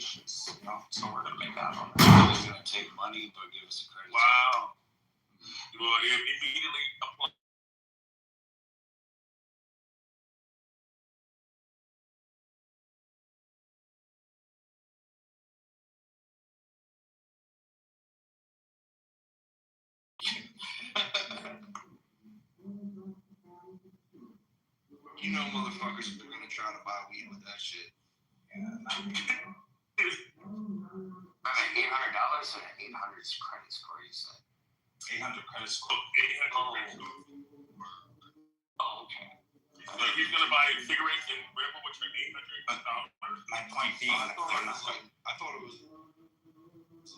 reparations. So we're gonna make out on that. He's gonna take money but give us a credit. Wow. Well, it immediately apply. You know, motherfuckers are gonna try to buy weed with that shit. Yeah. $800 or 800 credit score, you said? 800 credit score. 800 credit score. Oh, okay. So he's gonna buy cigarettes and whatever with your $800. My point being, I thought it was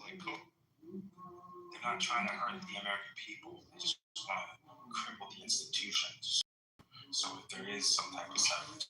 like coke. They're not trying to hurt the American people. They just want to cripple the institutions. So if there is some type of settlement.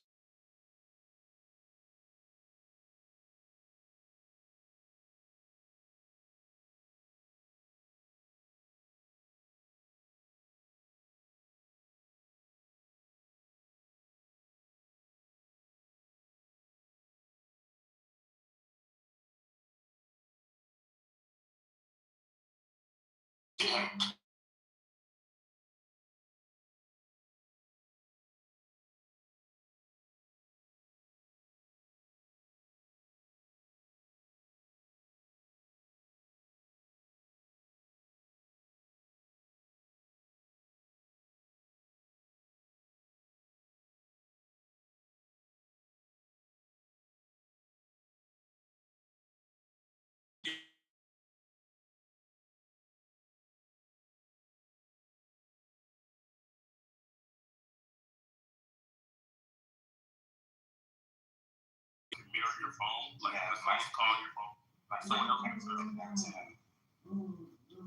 Mirror your phone, like that's why you call your phone. Like someone else can do it. Back to him.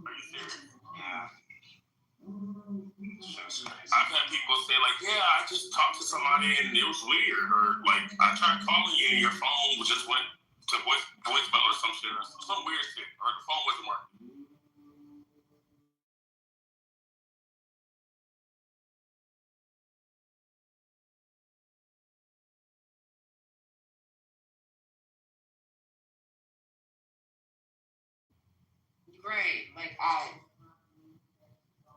Are you serious? Yeah. It's just crazy. I've had people say like, yeah, I just talked to somebody and it was weird, or like I tried calling you and your phone just went to voicemail or some shit, or some weird shit, or the phone wasn't working. Right, like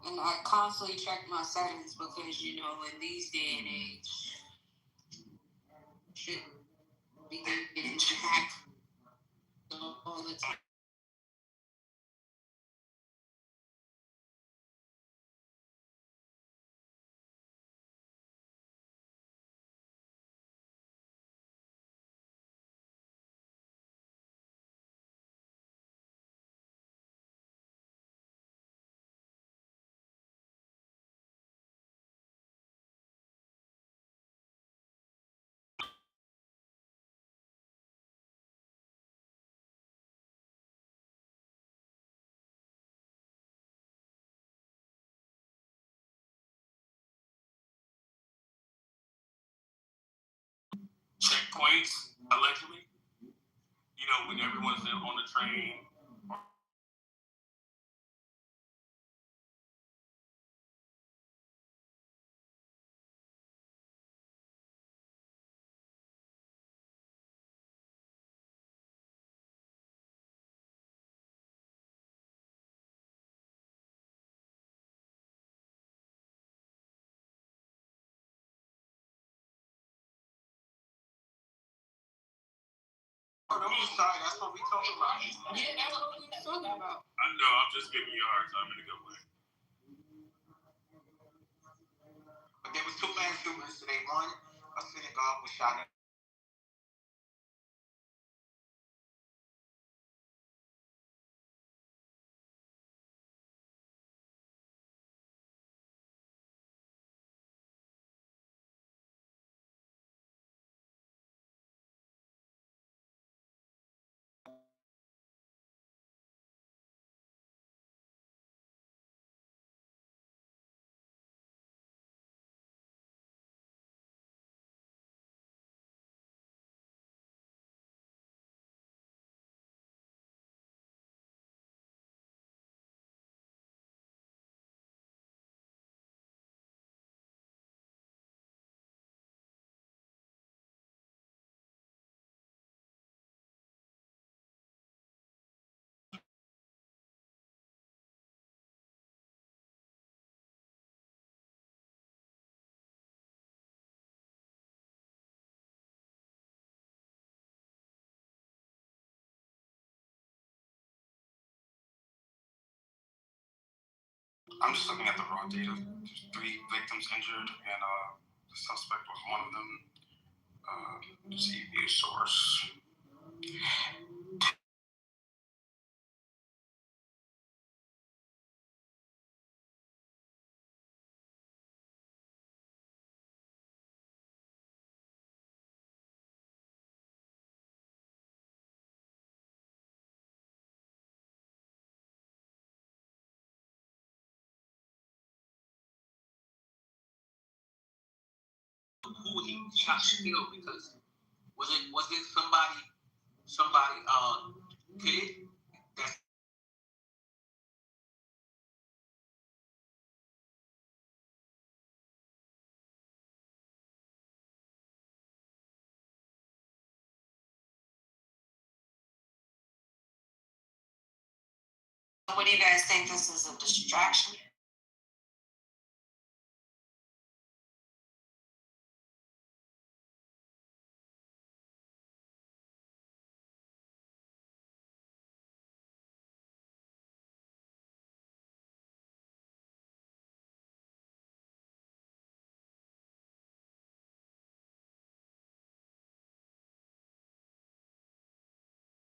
and I constantly check my settings because in these day and age, shit be getting hacked all the time. Checkpoints, allegedly. When everyone's on the train. Oh, don't be sorry. That's what we talking about. Yeah, that's what we were talking about. I know, I'm just giving you a hard time in a good way. But there was two mass shootings today. One, a synagogue was shot at. I'm just looking at the raw data. There's 3 victims injured, and the suspect was one of them. See view source. Who he shot to kill because was it somebody kid that What do you guys think? This is a distraction?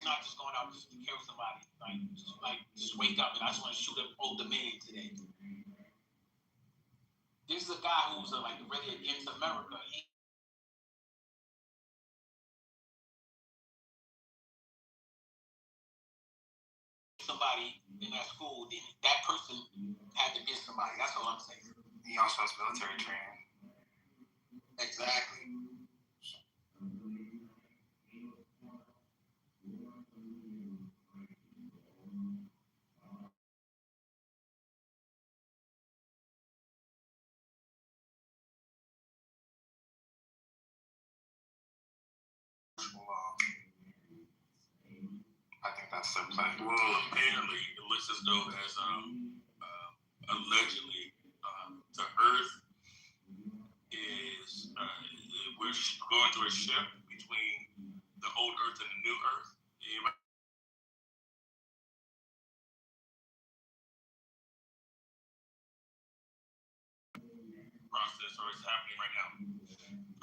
not just going out just to kill somebody, like just wake up and I just want to shoot an older man today. This is a guy who's like really against America. Somebody in that school, then that person had to get somebody. That's all I'm saying. He also has military training. Exactly. I think that's their plan. Well, apparently, it looks as though as allegedly the Earth is we're going through a shift between the old Earth and the new Earth. Process, or it's happening right now,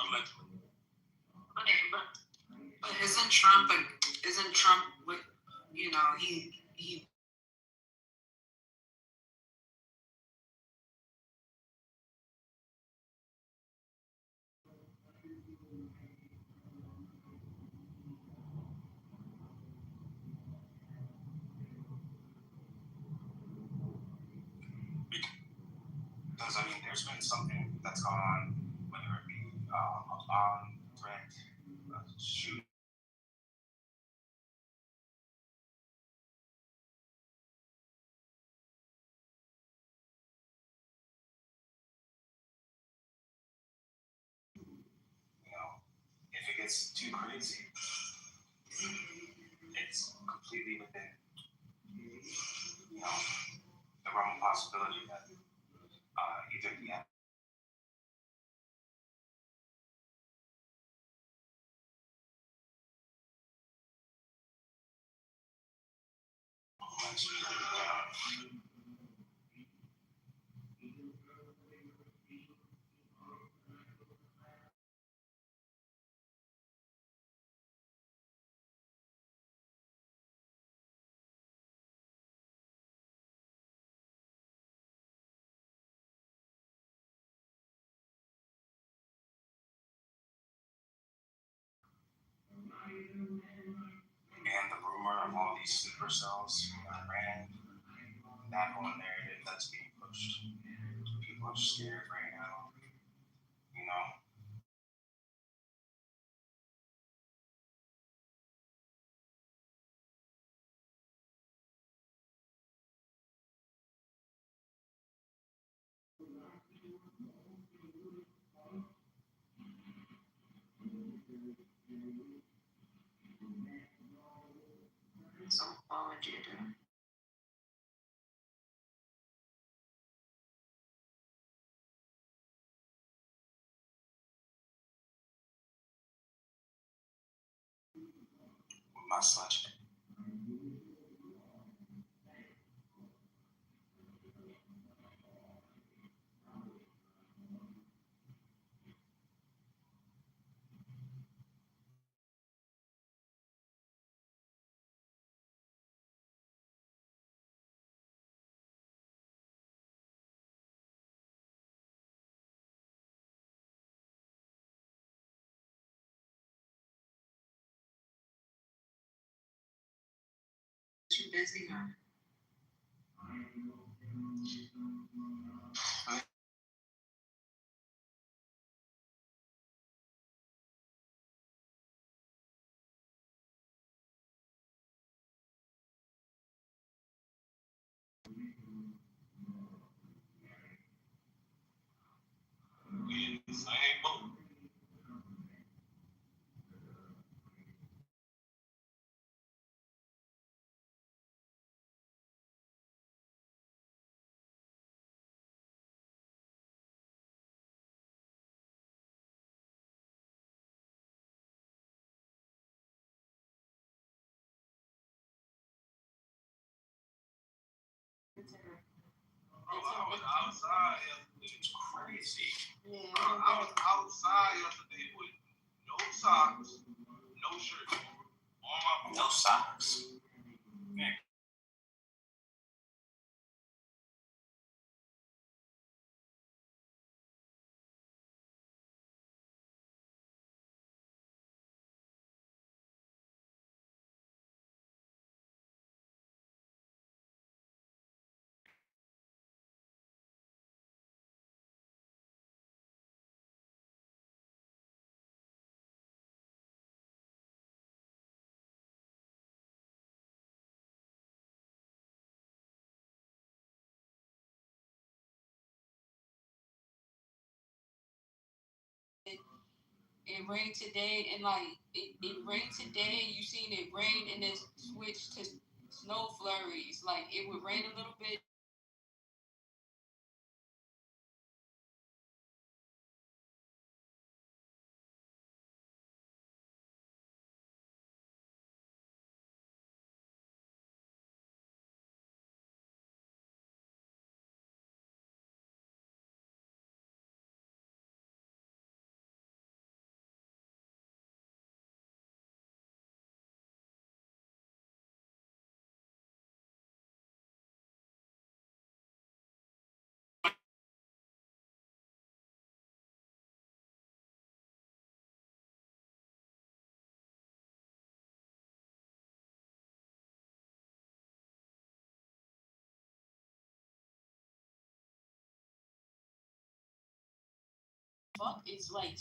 allegedly. Okay, but isn't Trump with, he Because I mean, there's been something that's gone on, whether it be a bomb threat, a shoot. If it gets too crazy, it's completely within, the realm of possibility that either the and the rumor of all these sleeper cells in Iran, that whole narrative that's being pushed. People are scared right now. so what would you do? My sledge. you busy or? We in the same boat. I was outside yesterday. It's crazy. Yeah. I was outside yesterday with no socks, no shirt, on my No socks. Man, It rained today, and like it rained today, and you seen it rain and then switch to snow flurries. Like it would rain a little bit. Fuck, it's like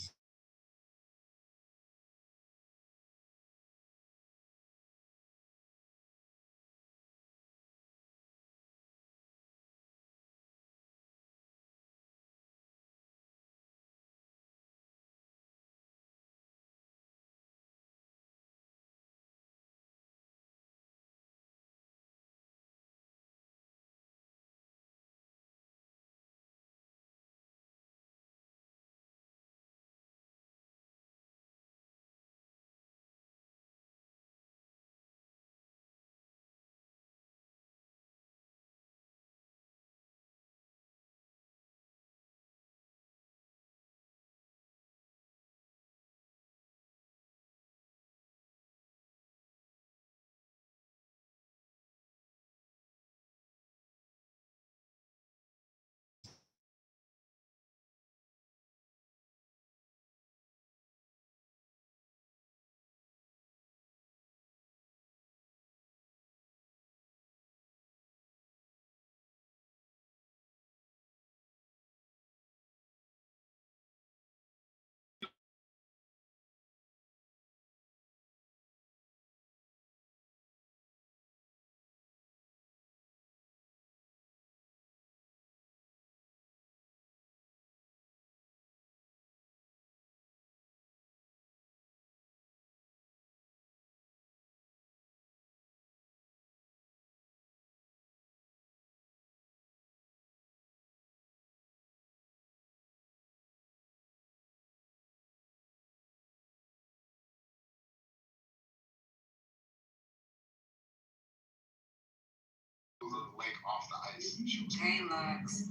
lake off the ice. hey Lux.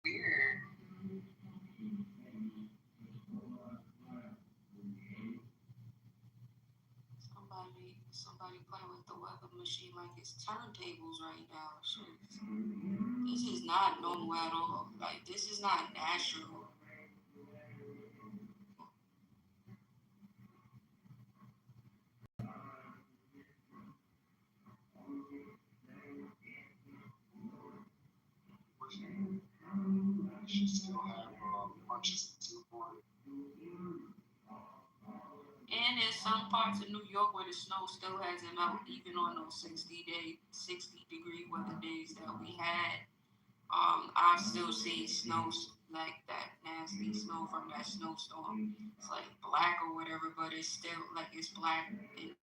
Weird. Somebody playing with the weather machine like it's turntables right now. Shit. This is not normal at all. Like this is not natural. still have bunches to report. And in some parts of New York where the snow still hasn't melted, even on those 60-degree weather days that we had. I've still seen snow like that nasty snow from that snowstorm. It's like black or whatever, but it's still like it's black. And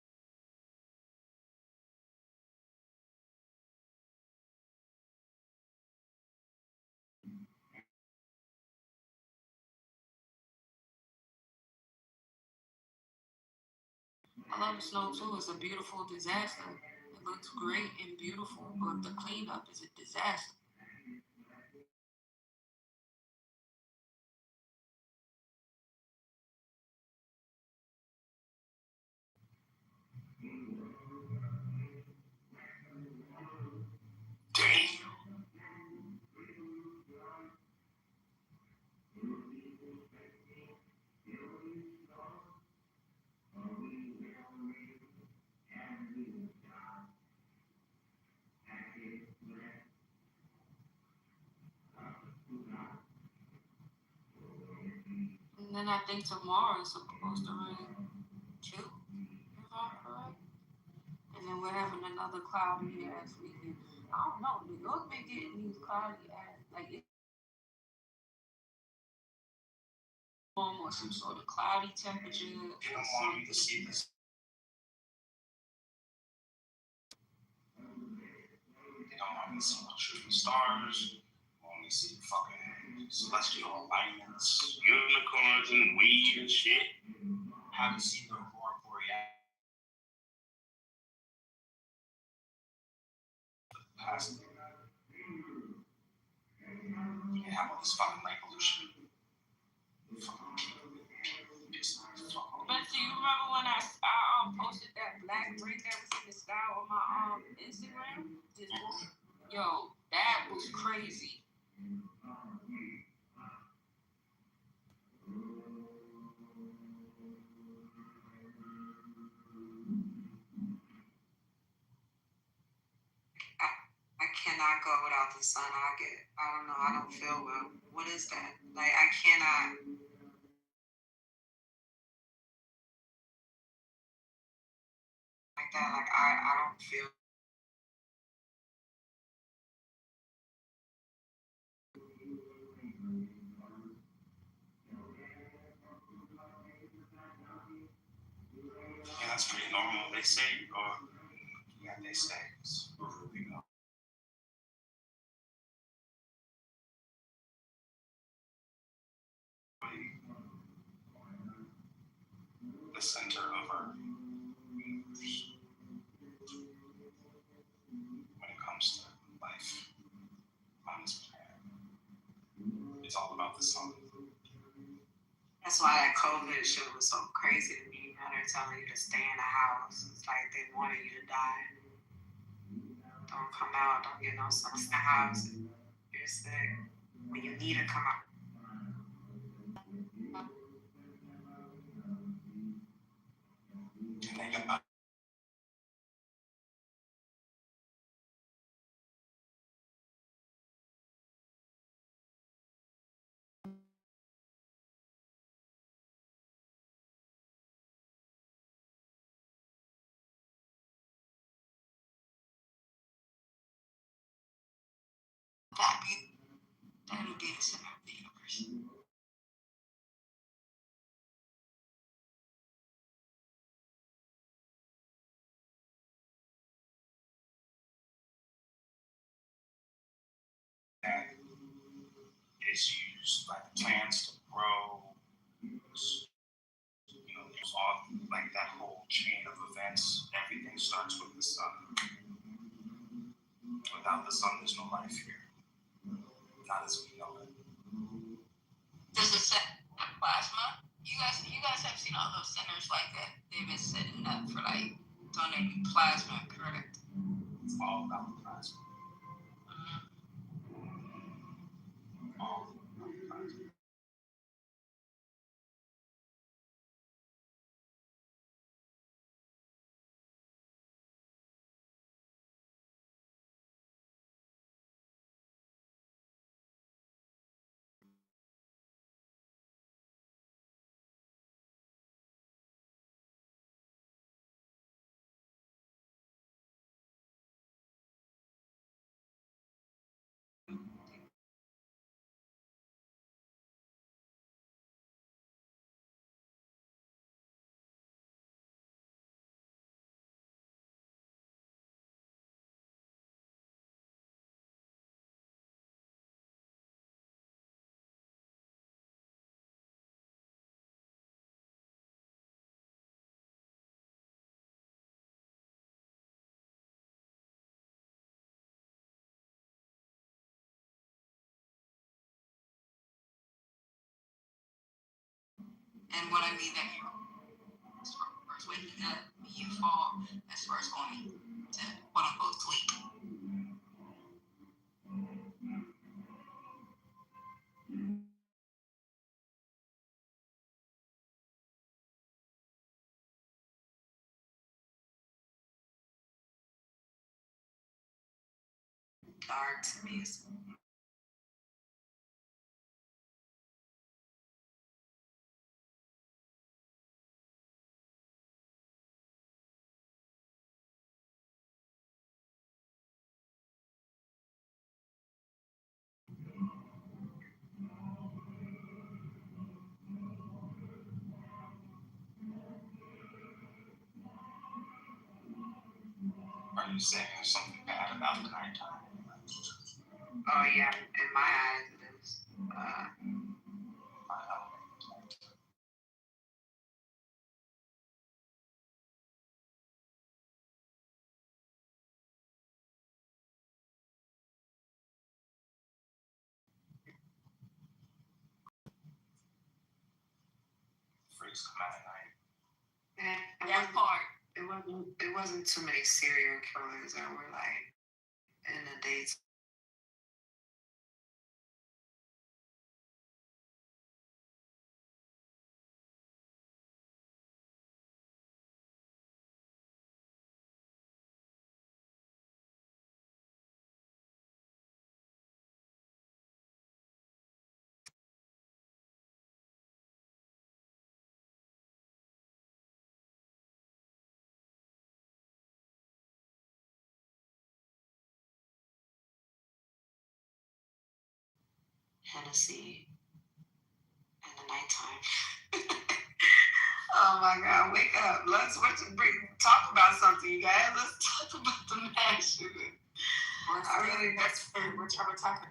I love the snow too. It's a beautiful disaster. It looks great and beautiful, but the cleanup is a disaster. Damn. And then I think tomorrow is supposed to rain too, if I'm correct. And then we're having another cloudy ass weekend. I don't know. New York been getting these cloudy ass like it's warm or some sort of cloudy temperature. They don't want you to see this. They don't want me to see the shooting stars. They want me to see the fucking celestial alignments. Unicorns and weed and shit. Have you seen the aurora borealis? Past you can have all this fucking light pollution. Spencer, you remember when I posted that black drink that was in the sky on my Instagram? Yo, that was crazy. I cannot go without the sun. I don't know, I don't feel well. What is that? Like, I cannot. Like that, like, I don't feel. Yeah, that's pretty normal. They say, or yeah, they say it's really normal. The center of our universe when it comes to life on this planet. It's all about the sun. That's why that COVID shit was so crazy to me. Now they're telling you to stay in the house. It's like they wanted you to die. Don't come out. Don't get no sun in the house. You're sick. When you need to come out. And they got that'll be the center of the universe. That is used by the plants to grow. There's all like that whole chain of events. Everything starts with the sun. Without the sun, there's no life here. Not as we know it. Does it set plasma? You guys have seen all those centers like that. They've been setting up for like donating plasma, correct? It's all about the plasma. All about the plasma. And what I mean that as far as waking up, you fall as far as going to quote unquote sleep. Dark to me is Are you saying there's something bad about the nighttime? Oh yeah, in my eyes it is. Freaks come out at night. Yeah, that part. It wasn't too many serial killers that were like in the days. Hennessy in the nighttime. Oh my God, wake up. Let's talk about something, you guys. Let's talk about the mass shooting. We're talking.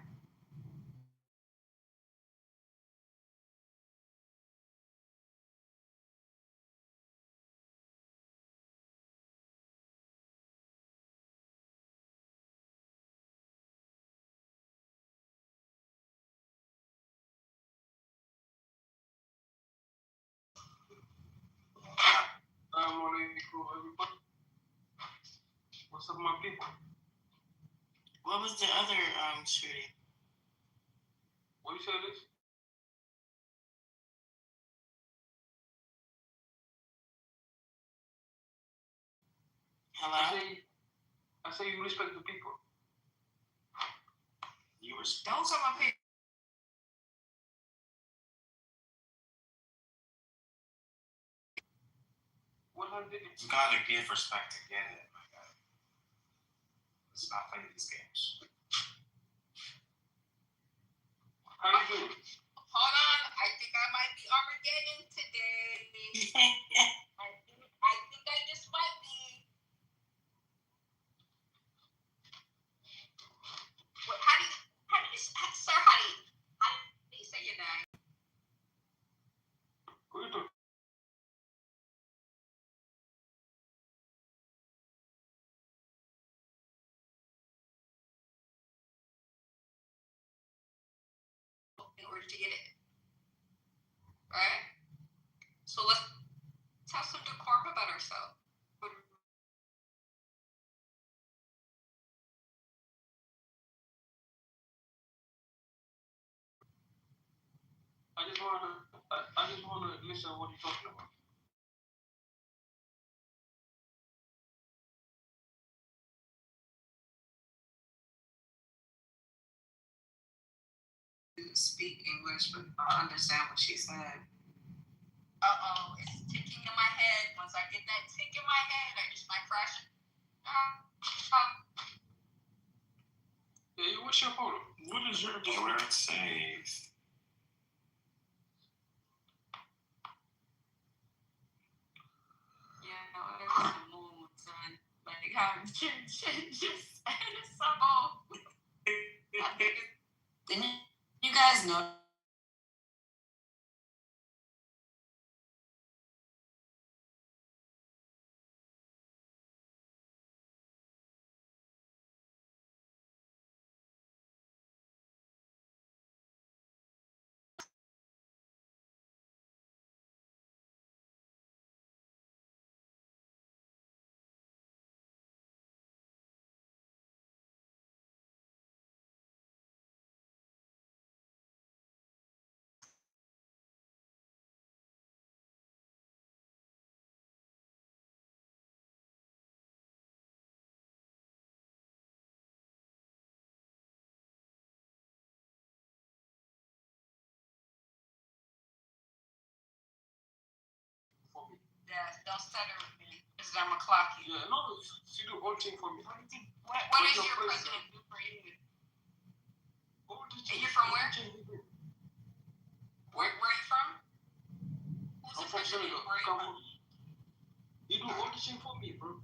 Everybody. What's up, my people? What was the other shooting? What you say, this? Hello? I say you respect the people. Don't tell my people. What I did? You gotta give respect to get it, my God. Let's not play these games. How you doing? Hold on, I think I might be Armageddon today. I think I just might be. What, how do you, sir, how do you say your name? Who you doing? In order to get it. Right? So let's have some decorum about ourselves. I just wanna listen to what you're talking about. Speak English, but I understand what she said. It's ticking in my head. Once I get that tick in my head, I just might crash it. Yeah, what's your photo? What is your Where it says. Yeah, no, it was the moon, son. Like how just it's so old. Didn't you guys know Yeah, don't stutter with me. Because I'm going to clock you. Yeah, no, she do all thing for me. What is your president do for you? And you're from where? Where are you from? Who's I'm the from president? Senegal. Where are you from? He do all the thing for me, bro.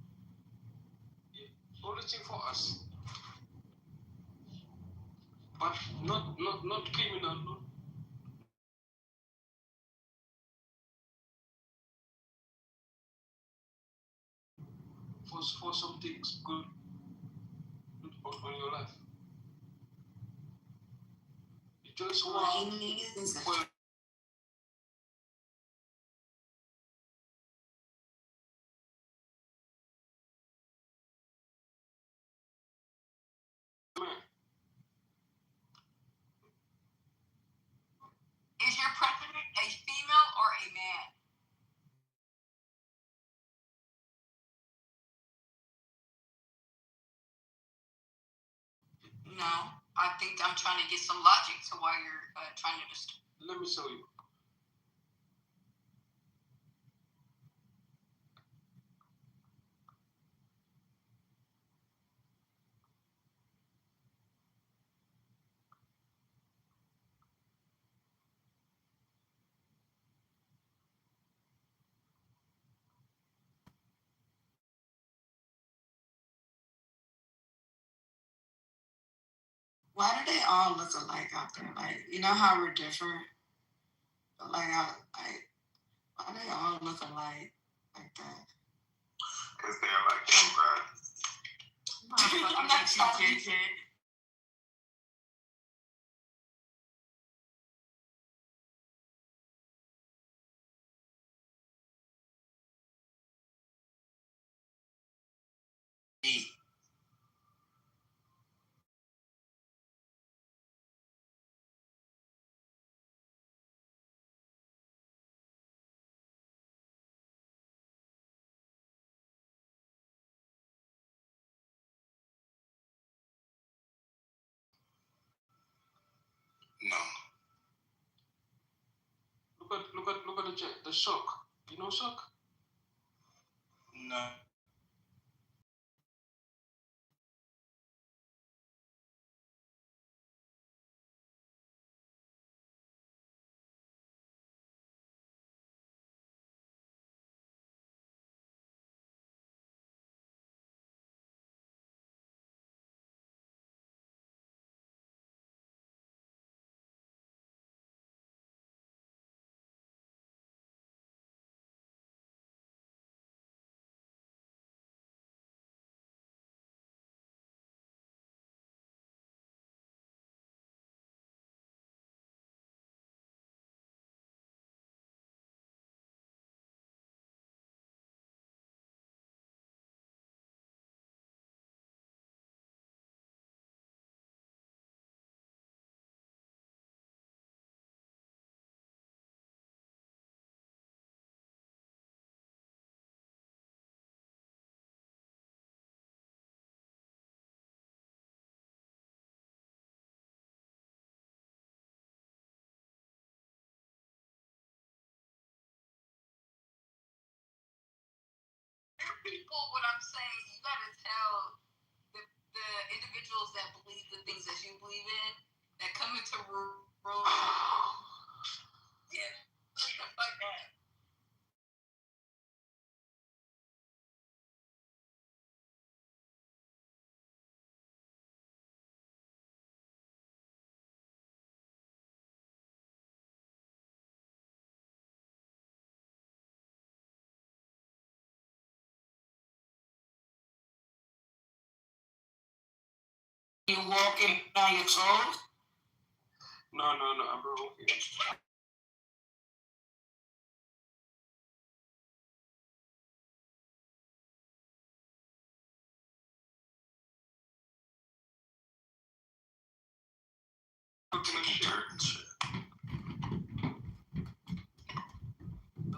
Yeah, all the thing for us. But not criminal, no. For some things good on your life. You just want for man. Is your president a female or a man? No, I think I'm trying to get some logic to why you're trying to just. Let me show you. Why do they all look alike out there? Like, you know how we're different? But like, why they all look alike like that? Because they're like them, bro. I'm not talking. No. Look at the shock. You know shock? No. People, what I'm saying, you gotta tell the individuals that believe the things that you believe in that come into room. Yeah, stuff like that. You walking on your toes? No, I'm wrong.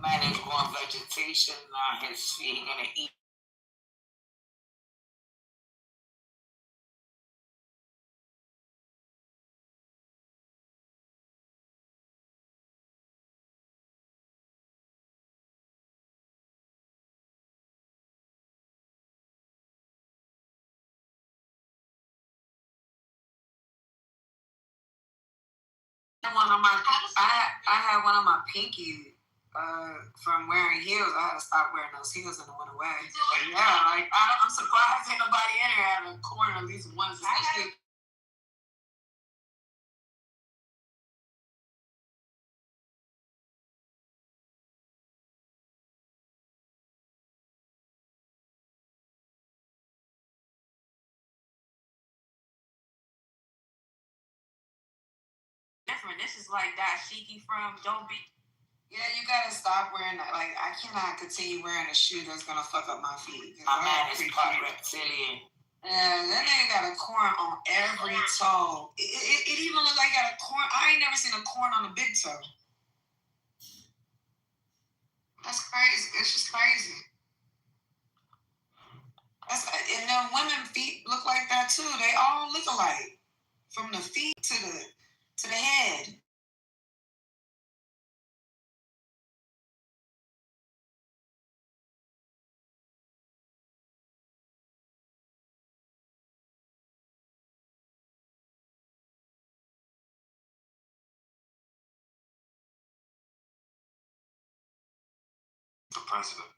Man is going vegetation on his feet, gonna eat. I had one on my pinky from wearing heels. I had to stop wearing those heels and it went away. But yeah, like I'm surprised ain't nobody in here had a corn at least once, especially. Different. This is like dashiki from Don't Be. Yeah, you gotta stop wearing that. Like, I cannot continue wearing a shoe that's gonna fuck up my feet. My man is part reptilian. That nigga got a corn on every toe. It even looks like got a corn. I ain't never seen a corn on a big toe. That's crazy. It's just crazy. And then women feet look like that too. They all look alike, from the feet to the head. The president.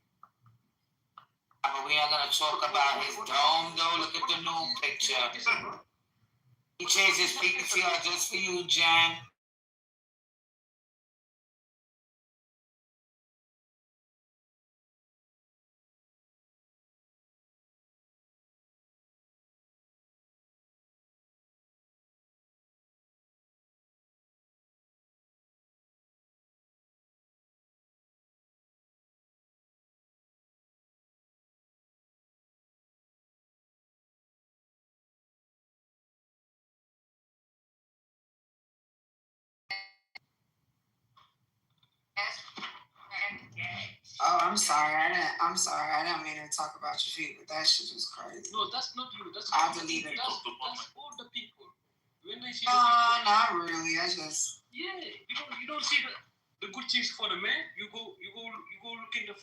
But we are gonna talk about his dome though. Look at the new picture. He changed his PTR just for you, Jan. Oh, I'm sorry. I didn't mean to talk about your feet, but that shit is crazy. No, that's not you. I'll delete it. That's all the people. When they see not really. I just. Yeah, you don't see the good things for the man. You go look in the.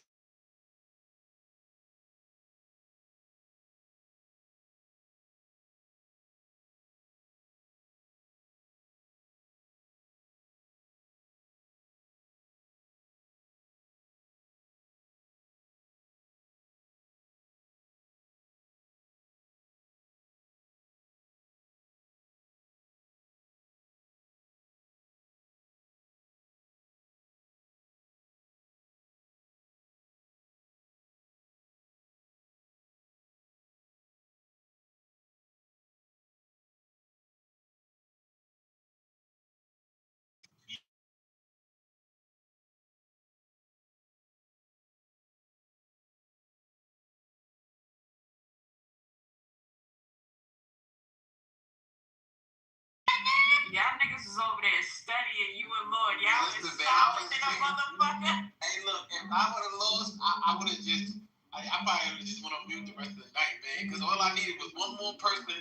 Y'all niggas is over there studying. You and Lord, y'all was solid in a motherfucker. Hey, look, if I would have lost, I would have just. I probably would have just went on mute the rest of the night, man. Because all I needed was one more person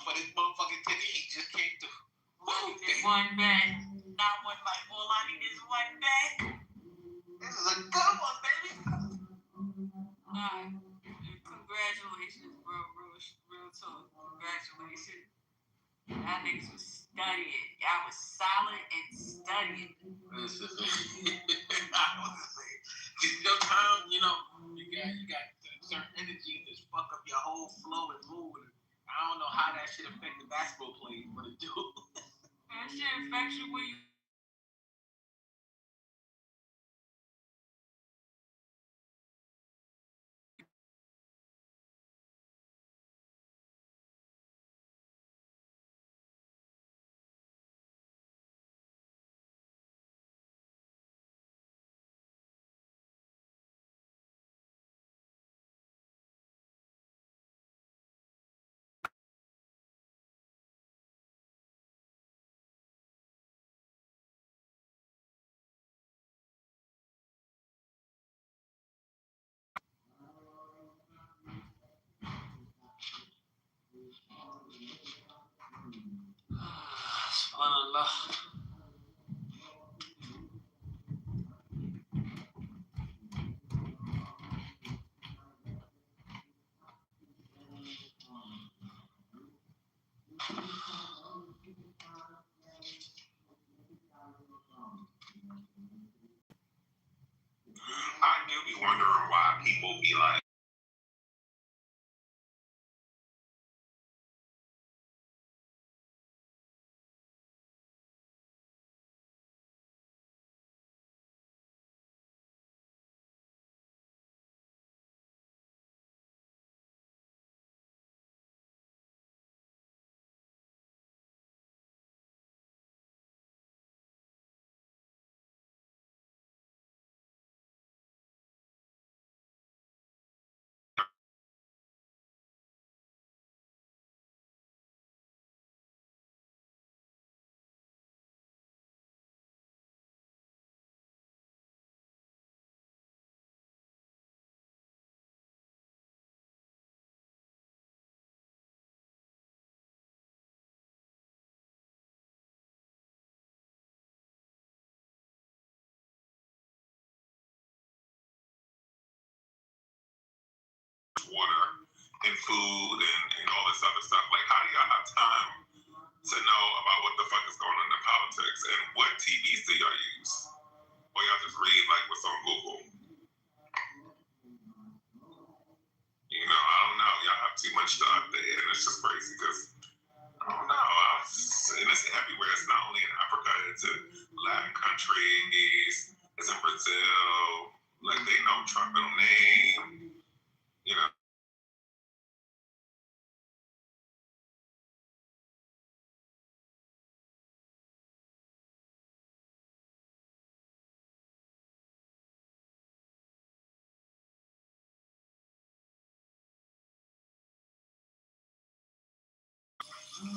for this motherfucking ticket. He just came through. One bet. Not one like all I need is one bet. This is a good one, baby. Alright. Congratulations, bro. Real talk. Congratulations. Y'all niggas was studying. Y'all was solid and studying. Listen, I was just saying, your time, you got certain energy that fuck up your whole flow and mood. I don't know how that shit affect the basketball players, but it do. That shit affects you when you. Subhanallah. water and food and all this other stuff. Like, how do y'all have time to know about what the fuck is going on in politics? And what TVs do y'all use? Or y'all just read like what's on Google? You know, I don't know. Y'all have too much stuff there, and it's just crazy because I don't know. And it's everywhere. It's not only in Africa. It's in Latin countries. It's in Brazil. Like, they know Trump middle name. You know.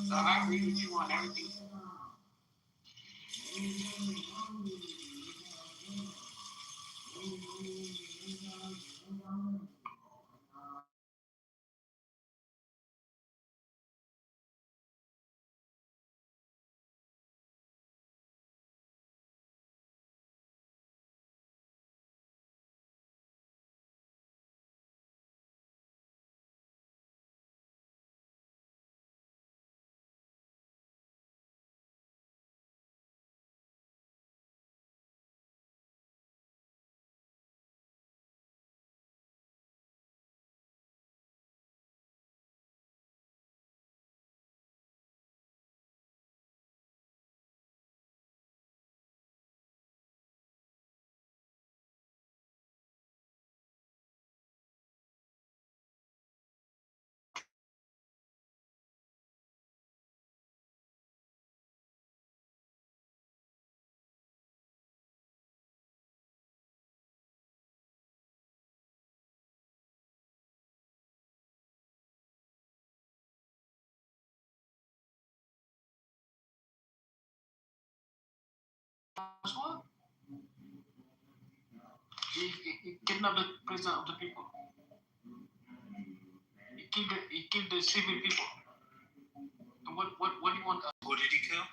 So I agree with you on everything. What? He kidnapped the president of the people. He killed the civil people. What do you want? Who did he kill?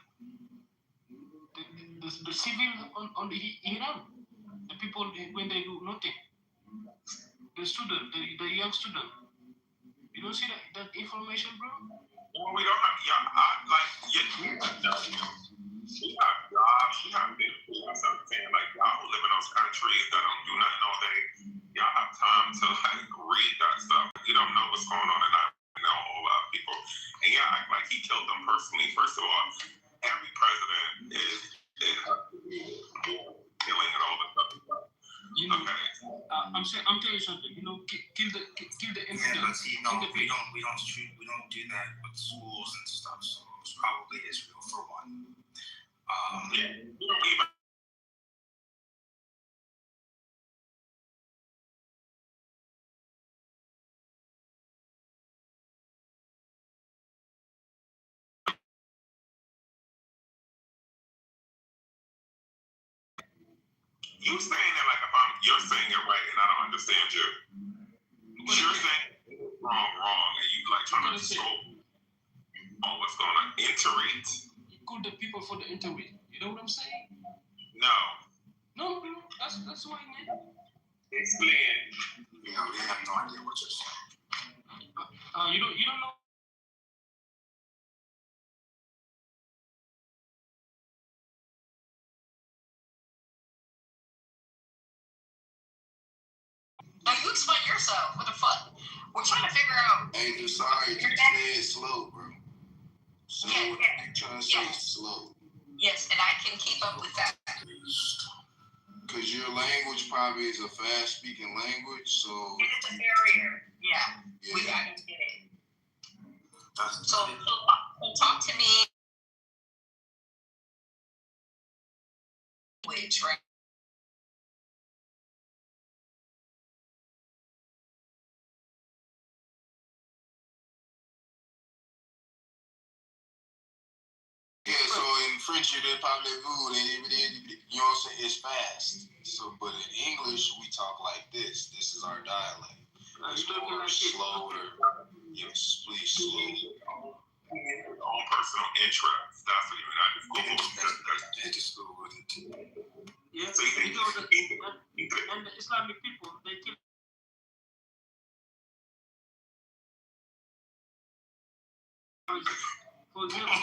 The civil on the Iran. The people when they do nothing. The student, the young student. You don't see that information, bro? Well, we don't have, we have jobs, we have benefits. That's what I'm saying. Like, y'all who live in those countries that don't do nothing all day, y'all have time to like read that stuff. You don't know what's going on, and I know a whole lot of people. And yeah, like he killed them personally. First of all, every president is killing and all this other stuff. You know, okay. I'm telling you something. You know, kill the infidel. Yeah, but see, no, we don't do that with schools and stuff. So it's probably Israel for one. Yeah, we don't even. You saying it like if you're saying it right and I don't understand you. You're saying it wrong, and you like trying to scope on what's going on. Iterate. You call the people for the interview. You know what I'm saying? No. No, that's what I meant. Explain. Yeah, we have no idea what you're saying. You don't know. Now you explain yourself. What the fuck? We're trying to figure out. Hey, dude, sorry, just say it slow, bro. So Yeah, what you trying to say is slow. Yes, and I can keep up with that. Because your language probably is a fast-speaking language, so... It is a barrier. Yeah. We gotta get it. So talk to me. Which, right? Yeah, so in French, you did parlez-vous, you know what I'm saying? It's fast. So, but in English, we talk like this. This is our dialect. It's more slower. Yes, please, slow. Own personal interests. That's what you mean. I just Googled. Just go with it. Yeah, So you think and the Islamic people, they kill For example,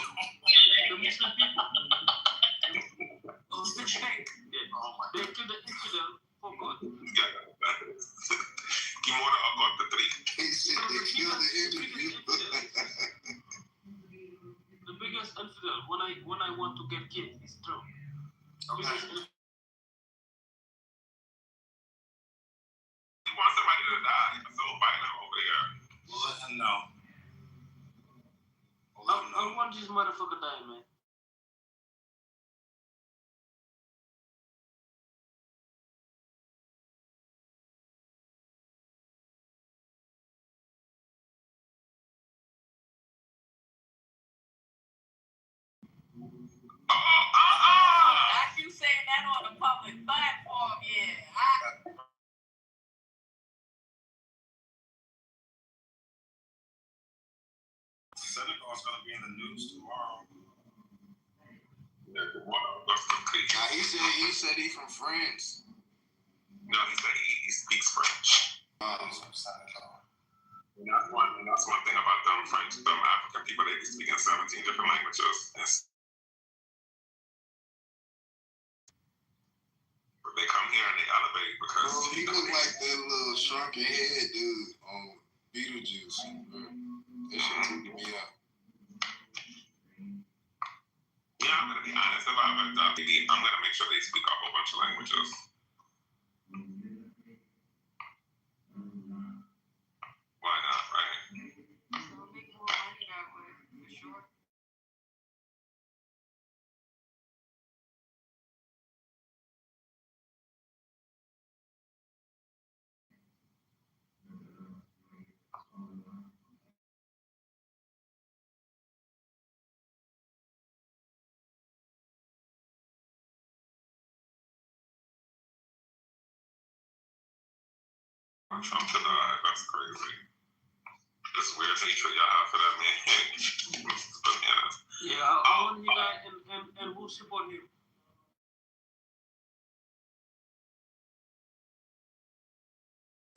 the Muslim people, they kill the infidel for God. Kimona about the three. He said they killed the interview. The biggest infidel when I want to get killed is Trump. Okay. He wants somebody to die. He's so violent over there. We'll let him know. I want this motherfucker die, man. Not you saying that on a public platform, yeah. Senegal's gonna be in the news tomorrow. Nah, he said he from France. No, he said he speaks French. He's from Senegal. And that's one thing about them French, them African people, they be speaking 17 different languages. But they come here and they elevate because Bro, he look like that little shrunken head dude on Beetlejuice. Bro. That shit took me out. Yeah, I'm gonna be honest about it. I'm gonna make sure they speak a whole bunch of languages. Why not, right? They'll make more money that way, for sure. Trump to die, that's crazy. It's weird hatred y'all have for that man. It's bananas. Yeah, I want you guys and who support him.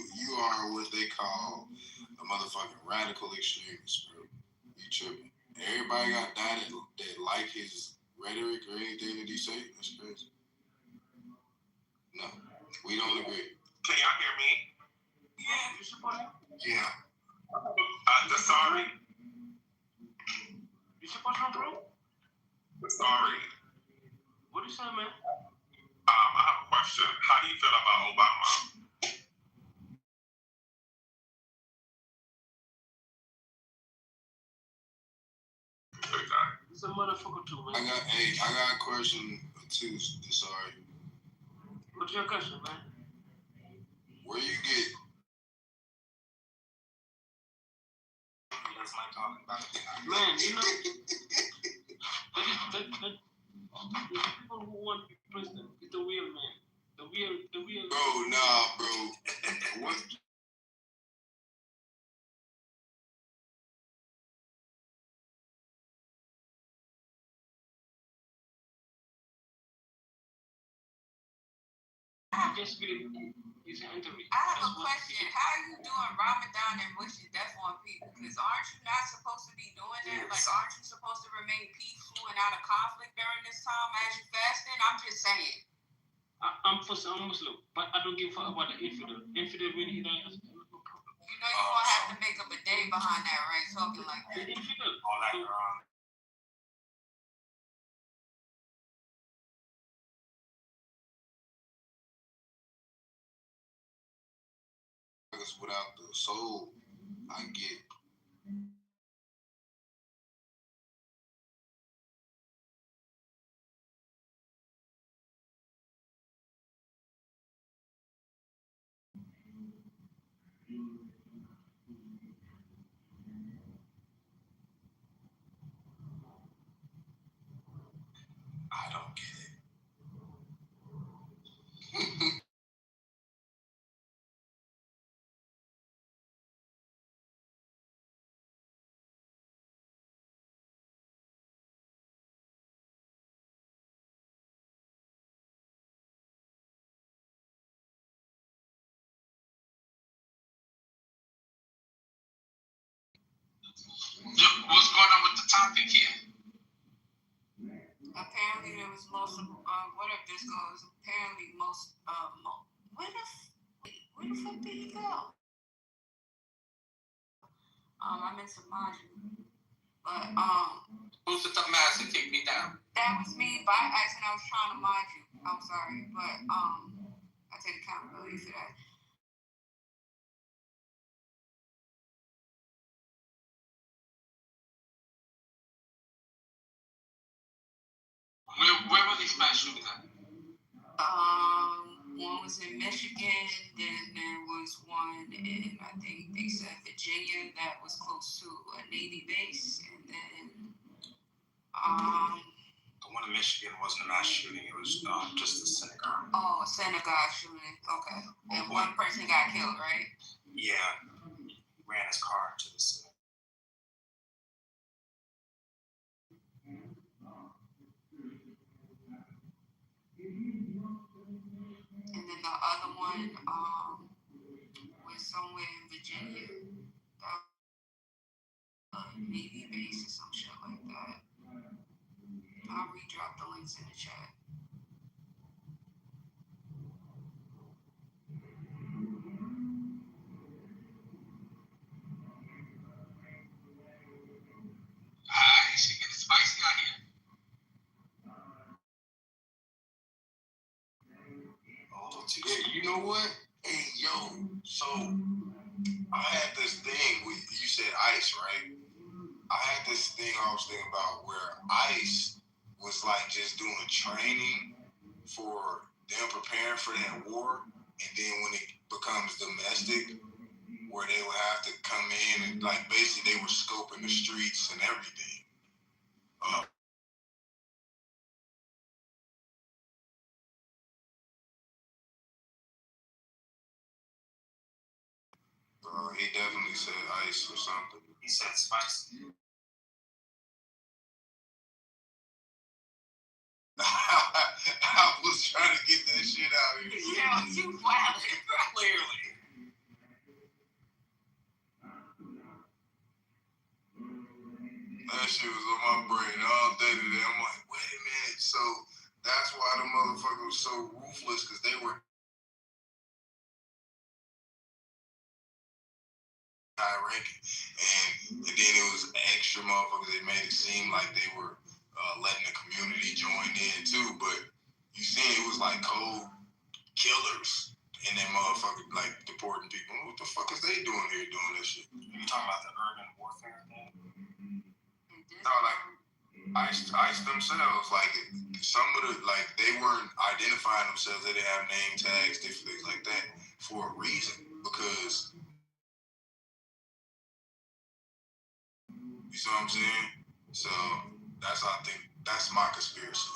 You are what they call a motherfucking radical extremist, bro. You tripping. Everybody got that like his rhetoric or anything that he say. That's crazy. No, we don't agree. Can y'all hear me? Yeah, you support him? Yeah. Sorry. You support him, bro? Sorry. What do you say, man? I have a question. How do you feel about Obama? He's a motherfucker too, man. I got a question too. Sorry. What's your question, man? Where you get? That's not talking about it. Man, you know, the people who want to be president is the real man. The real. Bro, nah, bro. What? Just be he's an interview. I have a question. How are you doing Ramadan and wishing death on people? Because aren't you not supposed to be doing that? Like, aren't you supposed to remain peaceful and out of conflict during this time as you fasting? I'm just saying. I'm Muslim, but I don't give a fuck about the infidel. Infidel when he dies, no problem. You know you're gonna have to make up a day behind that, right? Talking like that. The infidel. All that wrong. Without the soul, I get. I don't get it. What's going on with traffic here. Apparently there was most of whatever this goes. Apparently most where the fuck did he go? I meant to mod you, but Who's the dumbass that kicked me down? that was me by accident. I was trying to mod you. I'm sorry, but I take accountability for that. Where were these mass shootings at? One was in Michigan, then there was one in, I think they said Virginia, that was close to a Navy base, and then The one in Michigan wasn't a mass shooting; it was just a synagogue. oh, a synagogue shooting. Okay, and one person got killed, right? Yeah, he ran his car to the synagogue. And then the other one was somewhere in Virginia, Navy base or some shit like that. I'll redrop the links in the chat. It's getting spicy out here. Yeah, you know what? Hey, yo, so I had this thing with, you said ICE, right? I had this thing I was thinking about where ICE was like just doing training for them preparing for that war, and then when it becomes domestic, where they would have to come in and like basically they were scoping the streets and everything. He definitely said ICE or something. He said spicy. I was trying to get that shit out here. Yeah, you violent, Clearly. That shit was on my brain all day today. I'm like, wait a minute. So that's why the motherfucker was so ruthless, because they were high ranking. And then it was extra motherfuckers. They made it seem like they were letting the community join in too. But you seen it was like cold killers and then motherfucker like deporting people. What the fuck is they doing here doing this shit? You talking about the urban warfare thing? No, like ICE themselves, like some of the, like they weren't identifying themselves. They didn't have name tags, different things like that for a reason. Because you see what I'm saying? So that's, I think that's my conspiracy.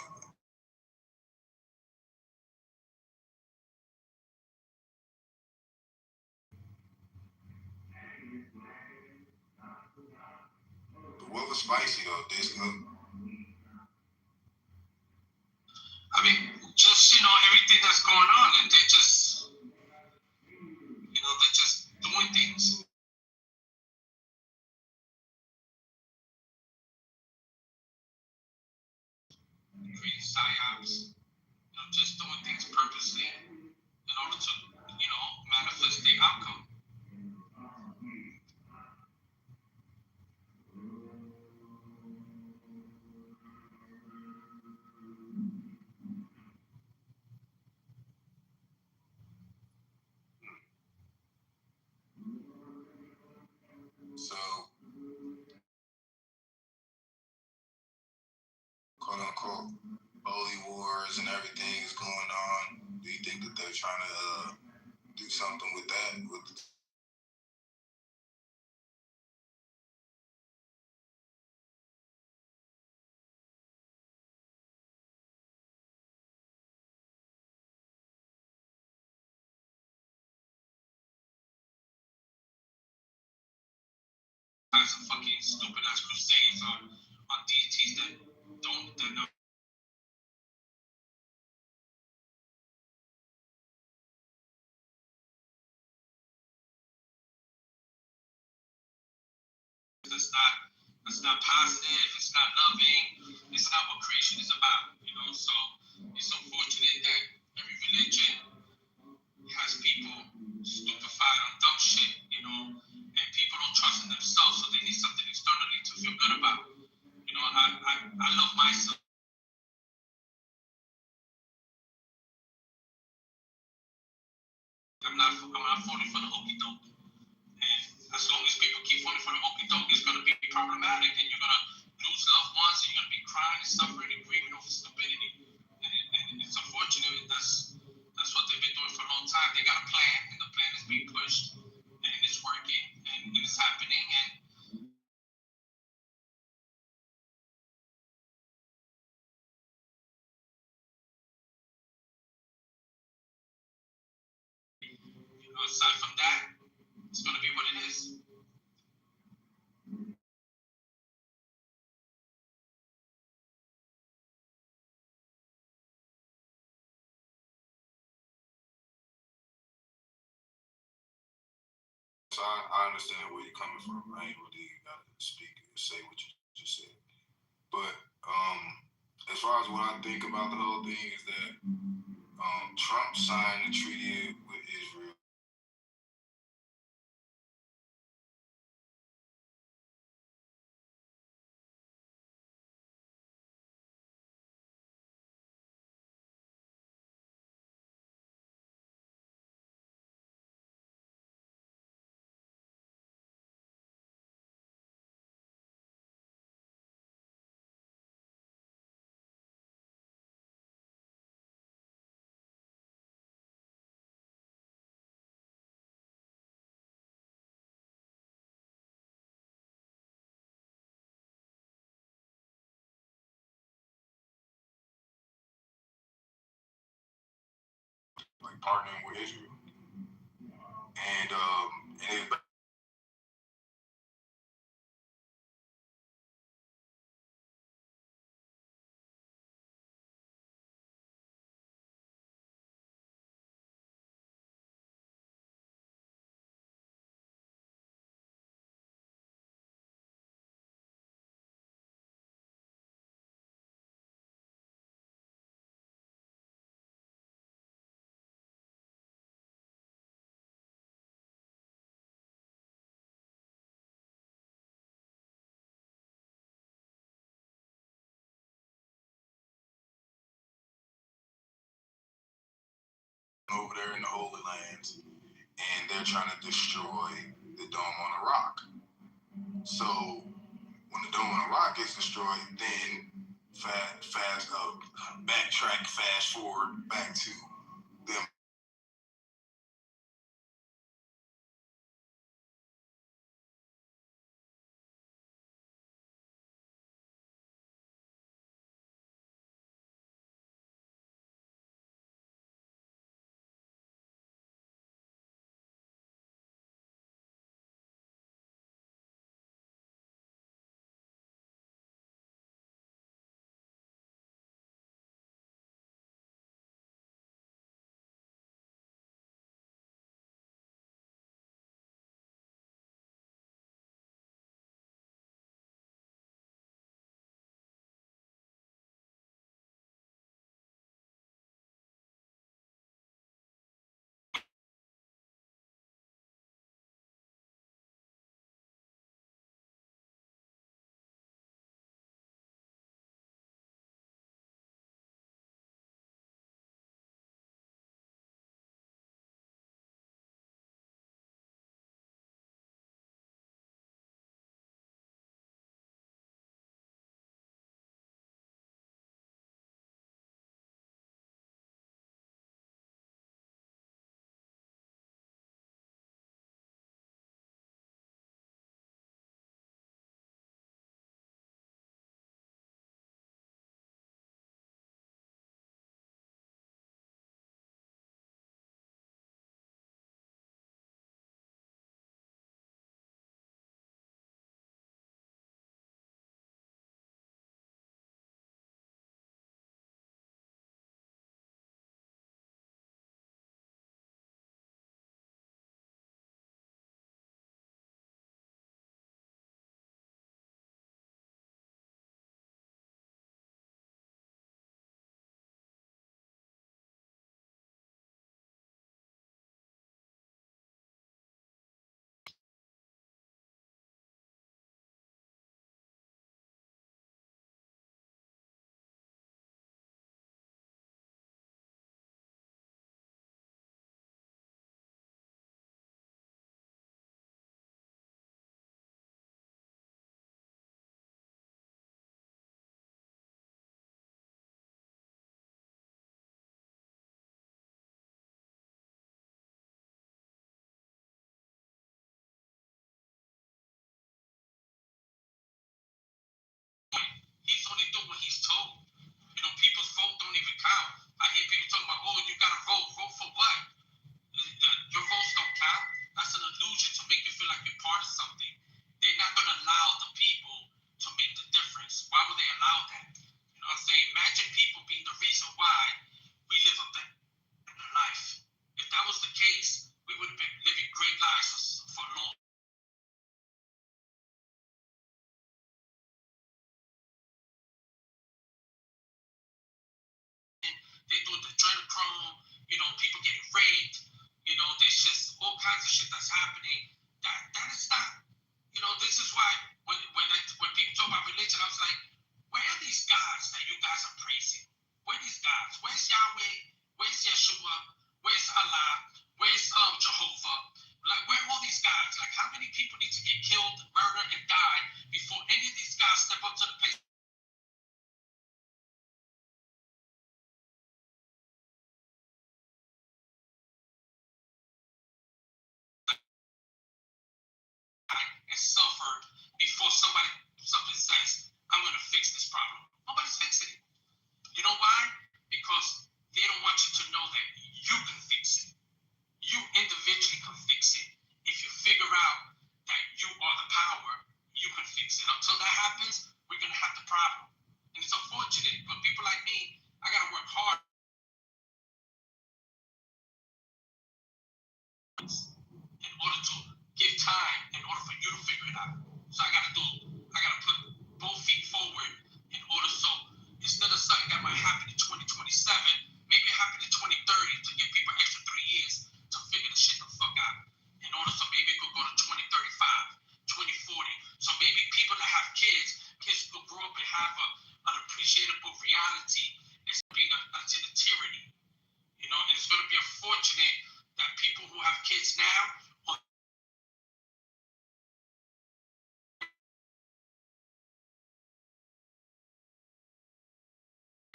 But what was spicy though, Disco? I mean, just, everything that's going on, and they're just, they're just doing things. Creating psyops, just doing things purposely in order to, manifest the outcome. So, quote unquote, holy wars and everything is going on. Do you think that they're trying to do something with that? Some fucking stupid ass crusades on deities that don't. That's not It's not positive. It's not loving. It's not what creation is about. So it's unfortunate that every religion has people stupefied on dumb shit. And people don't trust in themselves, so they need something externally to feel good about. I love myself. I'm not falling for the okey doke. And as long as people keep falling for the okey doke, it's going to be problematic, and you're going to lose loved ones, and you're going to be crying and suffering and grieving over stupidity. And it's unfortunate. That's what they've been doing for a long time. They got a plan, and the plan is being pushed, and it's working, and it's happening. And aside from that, it's going to be what it is. So I understand where you're coming from. I ain't really got to speak and say what you just said. But as far as what I think about the whole thing is that Trump signed a treaty with Israel. Like partnering with Israel, and it's over there in the Holy Lands, and they're trying to destroy the Dome on the Rock. So when the Dome on the Rock gets destroyed, then fast forward back to them he's told. You know, people's vote don't even count. I hear people talking about, oh, you gotta vote. Vote for what? Your votes don't count. That's an illusion to make you feel like you're part of something. They're not gonna allow the people to make the difference. Why would they allow that? You know what I'm saying? Imagine people being the reason why we live a better life. If that was the case, we would have been living great lives for long. They do the adrenochrome, you know, people getting raped, you know, there's just all kinds of shit that's happening. That is not, you know, this is why when people talk about religion, I was like, where are these gods that you guys are praising? Where are these gods? Where's Yahweh? Where's Yeshua? Where's Allah? Where's Jehovah? Like, where are all these gods? Like, how many people need to get killed, murdered, and die before any of these gods step up to the plate? And suffered before something says, I'm going to fix this problem. Nobody's fixing it. You know why? Because they don't want you to know that you can fix it. You individually can fix it. If you figure out that you are the power, you can fix it. Until that happens, we're going to have the problem. And it's unfortunate, but people like me, I got to work hard in order to give time, in order for you to figure it out. So I got to put both feet forward in order so instead of something that might happen in 2027, maybe it happen in 2030 to give people extra 3 years to figure the shit the fuck out. In order so maybe it could go to 2035, 2040. So maybe people that have kids will grow up and have an appreciable reality instead of being until the tyranny. You know, and it's going to be unfortunate that people who have kids now will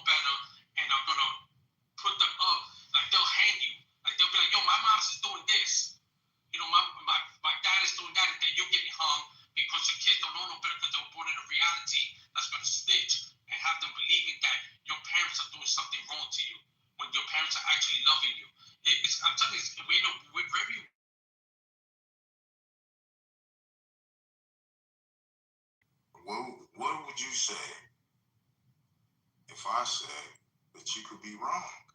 better and are going to put them up, like they'll hang you. Like they'll be like, yo, my mom's is doing this. You know, my dad is doing that, and then you're getting hung because your kids don't know no better because they were born in a reality that's going to snitch and have them believing that your parents are doing something wrong to you when your parents are actually loving you. I'm telling you, we're very. What would you say if I said that you could be wrong?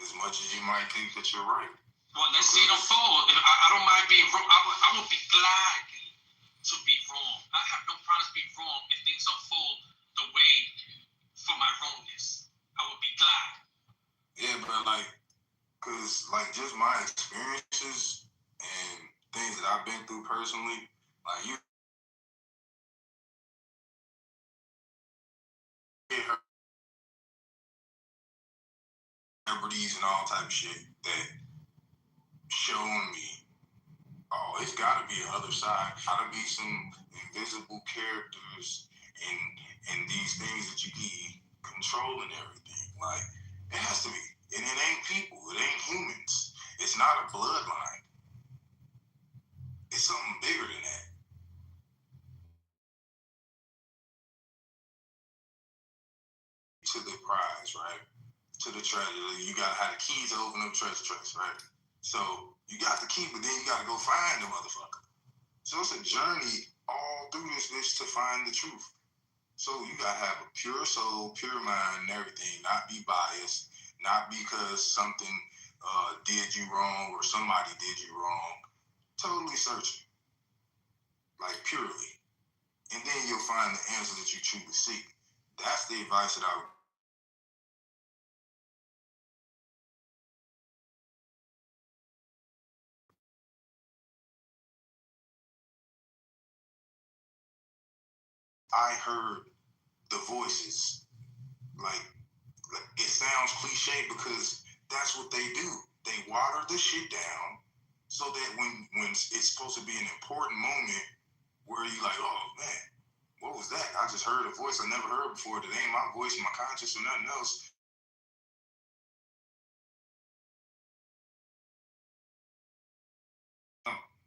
As much as you might think that you're right. Well, let's see it unfold. I don't mind being wrong. I would be glad to be wrong. I have no problem being wrong if things unfold the way for my wrongness. I would be glad. Yeah, but cause just my experiences and things that I've been through personally, like you celebrities and all type of shit that shown me, oh, it's gotta be another side. Gotta be some invisible characters and these things that you be controlling everything. Like, it has to be. And it ain't people, it ain't humans. It's not a bloodline. It's something bigger than that. To the prize, right? To the treasure. You gotta have the keys to open up treasure chest, right? So you got the key, but then you gotta go find the motherfucker. So it's a journey all through this bitch to find the truth. So you gotta have a pure soul, pure mind, and everything. Not be biased. Not because something did you wrong or somebody did you wrong. Totally searching, like purely, and then you'll find the answer that you truly seek. That's the advice that I would. I heard the voices. Like it sounds cliche because that's what they do. They water the shit down so that when it's supposed to be an important moment where you like, oh man, what was that? I just heard a voice I never heard before. That ain't my voice, my conscience, or nothing else.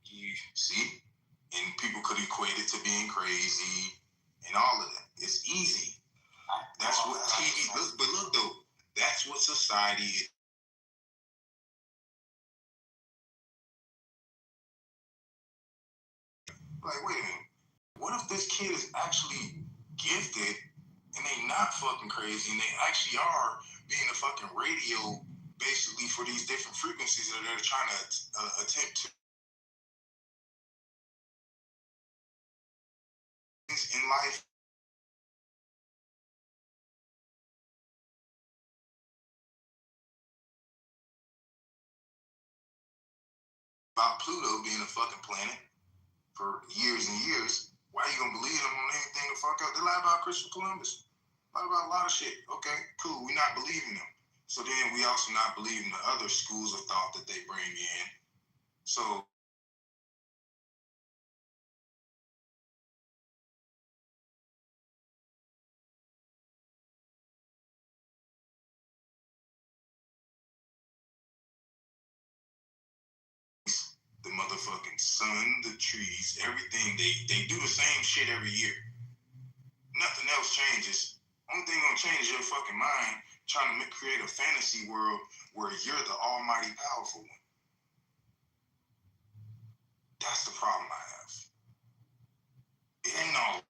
You see? And people could equate it to being crazy and all of that. It's easy. That's what TV. But look though, that's what society is. Like, wait a minute. What if this kid is actually gifted and they not fucking crazy and they actually are being a fucking radio basically for these different frequencies that they're trying to attempt to in life? About Pluto being a fucking planet for years and years. Why are you gonna believe them on anything the fuck up? They lie about Christopher Columbus. Lie about a lot of shit. Okay, cool. We're not believing them. So then we also not believing the other schools of thought that they bring in. So the motherfucking sun, the trees, everything, they do the same shit every year. Nothing else changes. Only thing gonna change is your fucking mind trying to create a fantasy world where you're the almighty powerful one. That's the problem I have. It ain't all.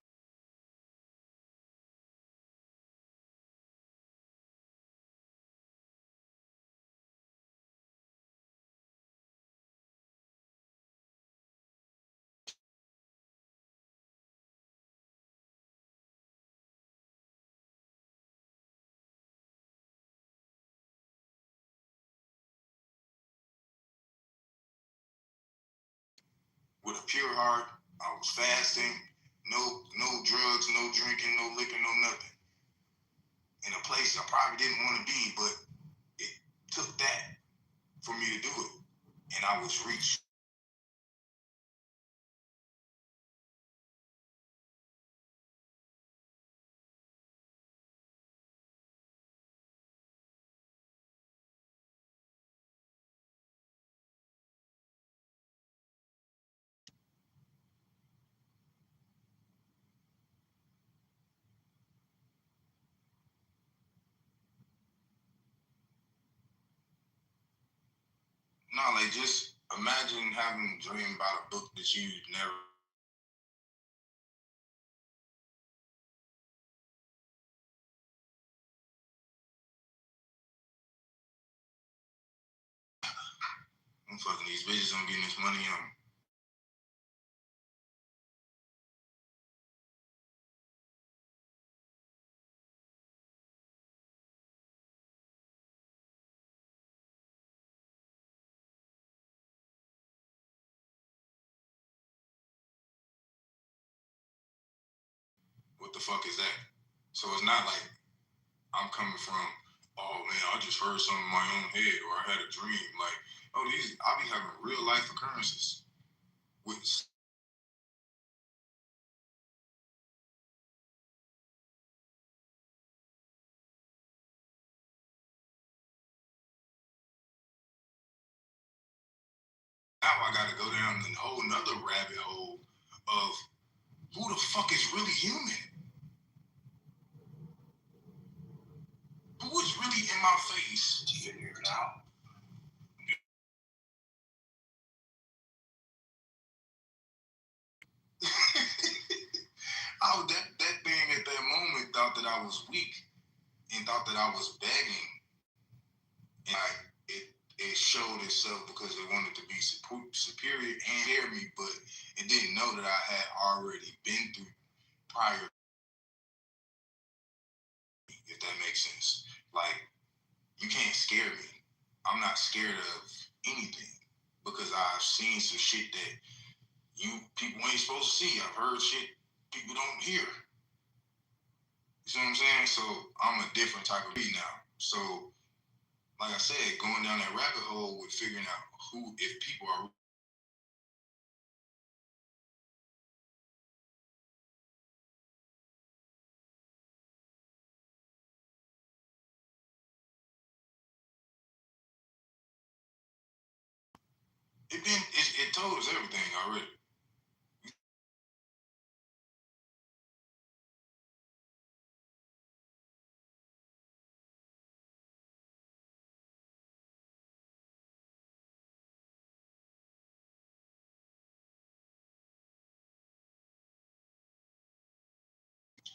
With a pure heart, I was fasting, no drugs, no drinking, no liquor, no nothing. In a place I probably didn't want to be, but it took that for me to do it. And I was reached. No, like just imagine having a dream about a book that you never. I'm fucking these bitches. I'm getting this money. What the fuck is that? So it's not like I'm coming from, oh man, I just heard something in my own head or I had a dream. Like, oh, I be having real life occurrences. With now I gotta go down the whole nother rabbit hole of who the fuck is really human? Who is really in my face? To figure it out. That thing at that moment thought that I was weak and thought that I was begging, and it showed itself because it wanted to be superior and hear me, but it didn't know that I had already been through prior. If that makes sense, like you can't scare me. I'm not scared of anything because I've seen some shit that people ain't supposed to see. I've heard shit people don't hear. You see what I'm saying? So I'm a different type of being now. So, like I said, going down that rabbit hole with figuring out if people are. It told us everything already.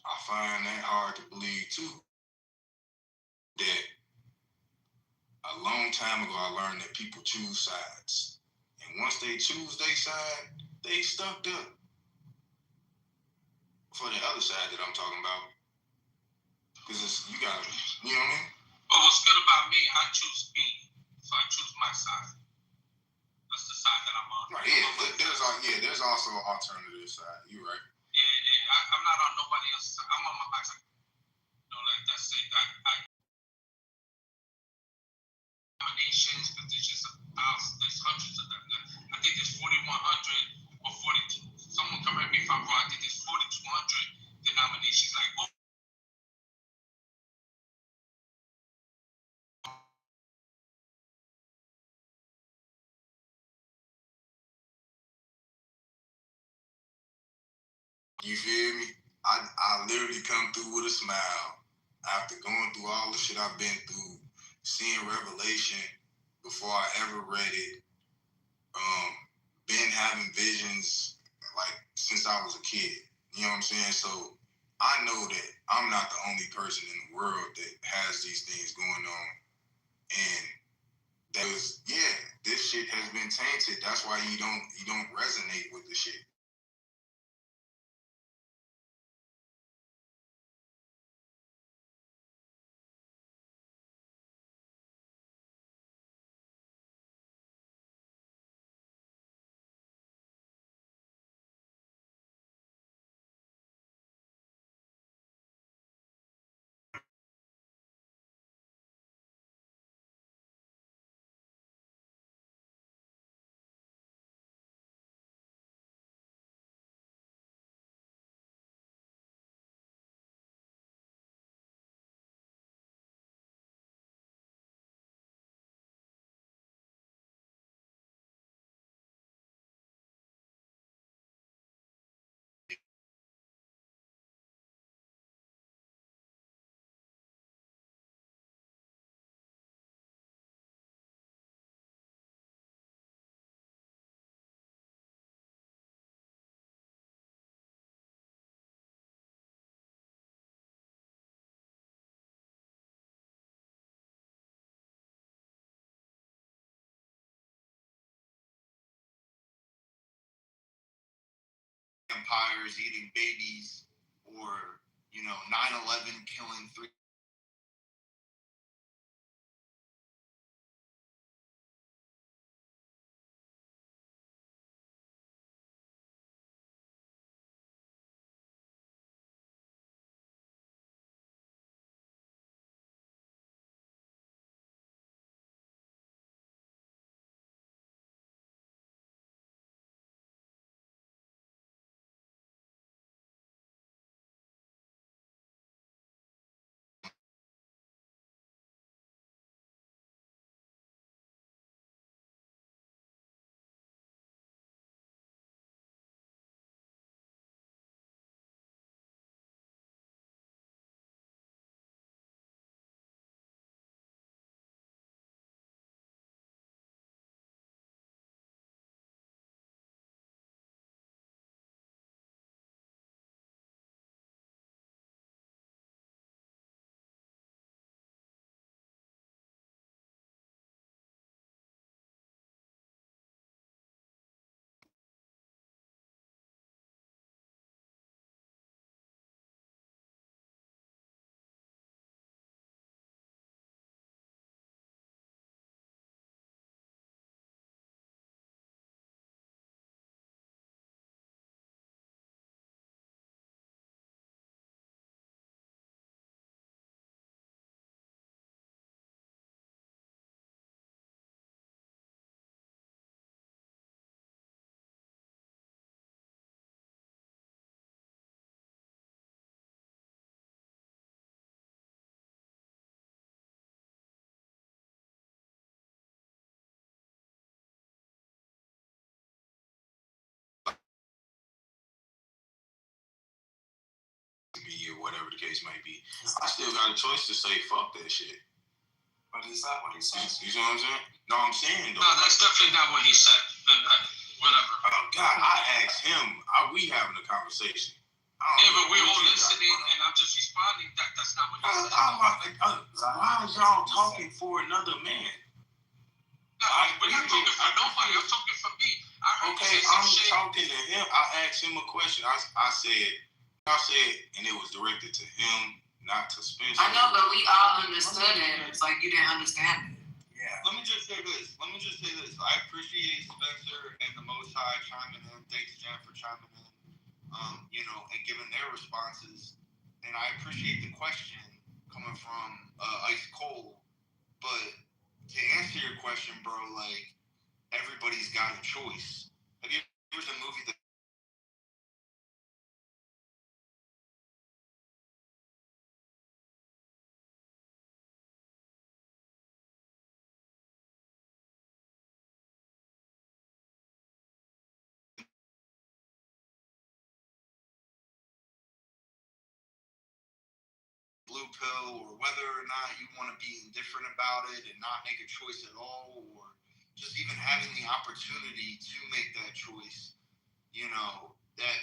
I find that hard to believe too. That a long time ago I learned that people choose sides. And once they choose their side, they stuck up. For the other side that I'm talking about. Because you got, you know what I mean? But what's good about me, I choose speed. So I choose my side. That's the side that I'm on. Right, there's also an alternative side. You're right. Yeah. I'm not on nobody else's side. I'm on my side. You know, like that's it. I nominations, but there's just there's hundreds of them. I think there's 4,100 or 42. Someone correct me if I'm wrong. I think there's 4,200 denominations. Like, oh, You feel me? I literally come through with a smile after going through all the shit I've been through, seeing Revelation before I ever read it, been having visions like since I was a kid. You know what I'm saying? So I know that I'm not the only person in the world that has these things going on. And that was, this shit has been tainted. That's why you don't resonate with the shit. Empires eating babies, or 9/11 killing 3. Or whatever the case might be. I still got a choice to say fuck that shit. But is that what he said? You know what I'm saying? No, I'm saying though. No, that's definitely not what he said. Whatever. Oh God, I asked him. We having a conversation. Yeah, but we're all listening, and I'm just responding. That's not what you're saying. Why is y'all talking for another man? We're not talking for nobody. I'm talking for me. Okay, I'm talking to him. I asked him a question. I said, and it was directed to him, not to Spencer. I know, but we all understood it. It's like you didn't understand it. Yeah. Let me just say this. I appreciate Spencer and the Most High chiming in. Thanks, Jen, for chiming in. And giving their responses. And I appreciate the question coming from Ice Cold. But to answer your question, bro, like, everybody's got a choice. Have you ever seen a movie that blue pill, or whether or not you want to be indifferent about it and not make a choice at all, or just even having the opportunity to make that choice, that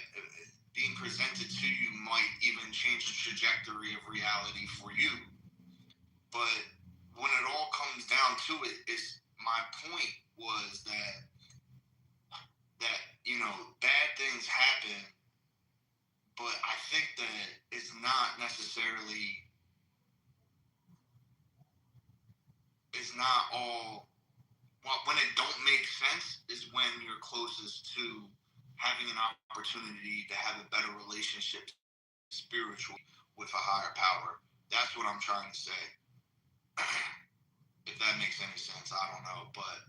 being presented to you might even change the trajectory of reality for you. But when it all comes down to it, my point was that bad things happen, but I think that it's not necessarily, it's not all, when it don't make sense is when you're closest to having an opportunity to have a better relationship spiritually with a higher power. That's what I'm trying to say. If that makes any sense, I don't know, but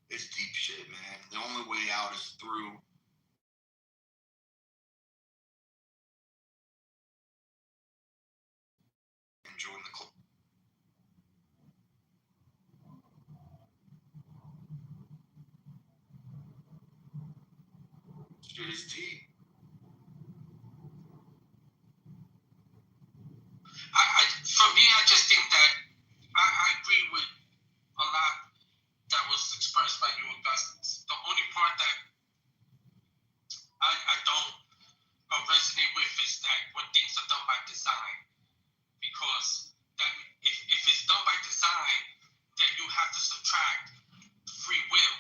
it's deep shit, man. The only way out is through enjoying the club. Shit is deep. For me, I just think that I agree with a lot that was expressed by you, Augustus. The only part that I don't resonate with is that when things are done by design, because that if it's done by design, then you have to subtract free will.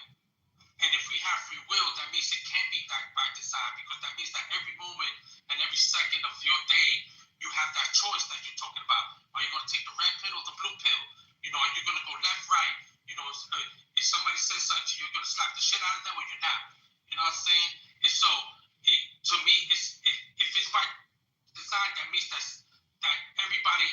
And if we have free will, that means it can't be backed by design, because that means that every moment and every second of your day, you have that choice that you're talking about. Are you going to take the red pill or the blue pill? Are you going to go left, right? If somebody says something to you, you're going to slap the shit out of them or you're not. You know what I'm saying? And so, to me, if it's by design, that means that everybody.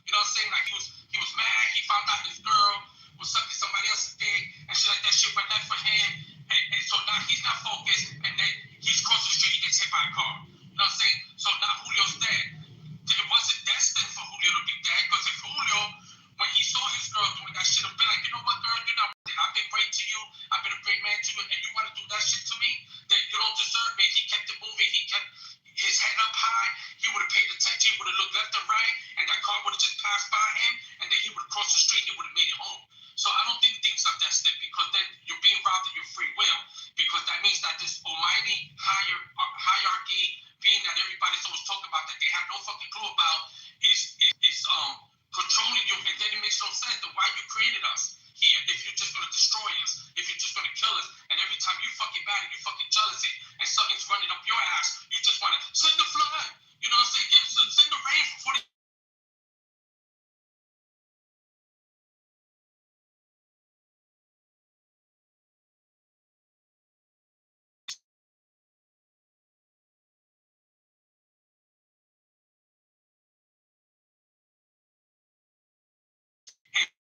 You know what I'm saying? Like he was mad. He found out his girl was sucking somebody else's dick, and shit like that shit went left for him. And so now he's not focused, and then he's crossing the street, he gets hit by a car. You know what I'm saying? So now Julio's dead. It wasn't destined for Julio to be dead, because if Julio, when he saw his girl doing that shit, have been like, you know what, girl, you're not worth it. I've been great to you. I've been a great man to you, and you want to do that shit to me? Then you don't deserve me. He kept it moving. He kept his head up high. He would have paid attention. He would have looked left and right, and that car would have just passed by him, and then he would have crossed the street. He would have made it home. So I don't think things are destined, because then you're being robbed of your free will, because that means that this almighty hierarchy, being that everybody's always talking about that they have no fucking clue about, is controlling you, and then it makes no sense to why you created us here if you're just gonna destroy us, if you're just gonna kill us, and every time you fucking mad and you fucking jealousy and something's running up your ass, you just wanna send the flood. You know what I'm saying? Send the rain for 40.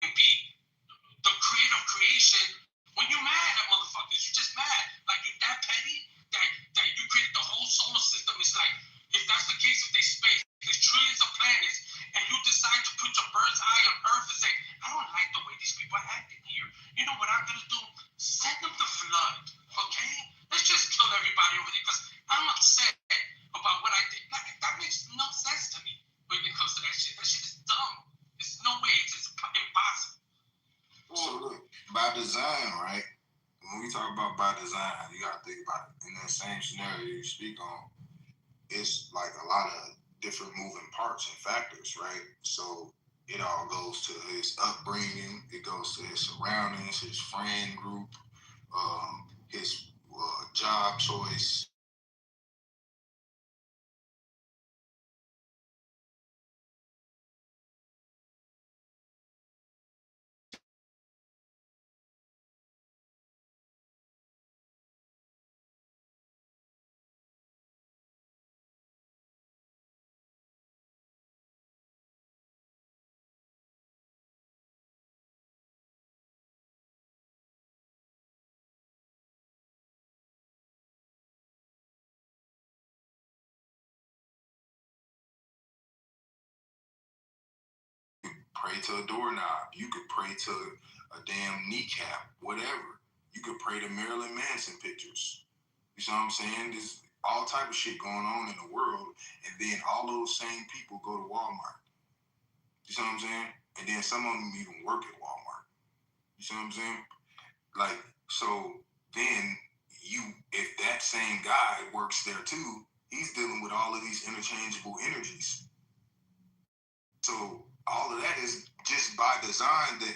And be the creative creation. When you're mad at motherfuckers, you're just mad. Like, you're that petty that you created the whole solar system. It's like, if that's the case, if there's space, there's trillions of planets, Now you gotta think about it. In that same scenario you speak on, it's like a lot of different moving parts and factors, right? So it all goes to his upbringing, it goes to his surroundings, his friend group, his job choice. Pray to a doorknob. You could pray to a damn kneecap, whatever. You could pray to Marilyn Manson pictures. You see what I'm saying? There's all type of shit going on in the world, and then all those same people go to Walmart. You see what I'm saying? And then some of them even work at Walmart. You see what I'm saying? Like, so then if that same guy works there too, he's dealing with all of these interchangeable energies. So all of that is just by design that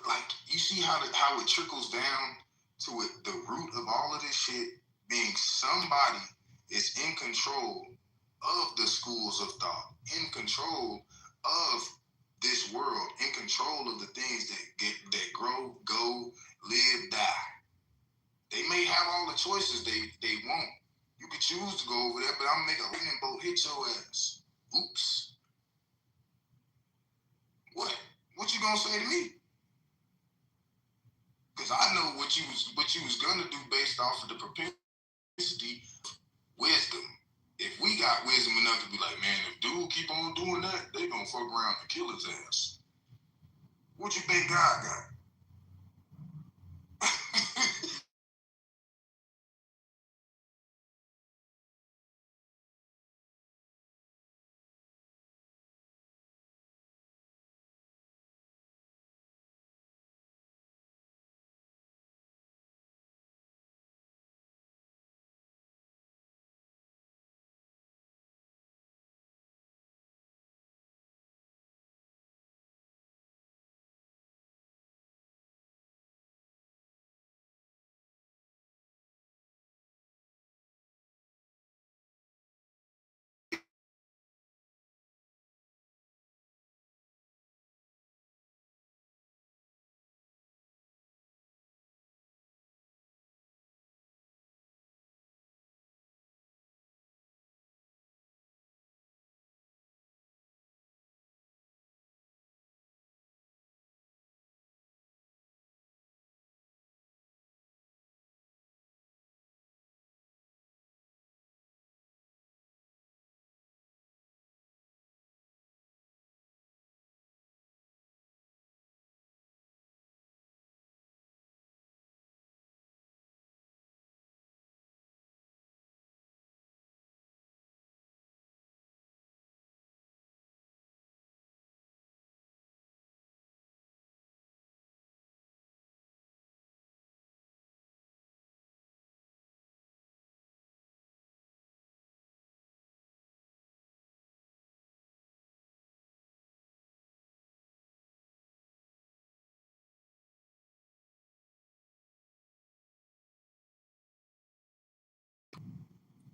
like you see how it trickles down to it. The root of all of this shit being somebody is in control of the schools of thought, in control of this world, in control of the things that grow, go, live, die. They may have all the choices they want. You could choose to go over there, but I'm gonna make a lightning bolt hit your ass. Oops. What? What you gonna say to me? Because I know what you was gonna do based off of the propensity, wisdom. If we got wisdom enough to be like, man, if dude keep on doing that, they gonna fuck around and kill his ass. What you think God got?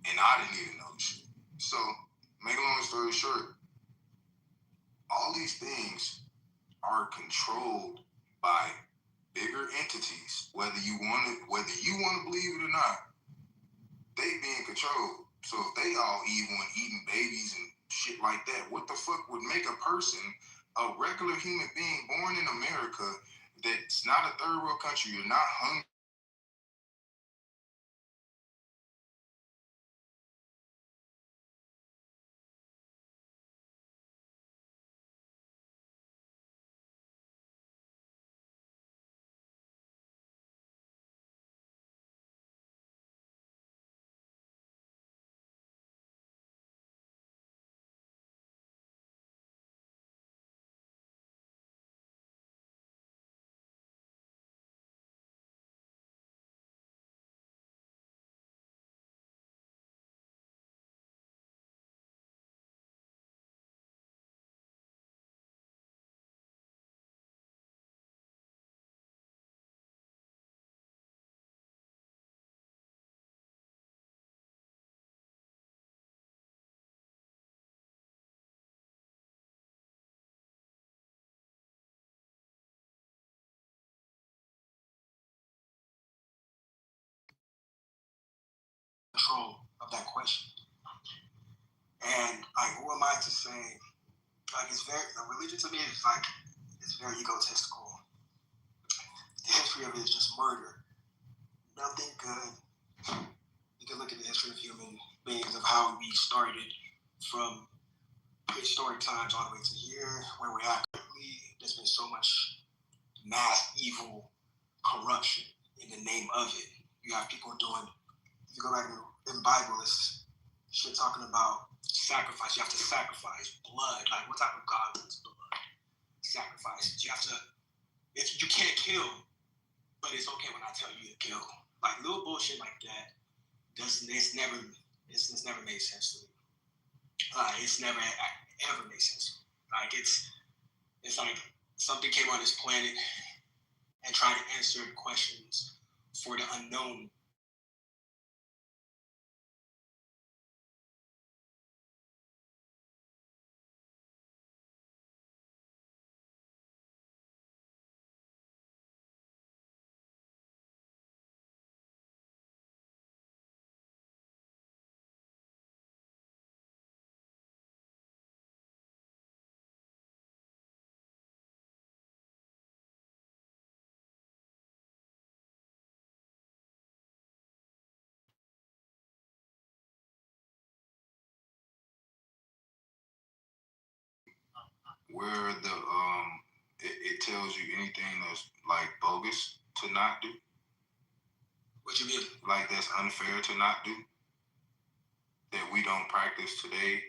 and I didn't even know the shit. So, make a long story short, all these things are controlled by bigger entities. Whether you want to believe it or not, they being controlled. So if they all evil and eating babies and shit like that, what the fuck would make a person, a regular human being born in America, that's not a third world country, you're not hungry? Control of that question. And like, who am I to say? Like, it's very, the religion to me is like, it's very egotistical. The history of it is just murder. Nothing good. You can look at the history of human beings, of how we started from prehistoric times all the way to here, where we're at currently. There's been so much mass evil, corruption in the name of it. You have people doing, if you go back in the Bible, it's shit talking about sacrifice. You have to sacrifice blood. Like, what type of God wants blood? Sacrifices. You have to, you can't kill, but it's okay when I tell you to kill. Like, little bullshit like that, it's never made sense to me. It's never ever made sense. Like, it's like something came on this planet and tried to answer questions for the unknown. Where it tells you anything that's like bogus to not do. What you mean? Like, that's unfair to not do, that we don't practice today,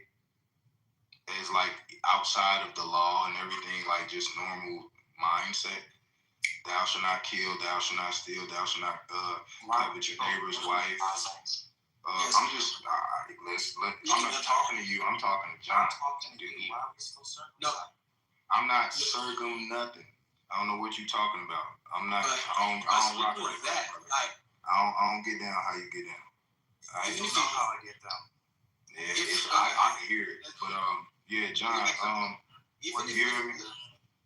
is like outside of the law and everything, like just normal mindset. Thou shalt not kill, thou shalt not steal, thou shalt not covet your neighbor's wife. I'm just, I'm not talking to you, I'm talking to John. No. I'm not circum nothing. I don't know what you're talking about. I don't rock like that. I don't get down how you get down. I don't know how I get down. Yeah, I can hear it. But yeah, John, you hear me?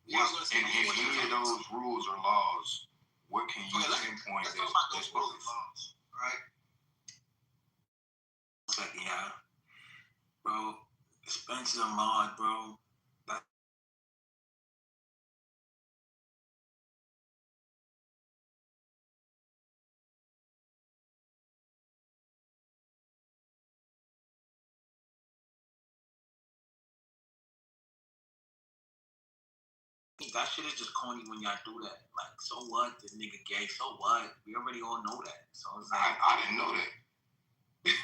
In any of those rules or laws, what can you pinpoint that's bogus? Right? It's like, yeah, bro, Spencer Ahmad, bro. That shit is just corny when y'all do that. Like, so what? The nigga gay, so what? We already all know that. So it's like, I didn't know that. It's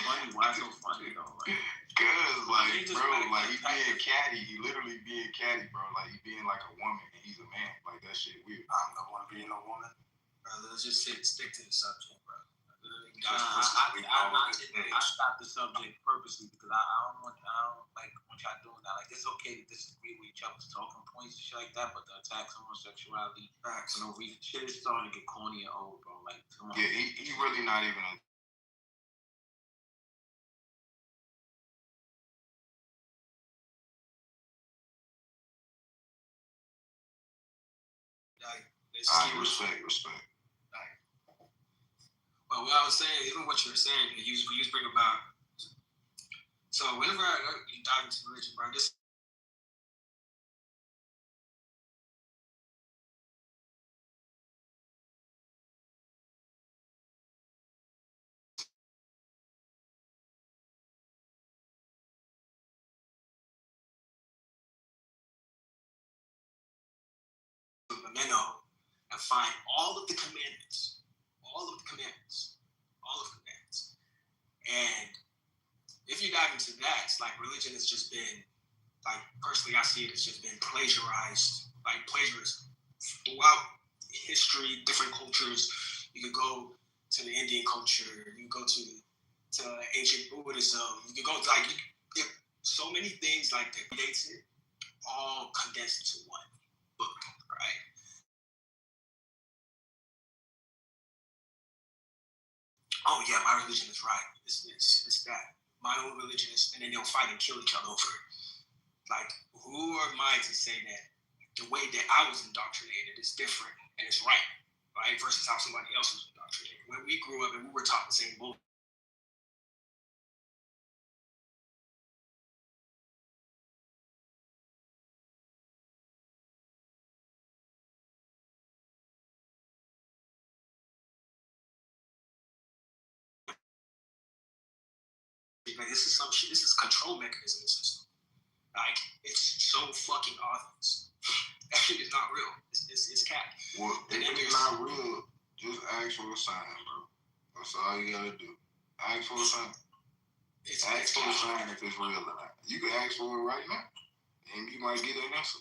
funny. Why so funny though? Like, cause like, bro, like he being catty. He literally being catty, bro. Like, he being like a woman and he's a man. Like, that shit weird. I don't want to be no woman. Bro, let's just stick to the subject, bro. I stopped the subject purposely because I don't want y'all doing that. Like, it's okay to disagree with each other's talking points and shit like that, but the attacks on homosexuality for no reason, shit is starting to get corny and old, bro. Like, come on. Yeah, he really not even a respect. But what I was saying, even what you were saying, you bring about. So whenever you dive into religion, bro, this. Memento and find all of the commandments. And if you dive into that, it's like religion has just been, like, personally, I see it as just been plagiarized throughout history, different cultures. You could go to the Indian culture, you could go to ancient Buddhism, you could go to, like, so many things like that dates it, all condensed into one book, right? Oh yeah, my religion is right. It's that. My own religion is, and then they'll fight and kill each other over it. Like, who am I to say that the way that I was indoctrinated is different and it's right versus how somebody else was indoctrinated? When we grew up and we were taught the same bullshit. Like, this is some shit. This is control mechanism in the system. Like, it's so fucking obvious. That shit is not real. It's cap. Well, if it's not real, just ask for a sign, bro. That's all you gotta do. Ask for a sign. Ask for a sign if it's real or not. You can ask for it right now, and you might get an answer.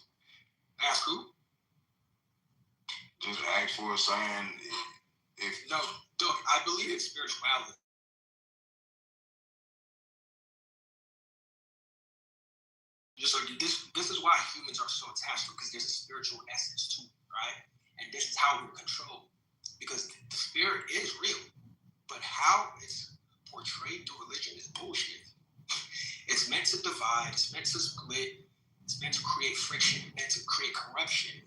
Ask who? Just ask for a sign. No, Doug, I believe in spirituality. Just like this is why humans are so attached to it, because there's a spiritual essence to it, right? And this is how we're controlled, because the spirit is real, but how it's portrayed through religion is bullshit. It's meant to divide, it's meant to split, it's meant to create friction, meant to create corruption,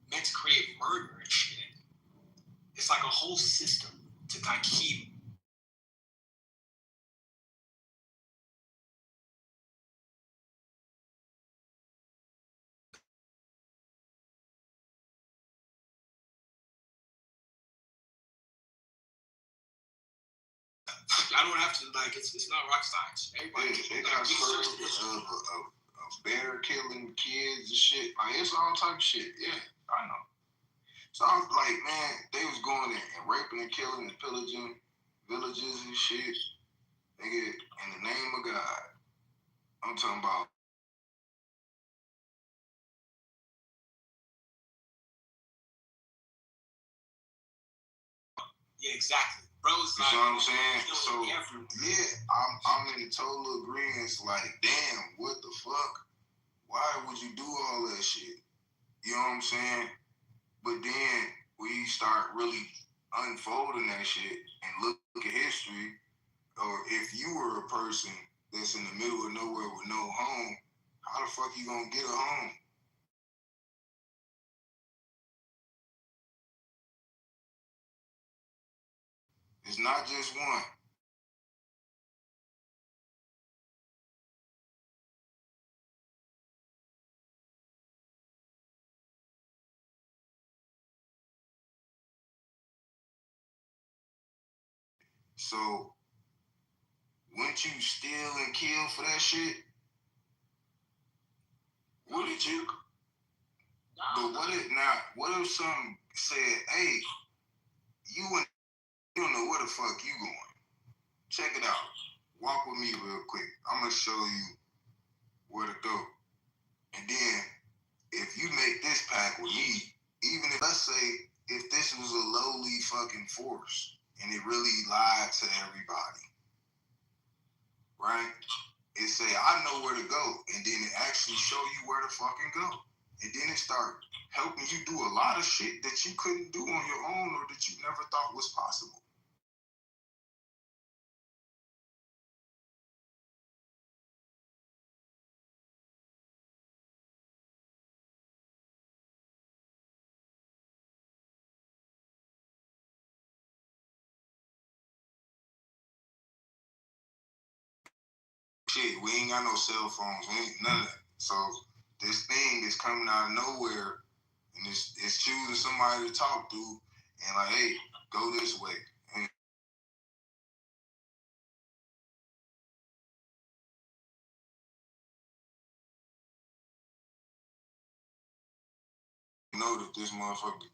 meant to create murder and shit. It's like a whole system to kind of keep. I don't have to, like, it's not rock science. Everybody they got stories of bear killing kids and shit. Like, it's all type of shit. Yeah, I know. So I was like, man, they was going in and raping and killing and pillaging villages and shit. Nigga, in the name of God. I'm talking about. Yeah, exactly. Bros, you know what I'm saying? So, yeah, I'm in total agreement. Like, damn, what the fuck? Why would you do all that shit? You know what I'm saying? But then we start really unfolding that shit and look at history, or if you were a person that's in the middle of nowhere with no home, how the fuck you gonna get a home? It's not just one. So, wouldn't you steal and kill for that shit? Wouldn't you? But what if some said, hey, you don't know where the fuck you going. Check it out. Walk with me real quick. I'm gonna show you where to go. And then if you make this pact with me, even if, let's say, if this was a lowly fucking force, and it really lied to everybody, right? It say, I know where to go, and then it actually show you where to fucking go. And then it start helping you do a lot of shit that you couldn't do on your own or that you never thought was possible. Shit, we ain't got no cell phones, we ain't none of that. So this thing is coming out of nowhere, and it's choosing somebody to talk to, and like, hey, go this way. And you know that this motherfucker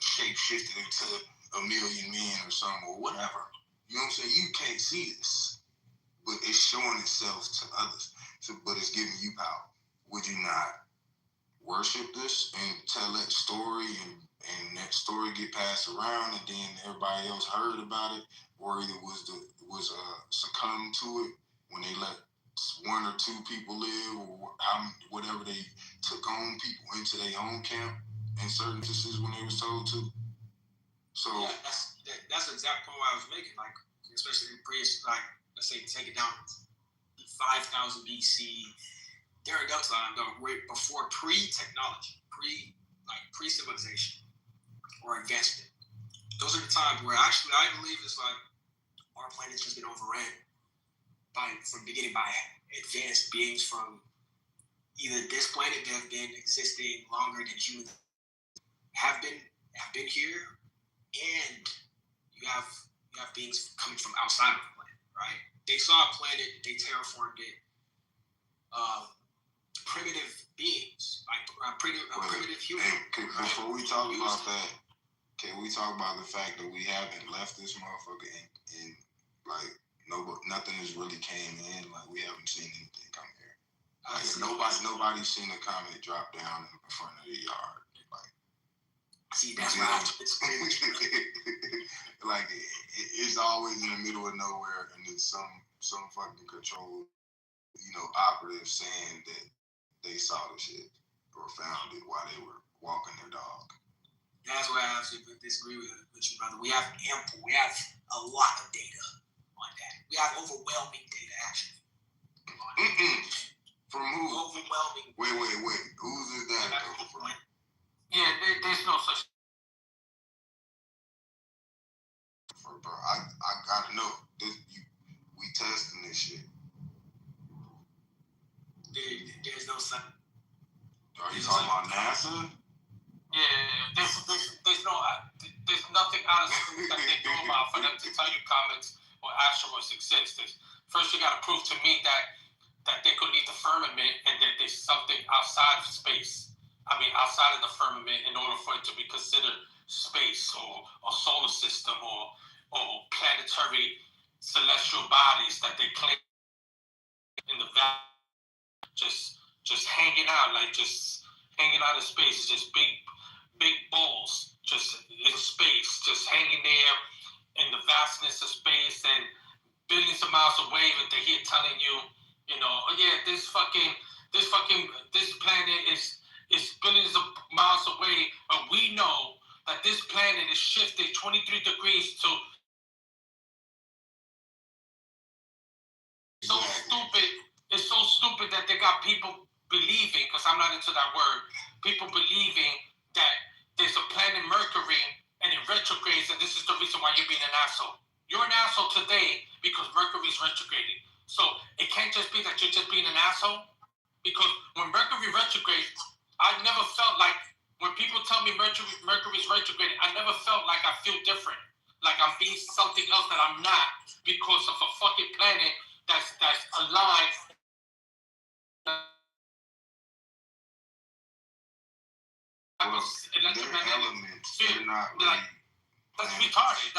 shape shifted into a million men or something or whatever. You know what I'm saying? You can't see this, but it's showing itself to others. So, but it's giving you power. Would you not worship this and tell that story and that story get passed around and then everybody else heard about it, or either was succumb to it when they let one or two people live, or whatever they took on people into their own camp in certain instances when they were told to. So yeah, that's the exact point I was making. Like, especially in like, let's say take it down 5,000 BC. During that time, before pre-technology, pre-civilization or advancement. Those are the times where actually I believe it's like our planet's just been overran from beginning by advanced beings from either this planet that have been existing longer than humans have been here, and you have beings coming from outside of the planet, right? They saw a planet, they terraformed it. Primitive beings, like primitive human. Before we talk about that, can we talk about the fact that we haven't left this motherfucker and like nothing has really came in, like we haven't seen anything come here. Like nobody's seen a comet drop down in front of the yard. Like, see, that's why like it's always in the middle of nowhere, and it's some fucking control, operative saying that they saw the shit or found it while they were walking their dog. That's where I absolutely disagree with you, brother. We have a lot of data on that. We have overwhelming data, actually. From who? Overwhelming. Wait. Whose is that from? Yeah, there's no such. Bro, I gotta know. We testing this shit. There's no such. Are you talking about NASA? Yeah, there's nothing out of school that they know about for them to tell you comets or asteroids exist. First, you got to prove to me that they could leave the firmament and that there's something outside of space. I mean, outside of the firmament in order for it to be considered space or solar system or planetary celestial bodies that they claim in the valley, just hanging out, like just hanging out in space, just big balls, just in space, just hanging there in the vastness of space and billions of miles away. But they're here telling you, oh yeah, this planet is billions of miles away, but we know that this planet is shifted 23 degrees to. It's so stupid that they got people believing, because I'm not into that word, people believing that there's a planet Mercury and it retrogrades, and this is the reason why you're being an asshole. You're an asshole today because Mercury's retrograding. So it can't just be that you're just being an asshole, because when Mercury retrogrades, I never felt like, when people tell me Mercury's retrograding, I never felt like I feel different, like I'm being something else that I'm not, because of a fucking planet that's alive. Elements. They're not really. That's retarded.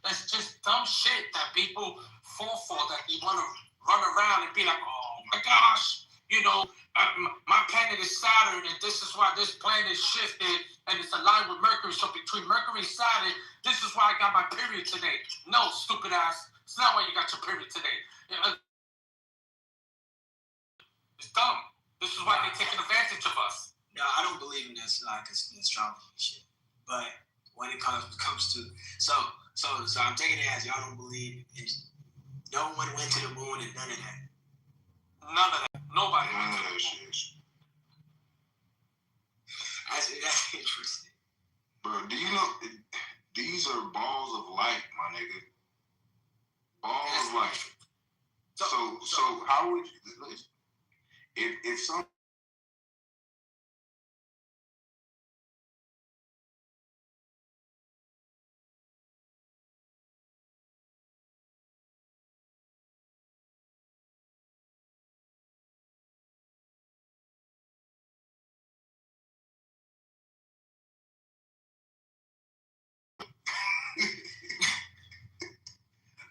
That's just dumb shit that people fall for. That they want to run around and be like, oh my gosh, My planet is Saturn, and this is why this planet shifted, and it's aligned with Mercury. So between Mercury and Saturn, this is why I got my period today. No, stupid ass. It's not why you got your period today. It's dumb. This is why they're taking advantage of us. No, I don't believe in this like astrology shit. But when it comes to so I'm taking it as y'all don't believe in. No one went to the moon and none of that. None of that. Nobody went to the moon. That's interesting. Bro, do you know these are balls of light, my nigga? Balls of light. So how would you if some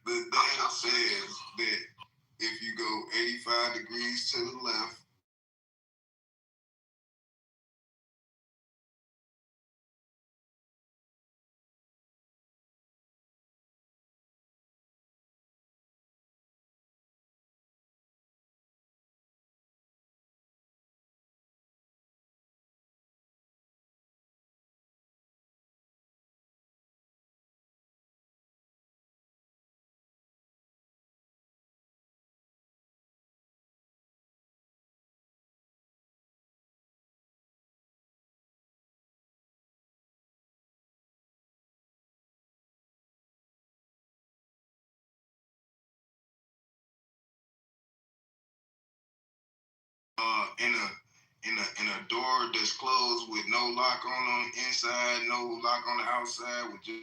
the data says that if you go 85 degrees to the left, in a door that's closed with no lock on the inside, no lock on the outside, with just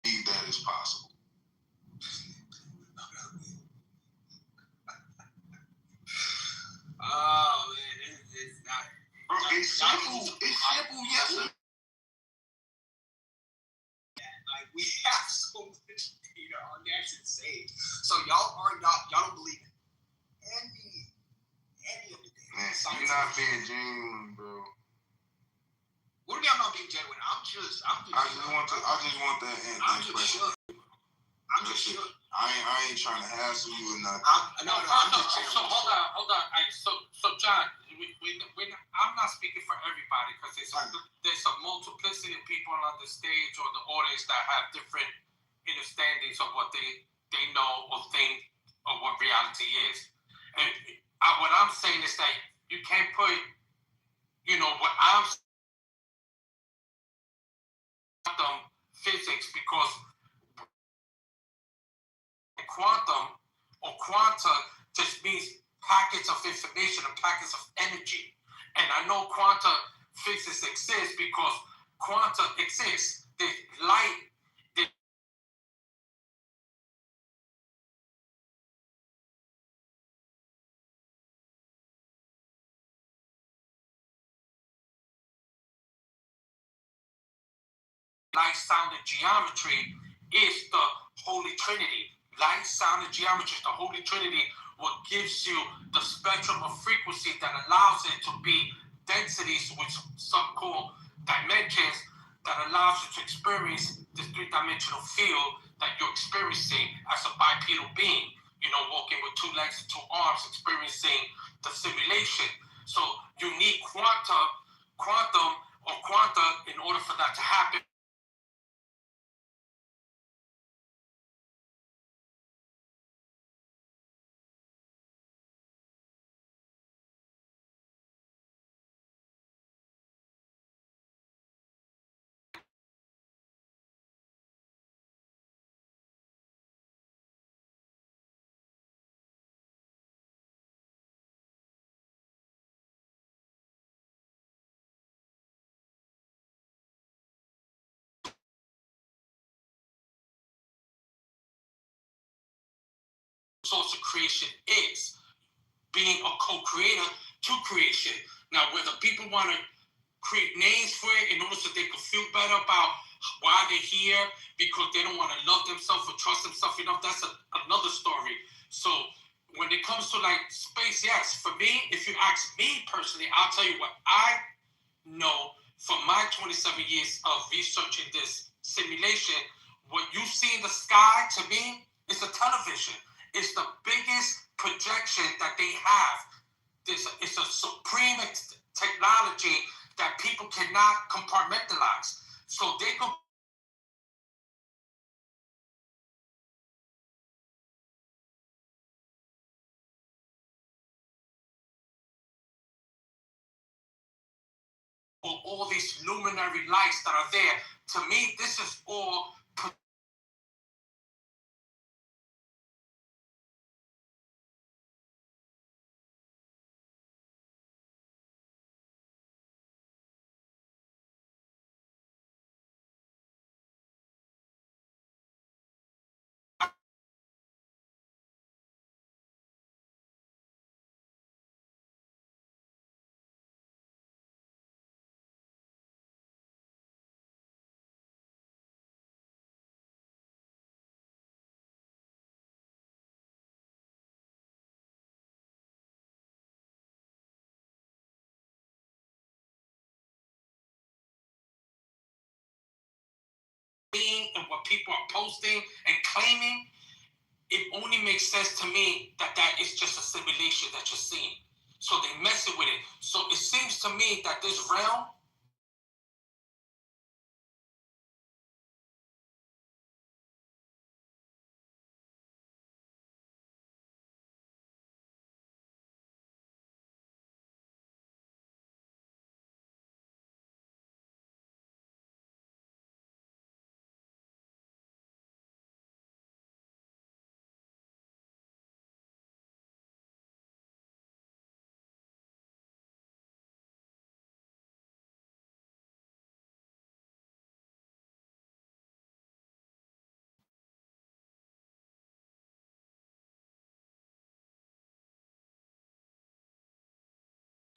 believe that is possible. Oh man, it's not. Bro, it's simple. It's simple, yes. Like we have so much data on that's insane. So y'all don't believe in any of the data. Man, you're not being genuine, bro. What do you mean I'm not being genuine? I just want that question. I'm just sure. I ain't trying to hassle you or nothing. I'm just checking. So hold on. So John, I'm not speaking for everybody because there's a multiplicity of people on the stage or the audience that have different understandings of what they know or think or what reality is. And what I'm saying is that you can't put, what I'm quantum physics because quantum or quanta just means packets of information and packets of energy. And I know quantum physics exists because quanta exists. The light, light, sound, and geometry is the Holy Trinity. Light, sound, and geometry is the Holy Trinity, what gives you the spectrum of frequency that allows it to be densities, which some call dimensions, that allows you to experience this three-dimensional field that you're experiencing as a bipedal being, walking with two legs and two arms, experiencing the simulation. So you need quantum or quanta in order for that to happen. Source of creation is being a co-creator to creation. Now, whether people want to create names for it in order so they can feel better about why they're here because they don't want to love themselves or trust themselves enough, that's another story. So when it comes to like space, yes, for me, if you ask me personally, I'll tell you what I know from my 27 years of researching this simulation. What you see in the sky, to me, is a television. It's the biggest projection that they have. It's a supreme technology that people cannot compartmentalize. So they can all these luminary lights that are there. To me, this is all being and what people are posting and claiming. It only makes sense to me that is just a simulation that you're seeing. So they messing with it. So it seems to me that this realm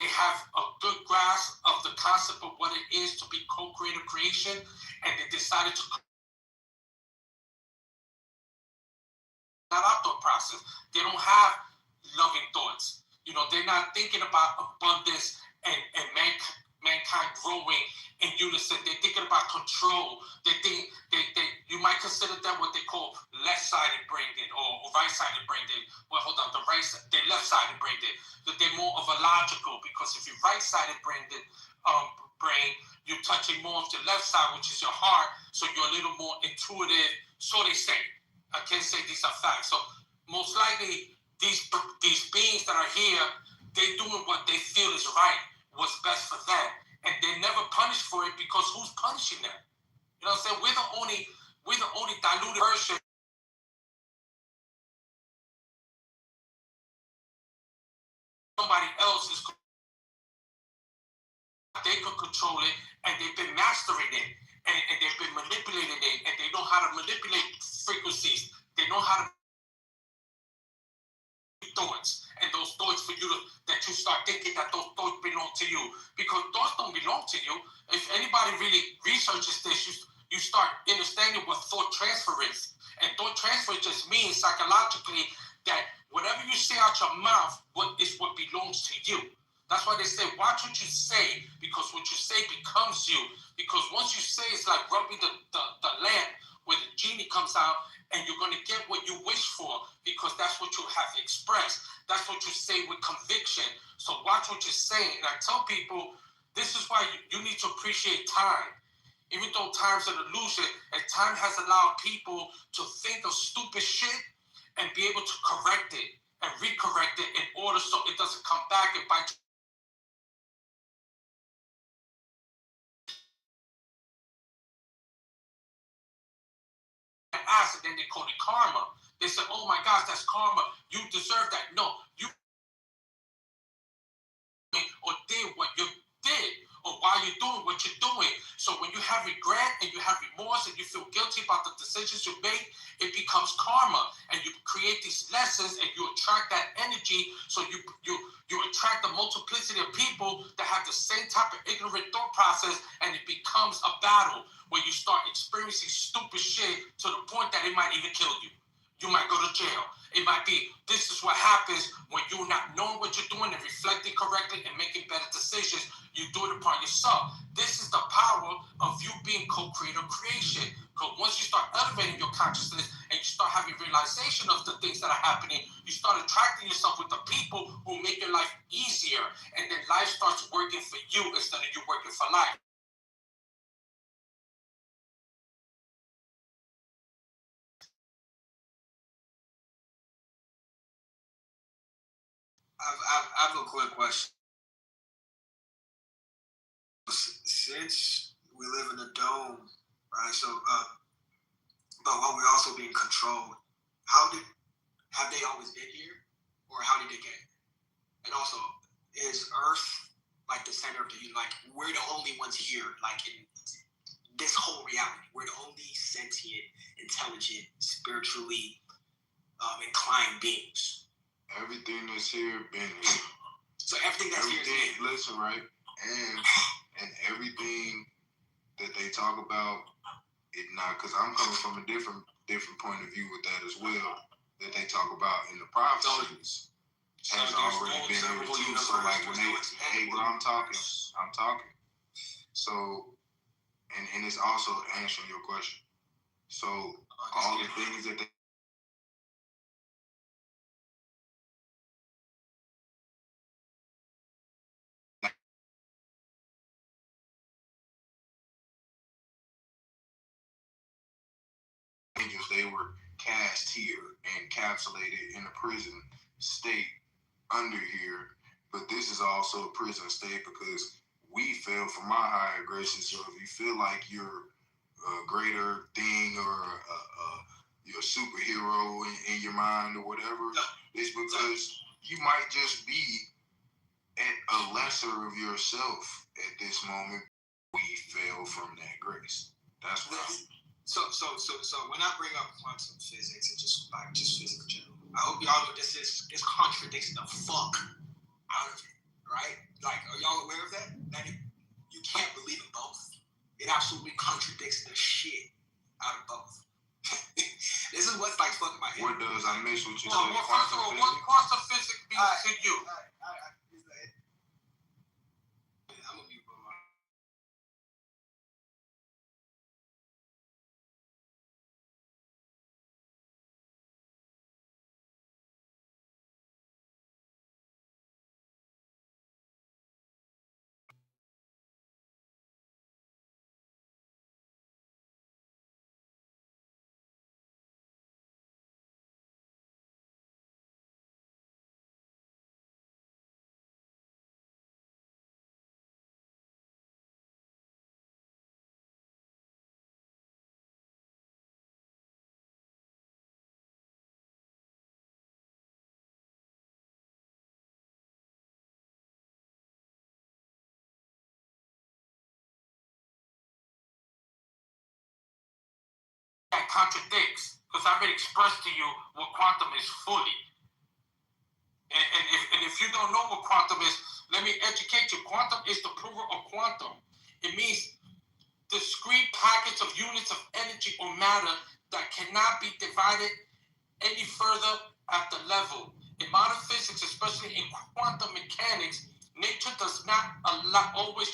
they have a good grasp of the concept of what it is to be co-creative creation, and they decided to that our thought process. They don't have loving thoughts. They're not thinking about abundance and mankind growing in unison. They're thinking about control. They think you might consider them what they call left-sided brain or right-sided brain. Well, hold on, they're left-sided brain. They're more of a logical, because if you're right-sided brain, you're touching more of the left side, which is your heart, so you're a little more intuitive. So they say. I can't say these are facts. So most likely these beings that are here, they're doing what they feel is right, what's best for them, and they're never punished for it, because who's punishing them? You know what I'm saying? We're the only diluted version. Somebody else is. They could control it, and they've been mastering it, and they've been manipulating it, and they know how to manipulate frequencies. They know how to thoughts, and those thoughts for you that you start thinking that those thoughts belong to you, because thoughts don't belong to you. If anybody really researches this, you start understanding what thought transfer is. And thought transfer just means psychologically that whatever you say out your mouth what belongs to you. That's why they say, watch what you say, because what you say becomes you. Because once you say, it's like rubbing the lamp where the genie comes out, and you're going to get what you wish for, because that's what you have expressed. That's what you say with conviction. So watch what you're saying. And I tell people, this is why you need to appreciate time. Even though time's an illusion, and time has allowed people to think of stupid shit and be able to correct it and recorrect it in order so it doesn't come back and bite you. Ask, and then they call it karma. They say, oh my gosh, that's karma. You deserve that. No, you or did what you did, or why you're doing what you're doing. So when you have regret and you have remorse and you feel guilty about the decisions you made, it becomes karma, and you create these lessons and you attract that energy. So you attract the multiplicity of people that have the same type of ignorant thought process, and it becomes a battle where you start experiencing stupid shit to the point that it might even kill you. You might go to jail. It might be, this is what happens when you're not knowing what you're doing and reflecting correctly and making better decisions. You do it upon yourself. This is the power of you being co-creator creation. Because once you start elevating your consciousness and you start having realization of the things that are happening, you start attracting yourself with the people who make your life easier. And then life starts working for you instead of you working for life. I have a quick question. Since we live in a dome, right? So, but while we're also being controlled, have they always been here, or how did they get here? And also, is Earth like the center of the universe? Like, we're the only ones here, like in this whole reality. We're the only sentient, intelligent, spiritually inclined beings. Everything that's here been here. So everything that's here is here. Listen, right? And everything that they talk about, it not, because I'm coming from a different point of view with that as well. That they talk about in the prophecies has already been here too. So like when they, hey bro, I'm talking. So and it's also answering your question. So all the things that they angels, they were cast here and encapsulated in a prison state under here. But this is also a prison state because we fell from our higher graces. So if you feel like you're a greater thing or you're a superhero in your mind or whatever, it's because you might just be at a lesser of yourself at this moment. We fell from that grace. That's what So when I bring up quantum physics and just physics in general, I hope y'all know this contradicts the fuck out of it, right? Like, are y'all aware of that? That you can't believe in both. It absolutely contradicts the shit out of both. This is what's like fucking my head. What does I miss what you said? Well, first of all, what quantum physics means to you? I'm gonna be wrong. That contradicts, because I already expressed to you what quantum is fully. And if you don't know what quantum is, let me educate you. Quantum is the plural of quantum. It means discrete packets of units of energy or matter that cannot be divided any further at the level. In modern physics, especially in quantum mechanics, nature does not always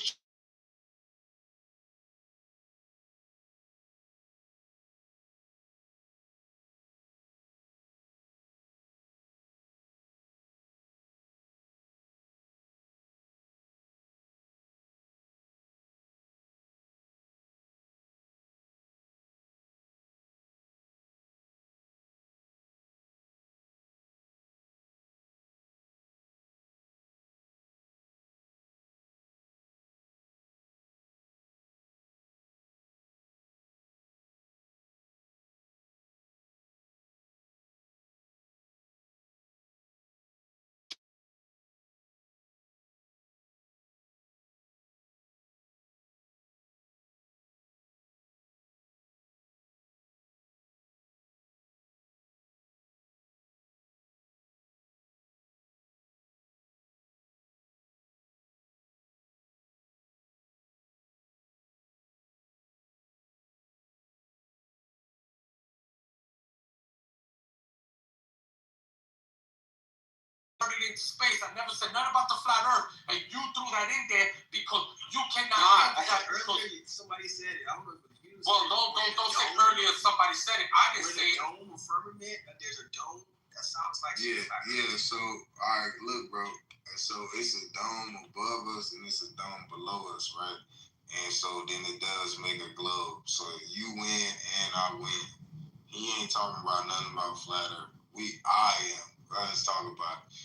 into space. I never said nothing about the flat earth, and you threw that in there because you cannot handle that. Earlier, somebody said it. I don't know if it was you. Well, don't say earlier somebody said it. I didn't say it. Dome or firmament, there's a dome. That sounds like Yeah. So, all right, look, bro. So it's a dome above us and it's a dome below us, right? And so then it does make a globe. So you win and I win. He ain't talking about nothing about flat earth. I am. Let's talk about it.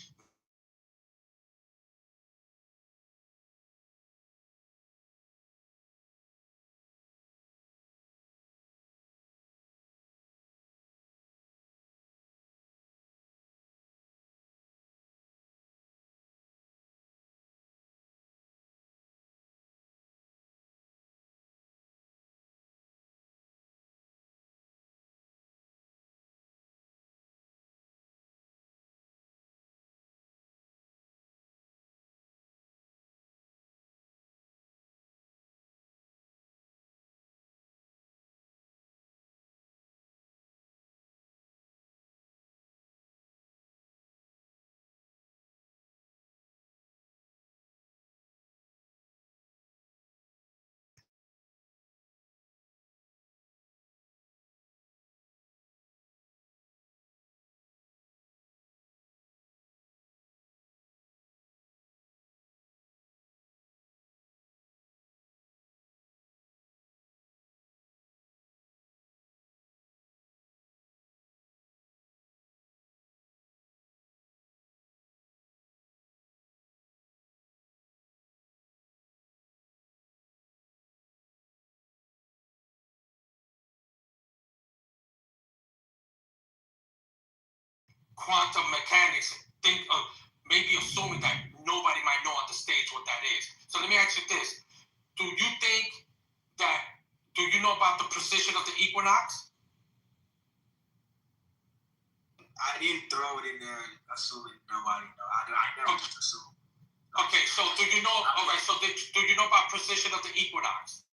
Quantum mechanics, think of maybe assuming that nobody might know on the stage what that is. So let me ask you this. Do you know about the precession of the equinox? I didn't throw it in there assuming nobody knows. I never just assume. Okay, so do you know do you know about precession of the equinox?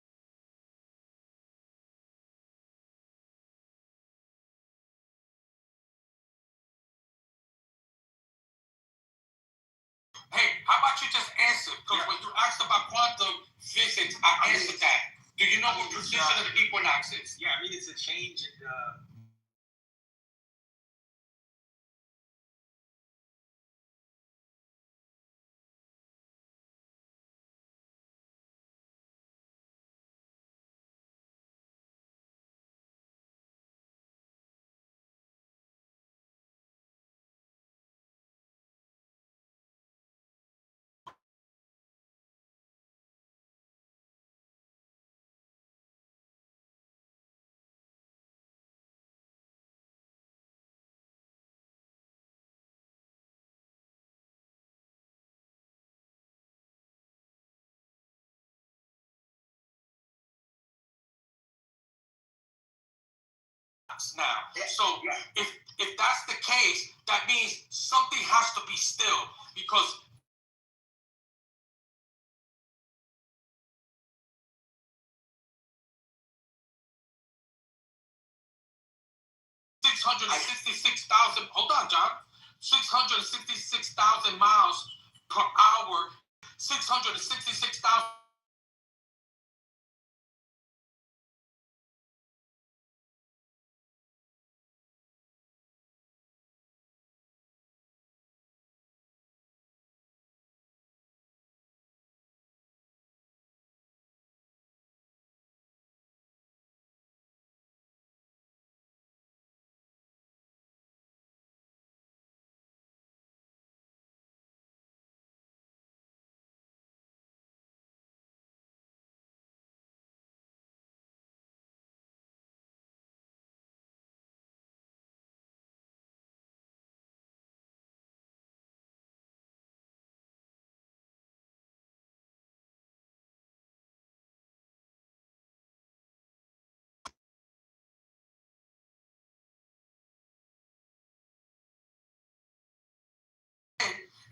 Hey, how about you just answer? Because when you asked about quantum physics, I answered that. Do you know what precession of the equinox is? Yeah, I mean it's a change in the. Now, so if that's the case, that means something has to be still because 666,000. Hold on, John. 666,000 miles per hour. 666,000.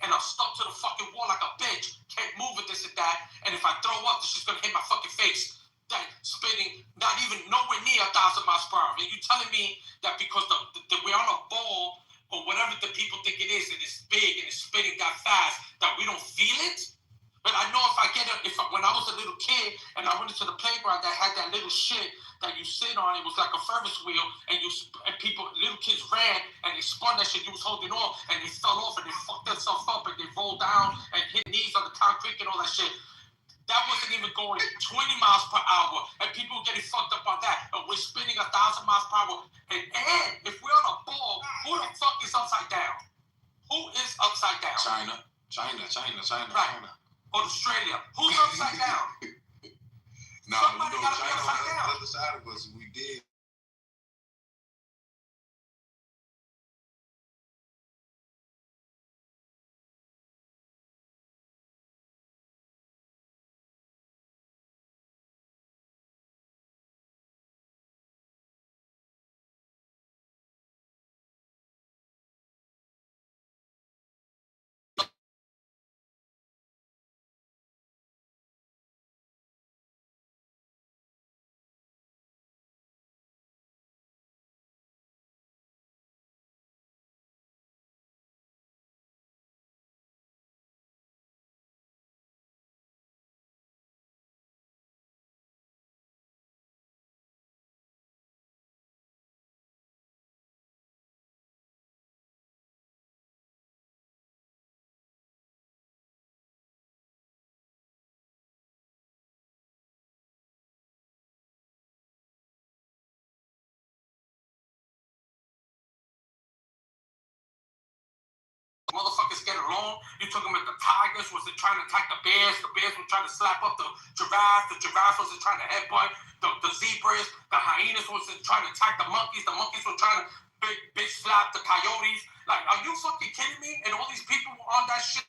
And I'm stuck to the fucking wall like a bitch. Can't move it, this and that. And if I throw up, this is gonna hit my fucking face. That spinning, not even nowhere near 1,000 miles per hour. And you telling me that because we're on a ball or whatever the people think it is, and it's big and it's spinning that fast, that we don't feel it? But I know if I get it, when I was a little kid and I went into the playground that had that little shit that you sit on, it was like a Ferris wheel, and little kids ran and they spun that shit you was holding on, and they fell off and they fucked themselves up and they rolled down and hit knees on the concrete and all that shit. That wasn't even going 20 miles per hour, and people were getting fucked up on that. And we're spinning 1,000 miles per hour. And if we're on a ball, who the fuck is upside down? Who is upside down? China. Right. Australia. Who's upside down? No, Somebody gotta be China upside on down. the other side of us. We did. Motherfuckers get along. You talking about the tigers was trying to attack the bears were trying to slap up the giraffes was trying to headbutt the zebras, the hyenas was trying to attack the monkeys were trying to bitch slap the coyotes. Like, are you fucking kidding me? And all these people were on that shit.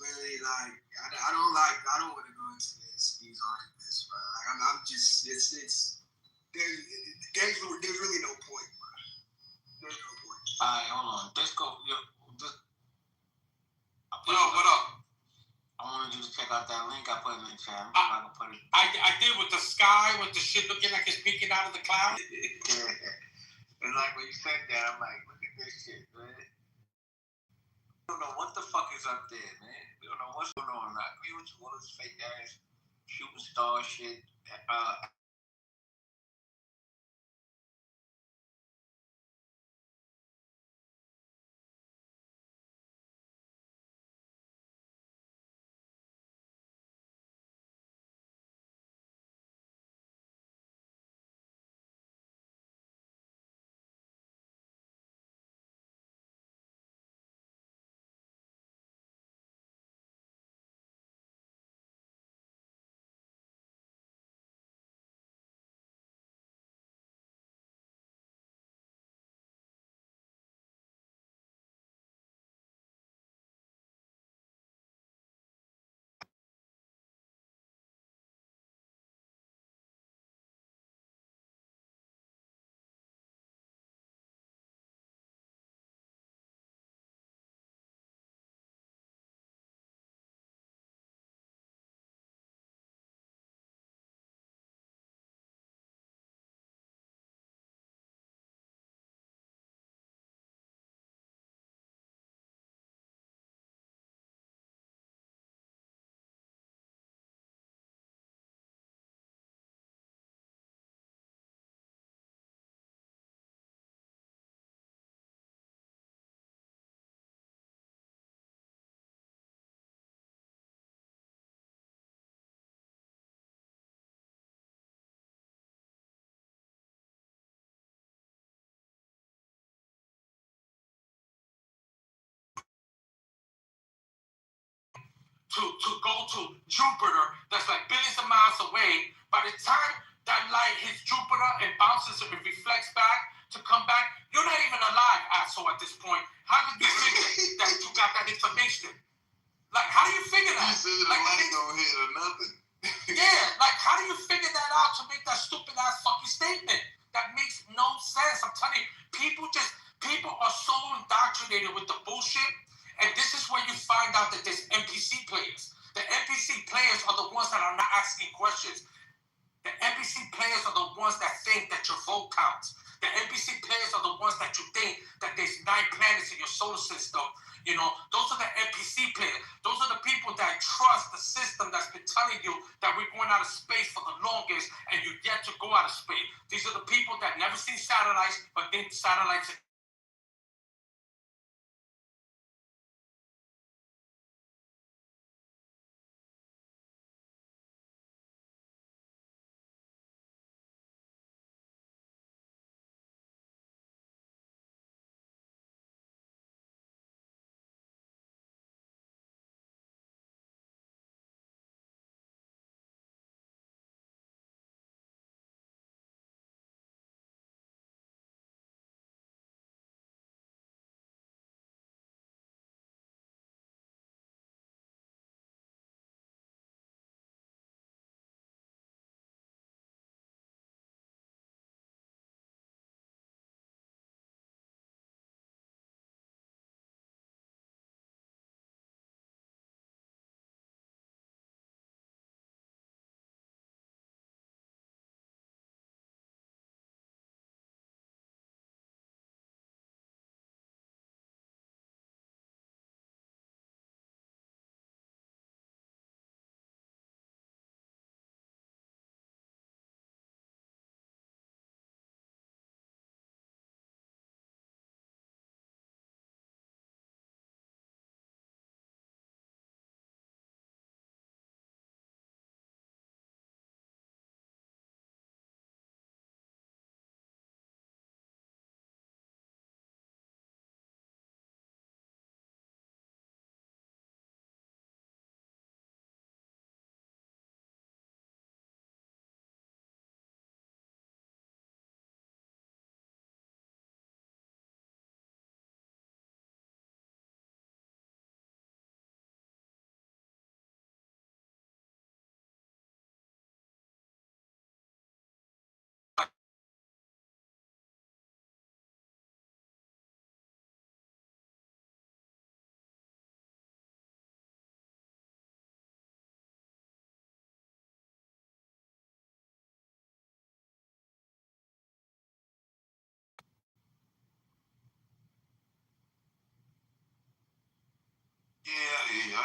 really like. I don't like. I don't want to go into these arguments, but like, I'm just. It's. There's really no point, bro. There's no point. All right, hold on. Let's go. What up? I wanted you to check out that link I put in the chat. I did with the sky, with the shit looking like it's peeking out of the cloud. Yeah. And like when you said that, I'm like, look at this shit, man. We don't know what the fuck is up there, man. We don't know what's going on. I agree with you. All this fake ass shooting star shit. To go to Jupiter, that's like billions of miles away. By the time that light hits Jupiter and bounces and reflects back to come back, you're not even alive, asshole, at this point. How did you figure that you got that information? Like, how do you figure that? You said the Like, light don't hit or nothing. yeah, like, how do you figure that out to make that stupid ass fucking statement? That makes no sense. I'm telling you, people are so indoctrinated with the bullshit. And this is where you find out that there's NPC players. The NPC players are the ones that are not asking questions. The NPC players are the ones that think that your vote counts. The NPC players are the ones that you think that there's 9 planets in your solar system. You know, those are the NPC players. Those are the people that trust the system that's been telling you that we're going out of space for the longest and you get to go out of space. These are the people that never see satellites but think satellites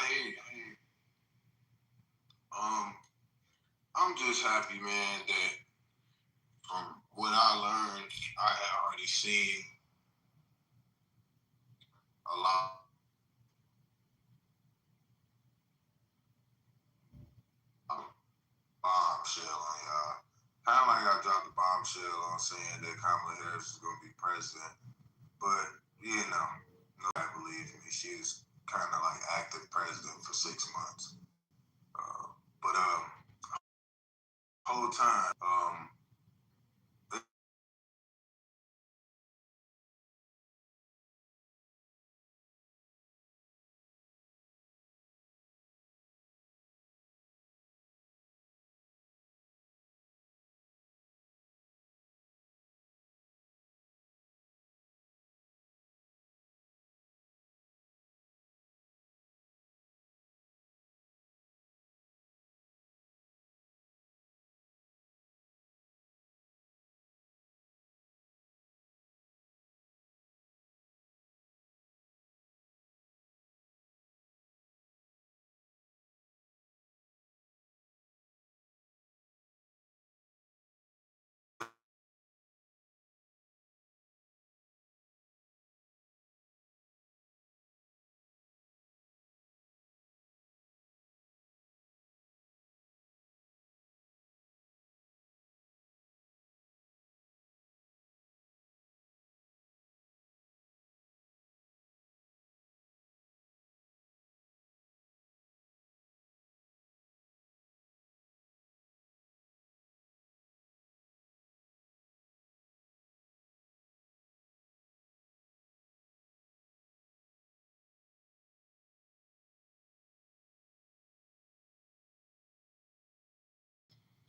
hear you. I'm just happy, man, that from what I learned, I had already seen a lot. Bombshell on y'all. Kind of like I dropped a bombshell on saying that Kamala Harris is going to be president. But, nobody believes me. She was kind of like active president for 6 months. But whole time,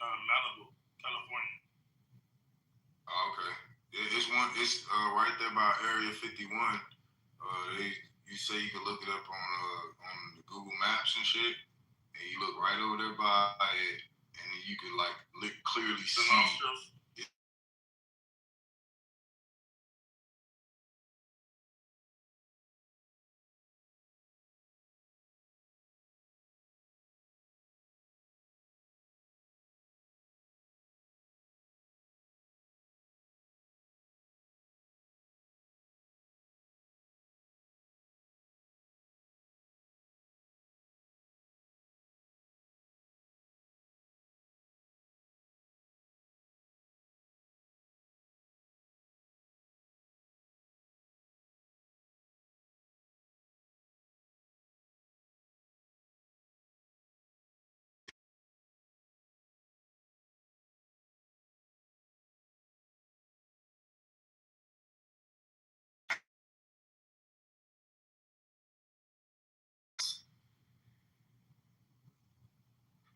Malibu, California. Oh, okay. It's right there by Area 51. You say you can look it up on the Google Maps and shit, and you look right over there by it, and you can clearly see.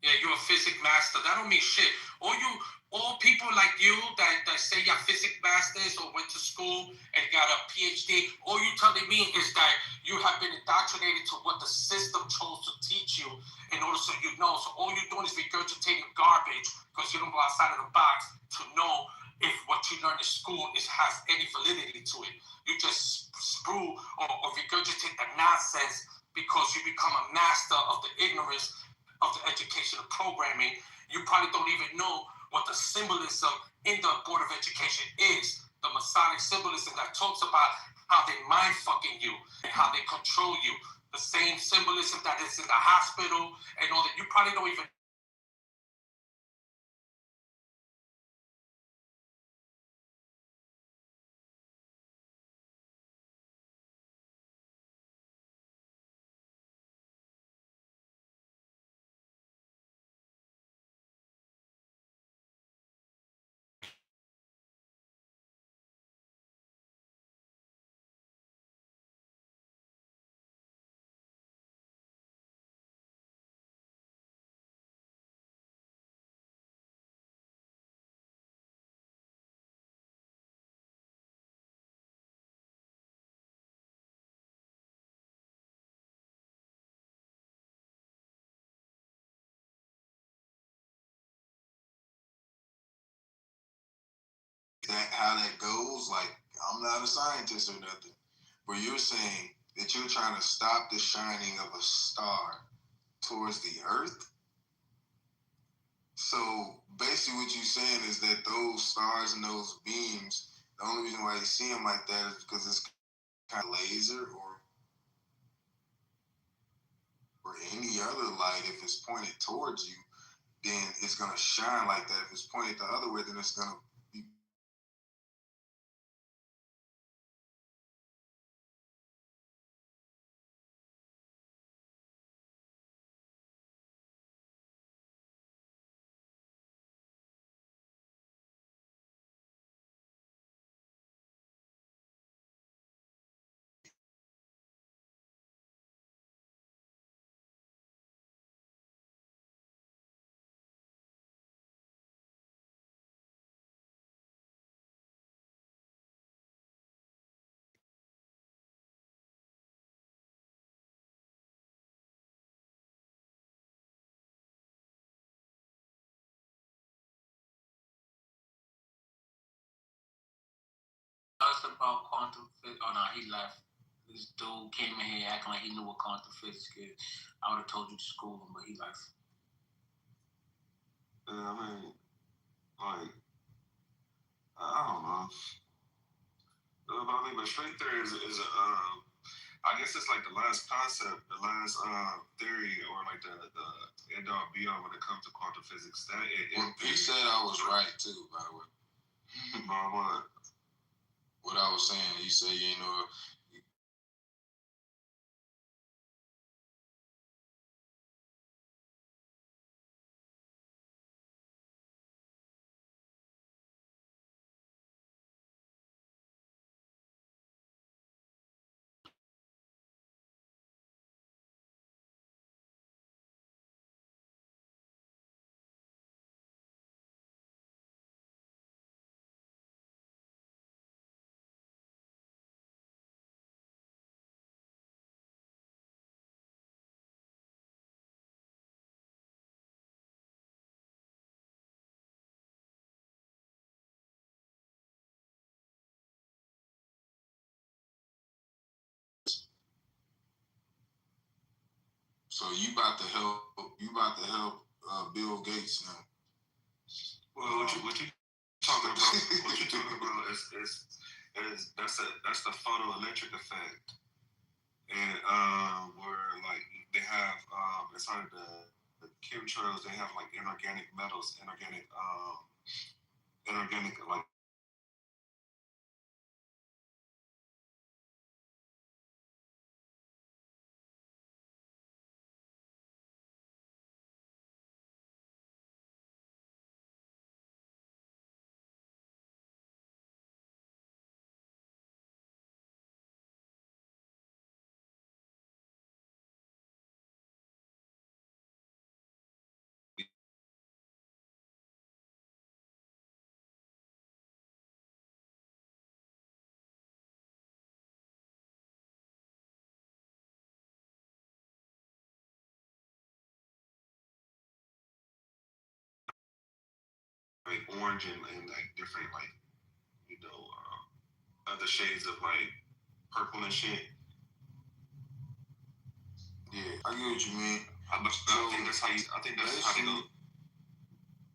Yeah, you're a physics master. That don't mean shit. All people like you that say you're physics masters or went to school and got a PhD, all you telling me is that you have been indoctrinated to what the system chose to teach you in order so you know. So all you're doing is regurgitating garbage because you don't go outside of the box to know if what you learned in school has any validity to it. You just sprue or regurgitate the nonsense because you become a master of the ignorance of the educational programming. You probably don't even know what the symbolism in the Board of Education is. The Masonic symbolism that talks about how they mind fucking you and how they control you. The same symbolism that is in the hospital and all that. You probably don't even How that goes, I'm not a scientist or nothing, but you're saying that you're trying to stop the shining of a star towards the earth. So basically what you're saying is that those stars and those beams, the only reason why you see them like that is because it's kind of laser or any other light. If it's pointed towards you, then it's going to shine like that. If it's pointed the other way, then it's going to be. Us about quantum physics. Oh no, he left. This dude came in here acting like he knew what quantum physics is. I would have told you to school him, but he left. I mean, like, I don't know. But string theory is a I guess it's like the last concept, the last theory, or like the end all be all when it comes to quantum physics. That He said I was right too, by the way. What? What I was saying, he said, you know, so you about to help Bill Gates now. Well, what you talking about? What you talking about is that's the photoelectric effect, and where like they have inside the chemtrails they have like inorganic metals, inorganic like. Like orange and like different like other shades of like purple and shit. Yeah, I get what you mean. I think that's how you. I think that's how you go.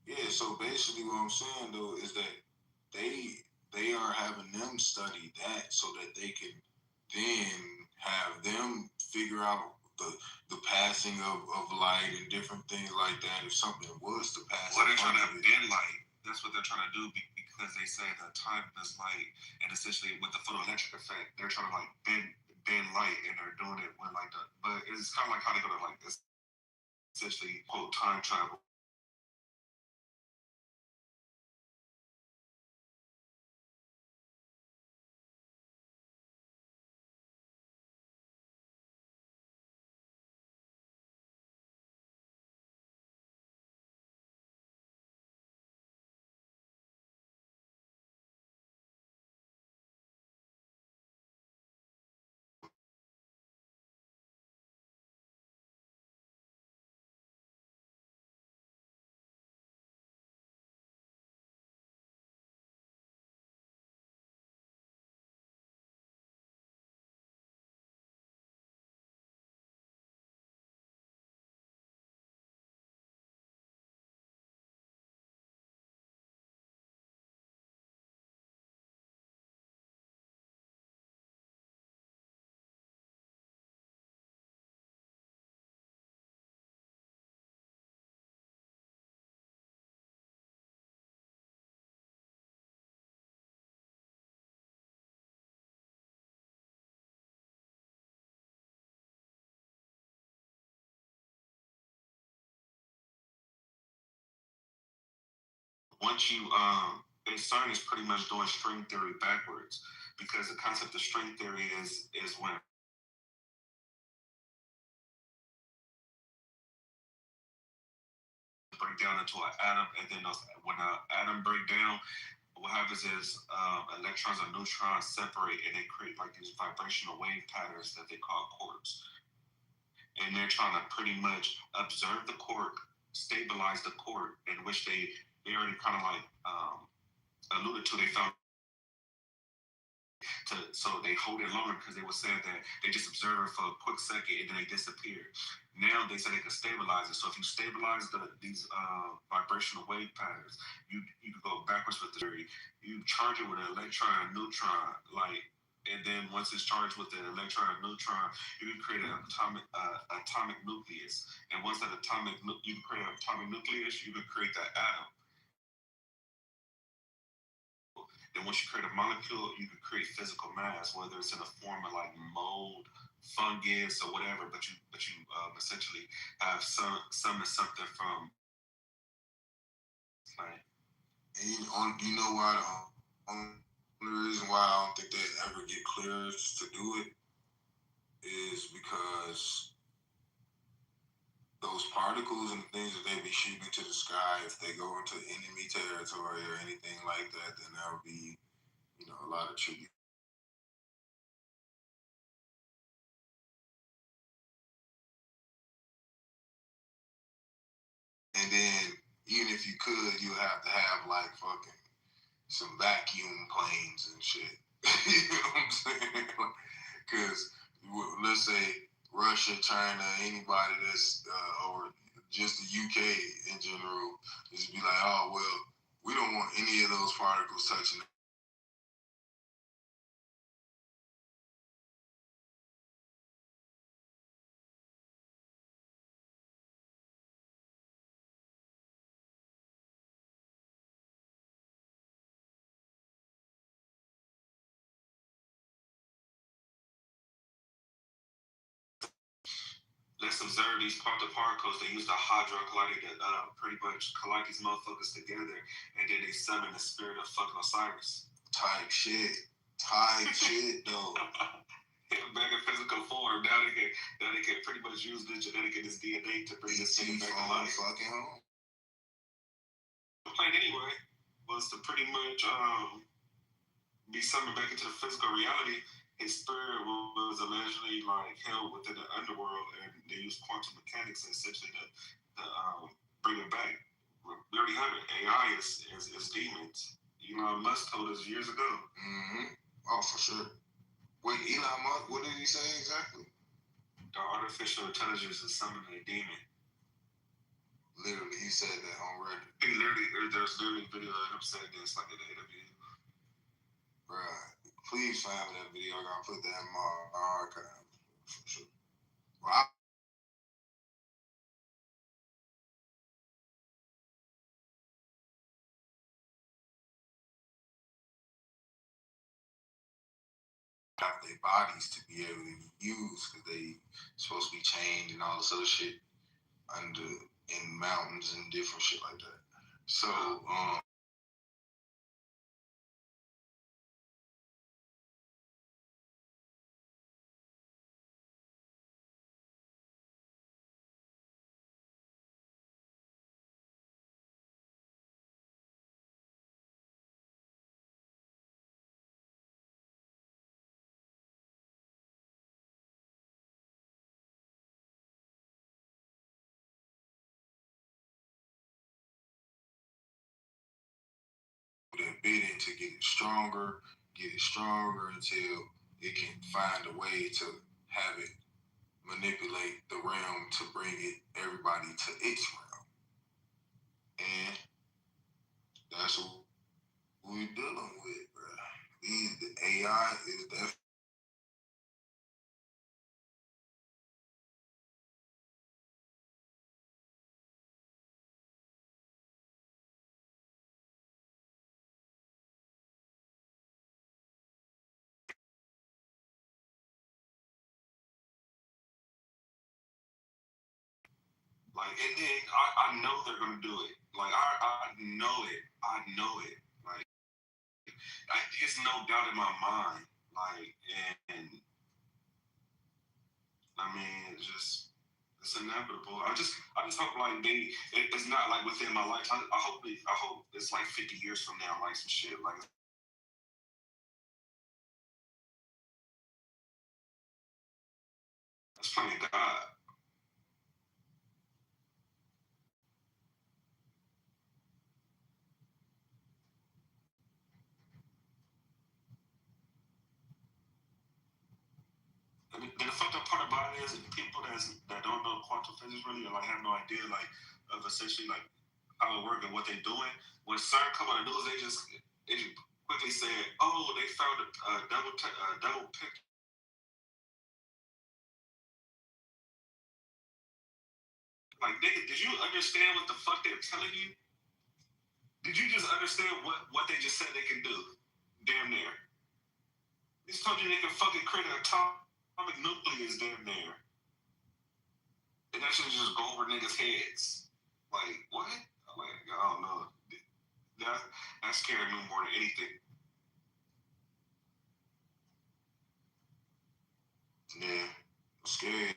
Yeah, so basically what I'm saying though is that they are having them study that so that they can then have them figure out the passing of light and different things like that. If something was to pass, well, they're trying to bend light. That's what they're trying to do because they say that time is light, and essentially with the photoelectric effect, they're trying to like bend light, and they're doing it when like the. But it's kind of like how they're gonna like essentially quote time travel. once you CERN is pretty much doing string theory backwards, because the concept of string theory is when break down into an atom, and then when an atom break down, what happens is electrons and neutrons separate, and they create like these vibrational wave patterns that they call quarks. And they're trying to pretty much observe the quark, stabilize the quark, in which they already kind of like alluded to. They found so they hold it longer because they were saying that they just observe it for a quick second and then they disappear. Now they say they can stabilize it. So if you stabilize these vibrational wave patterns, you can go backwards with the theory. You charge it with an electron and neutron, and then once it's charged with an electron and neutron, you can create an atomic nucleus. And once you can create an atomic nucleus, you can create that atom. And once you create a molecule, you can create physical mass, whether it's in the form of like mold, fungus, or whatever. But you essentially have something from plant. And you know why the only reason why I don't think they ever get clearance to do it is because those particles and things that they be shooting into the sky, if they go into enemy territory or anything like that, then there'll be, a lot of tribute. And then, even if you could, you'll have to have like fucking some vacuum planes and shit. You know what I'm saying? Because let's say Russia, China, anybody that's or just the UK in general, just be like, oh well, we don't want any of those particles touching. Let's observe these particles. They use the hadron collider to pretty much collide these motherfuckers together, and then they summon the spirit of fucking Osiris. Type shit though. Back in physical form. Now they can pretty much use the genetic in his DNA to bring this thing back to life. Fucking home. The plan anyway was to pretty much be summoned back into the physical reality. His spirit was allegedly like held within the underworld, and they used quantum mechanics essentially to bring it back. We already have it. AI is demons. Elon Musk told us years ago. Mm-hmm. Oh, for sure. Wait, Elon Musk, what did he say exactly? The artificial intelligence is summoning a demon. Literally, he said that on record. There's literally a video of him saying this like in the interview. Bruh, please find that video. I gotta put that in my archive for sure. Well, have their bodies to be able to be used because they supposed to be chained and all this other shit in mountains and different shit like that. So they're bidding to get it stronger until it can find a way to have it manipulate the realm to bring everybody to its realm. And that's what we're dealing with, bro. The AI is definitely Like, and then I know they're gonna do it. Like, I know it. I know it. Like, it's no doubt in my mind. Like, and I mean, it's inevitable. I just hope like it's not like within my lifetime. I hope it's like 50 years from now, like some shit. Like, it's playing God. I mean, the fucked up part about it is people that don't know quantum physics really, or like have no idea like of essentially like how it works and what they're doing. When CERN come on the news, they just quickly said, "Oh, they found a double pick." Like, nigga, did you understand what the fuck they're telling you? Did you just understand what they just said they can do? Damn near. They just told you they can fucking create an atomic nucleus damn near. And that should just go over niggas' heads. Like, what? Like, I don't know. That scared me more than anything. Yeah, scary.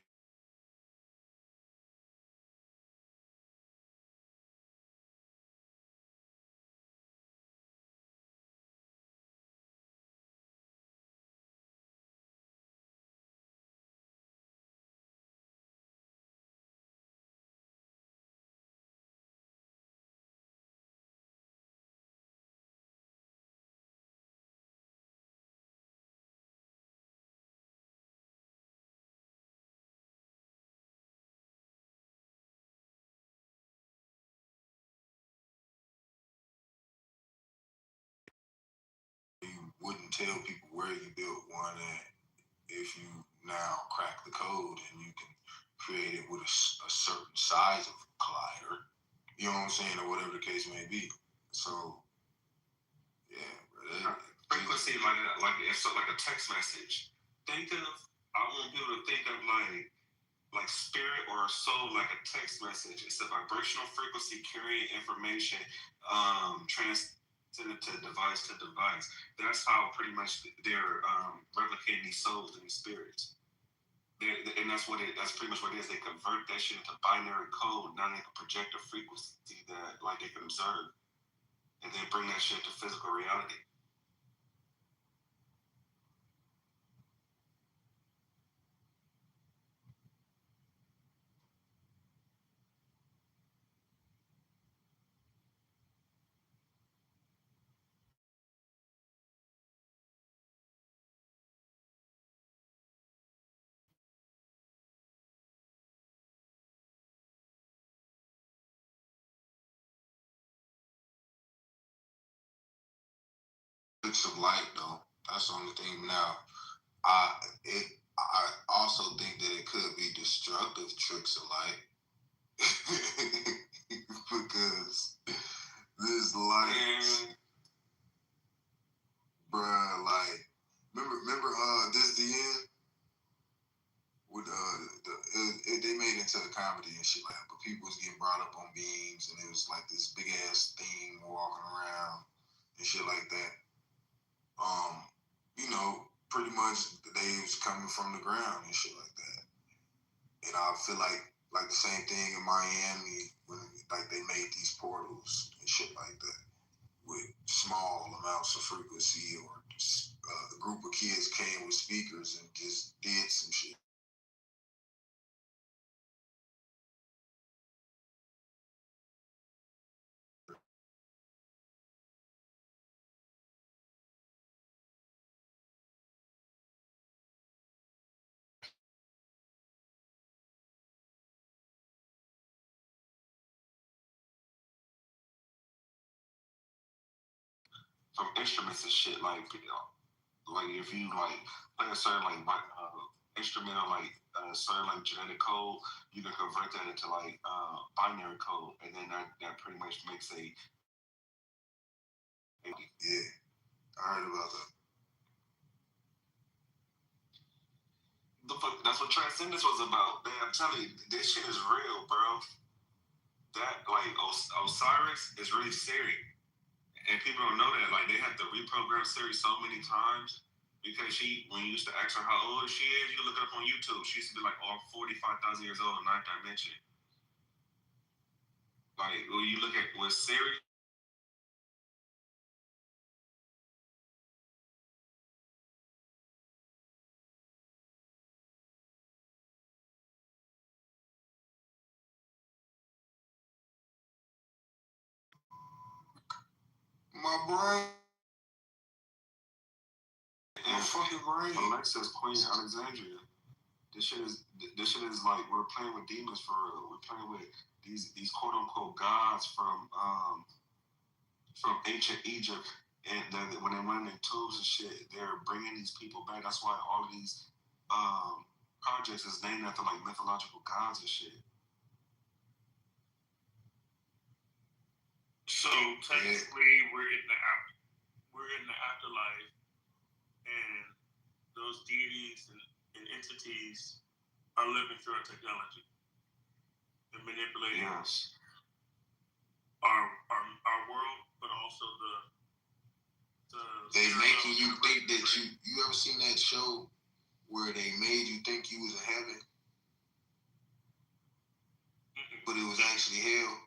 You wouldn't tell people where you built one at if you now crack the code and you can create it with a certain size of collider. You know what I'm saying, or whatever the case may be. So, yeah, frequency like it's like a text message. Think of I want people to think of like spirit or soul like a text message. It's a vibrational frequency carrying information transmitted to device. That's how pretty much they're replicating these souls and these spirits. And that's pretty much what it is. They convert that shit into binary code. Now they can project a frequency that like they can observe and then bring that shit to physical reality. It's of light though. That's the only thing. Now, I also think that it could be destructive tricks of light because this light, bruh, like remember this the end with they made it into a comedy and shit like that, but people was getting brought up on beams and it was like this big ass thing walking around and shit like that. You know, pretty much they was coming from the ground and shit like that. And I feel like the same thing in Miami when like they made these portals and shit like that with small amounts of frequency or a group of kids came with speakers and just did some shit. From instruments and shit like if you like play a certain instrumental like certain like genetic code, you can convert that into like binary code, and then that pretty much makes a yeah. I heard about that. That's what transcendence was about. Man, I'm telling you, this shit is real, bro. that like Osiris is really Siri, and people don't know that. Like they had to reprogram Siri so many times because when you used to ask her how old she is, you look it up on YouTube. She used to be like 45,000 years old in ninth dimension. Like when you look at with Siri. My brain. My fucking brain. Alexa's Queen Alexandria. This shit is like we're playing with demons for real. We're playing with these quote unquote gods from ancient Egypt, and when they went in tombs and shit, they're bringing these people back. That's why all of these projects is named after like mythological gods and shit. So technically, we're in the afterlife, and those deities and entities are living through our technology and manipulating our world, but also the they making you think that you ever seen that show where they made you think you was in heaven, but it was actually hell.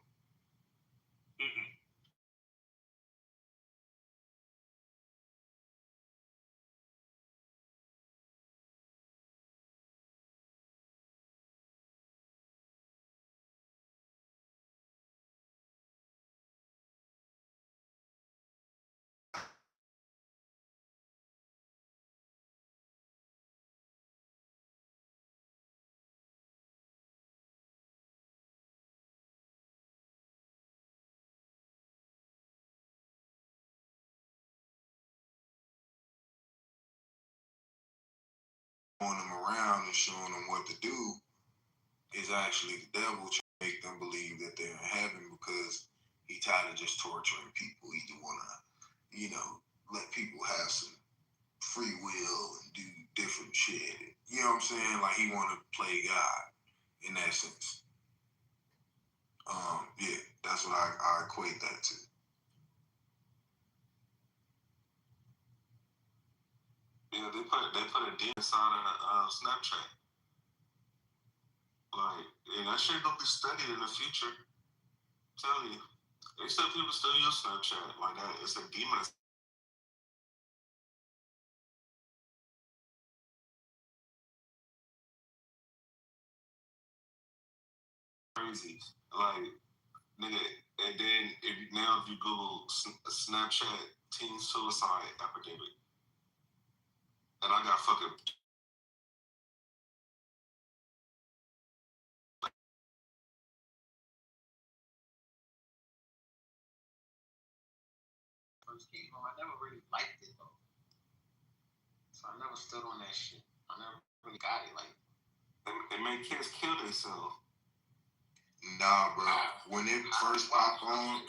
Showing them around and showing them what to do is actually the devil trying to make them believe that they're in heaven because he tired of just torturing people. He just want to, let people have some free will and do different shit. You know what I'm saying? Like he want to play God in that sense. Yeah, that's what I equate that to. Yeah, they put a demon inside of Snapchat. Like, and that shit gonna be studied in the future. I'm telling you, they still people still use Snapchat like that. It's a demon. Crazy, like nigga. And then if you Google Snapchat teen suicide epidemic, and I got fucking. First came home, I never really liked it though, so I never stood on that shit. I never really got it. Like it made kids kill themselves. Nah, bro. When it first popped on,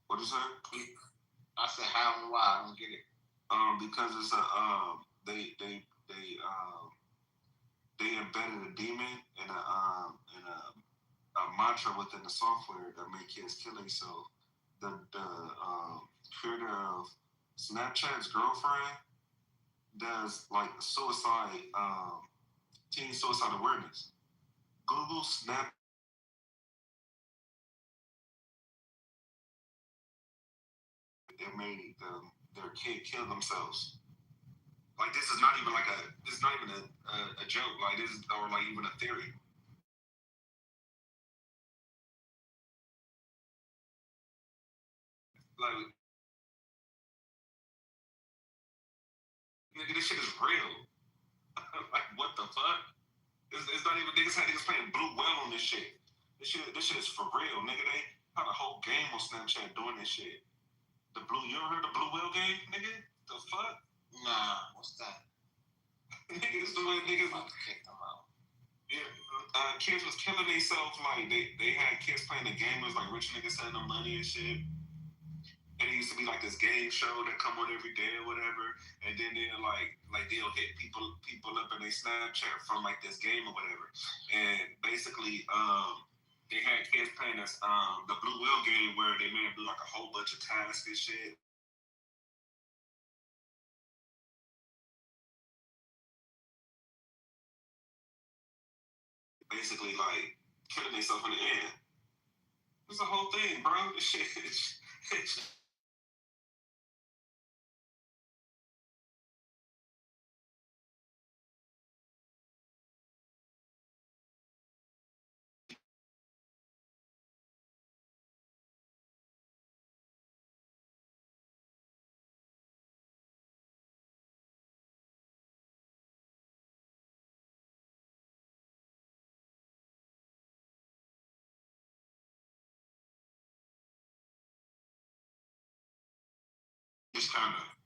what you say? I said how and why? I don't get it. Because it's they embedded a demon and a mantra within the software that make kids kill themselves. The creator of Snapchat's girlfriend does like suicide, teen suicide awareness. Google Snap. It made their kid kill themselves. Like this is not even a joke. Like this is or like even a theory. Like nigga, this shit is real. Like what the fuck? It's not even niggas playing Blue Whale on this shit. This shit is for real, nigga. They had a whole game on Snapchat doing this shit. You ever heard of the Blue Whale game, nigga? The fuck? Nah, what's that? Niggas the way niggas kick them out. Yeah, kids was killing themselves. Like they had kids playing the game. It was like rich niggas sending them money and shit. And it used to be like this game show that come on every day or whatever. And then they'll they'll hit people up in their Snapchat from like this game or whatever. And basically, they had kids playing this the Blue Whale game where they made them do like a whole bunch of tasks and shit. Basically, like killing themselves in the end. It's the whole thing, bro. This shit.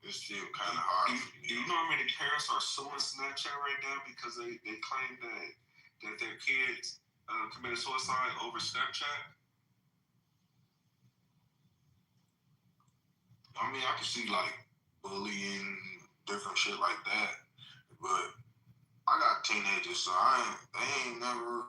It's still kind of hard. Do you know how many parents are suing Snapchat right now because they claim that their kids committed suicide over Snapchat? I mean, I can see like bullying, different shit like that, but I got teenagers, so they ain't never.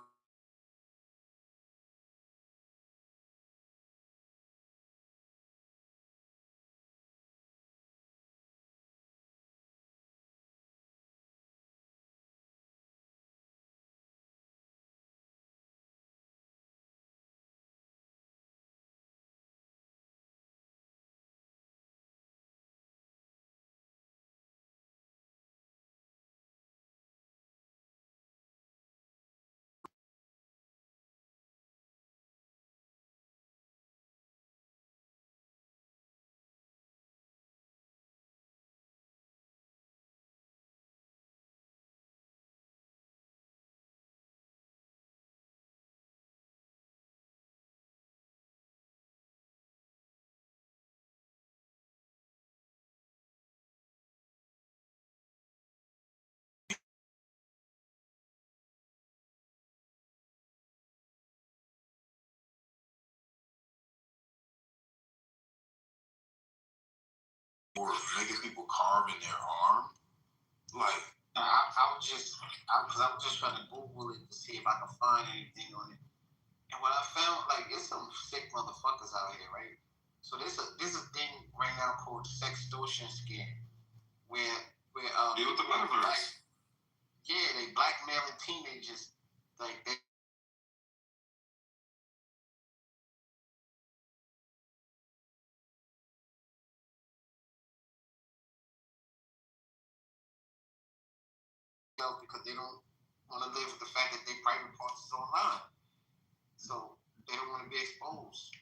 Or making people carve in their arm, like I was just trying to Google it to see if I could find anything on it. And what I found, like, it's some sick motherfuckers out here, right? So there's a thing right now called sextortion scam, where deal with the metaverse. They blackmailing teenagers, like they. Because they don't want to live with the fact that their private parts is online. So they don't want to be exposed.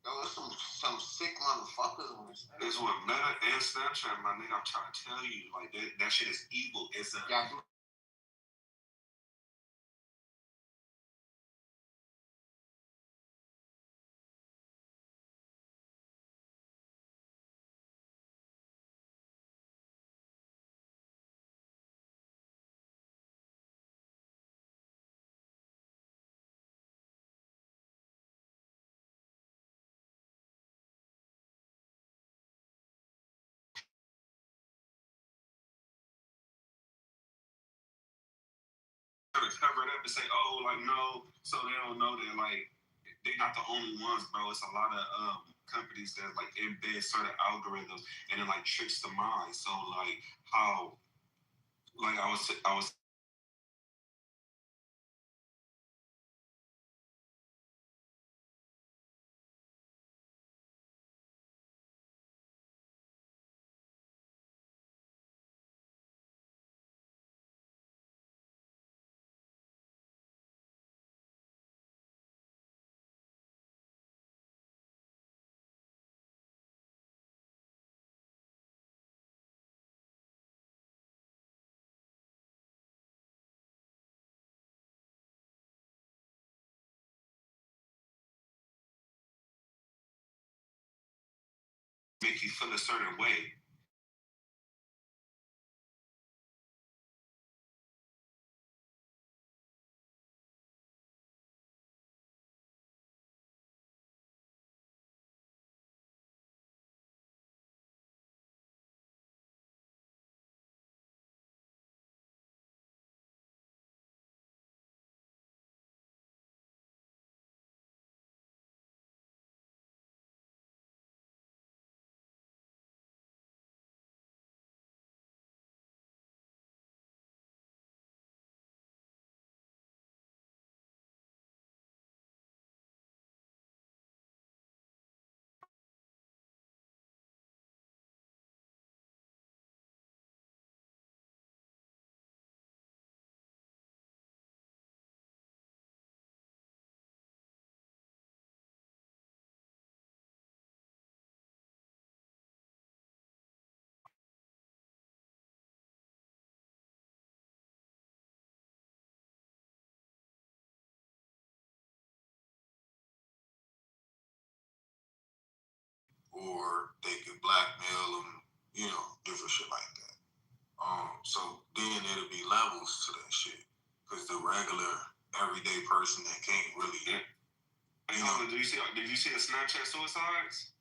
Yo, there's some sick motherfuckers on this. It's what Meta and Snapchat, my nigga. I'm trying to tell you, like that shit is evil. It's a cover it up and say, oh, like no, so they don't know that like they're not the only ones, bro. It's a lot of companies that like embed certain algorithms and it like tricks the mind. So like how, like I was make you feel a certain way. or they could blackmail them, you know, different shit like that. So then it'll be levels to that shit, because the regular everyday person that can't really. Yeah. You know, did you see the Snapchat suicides?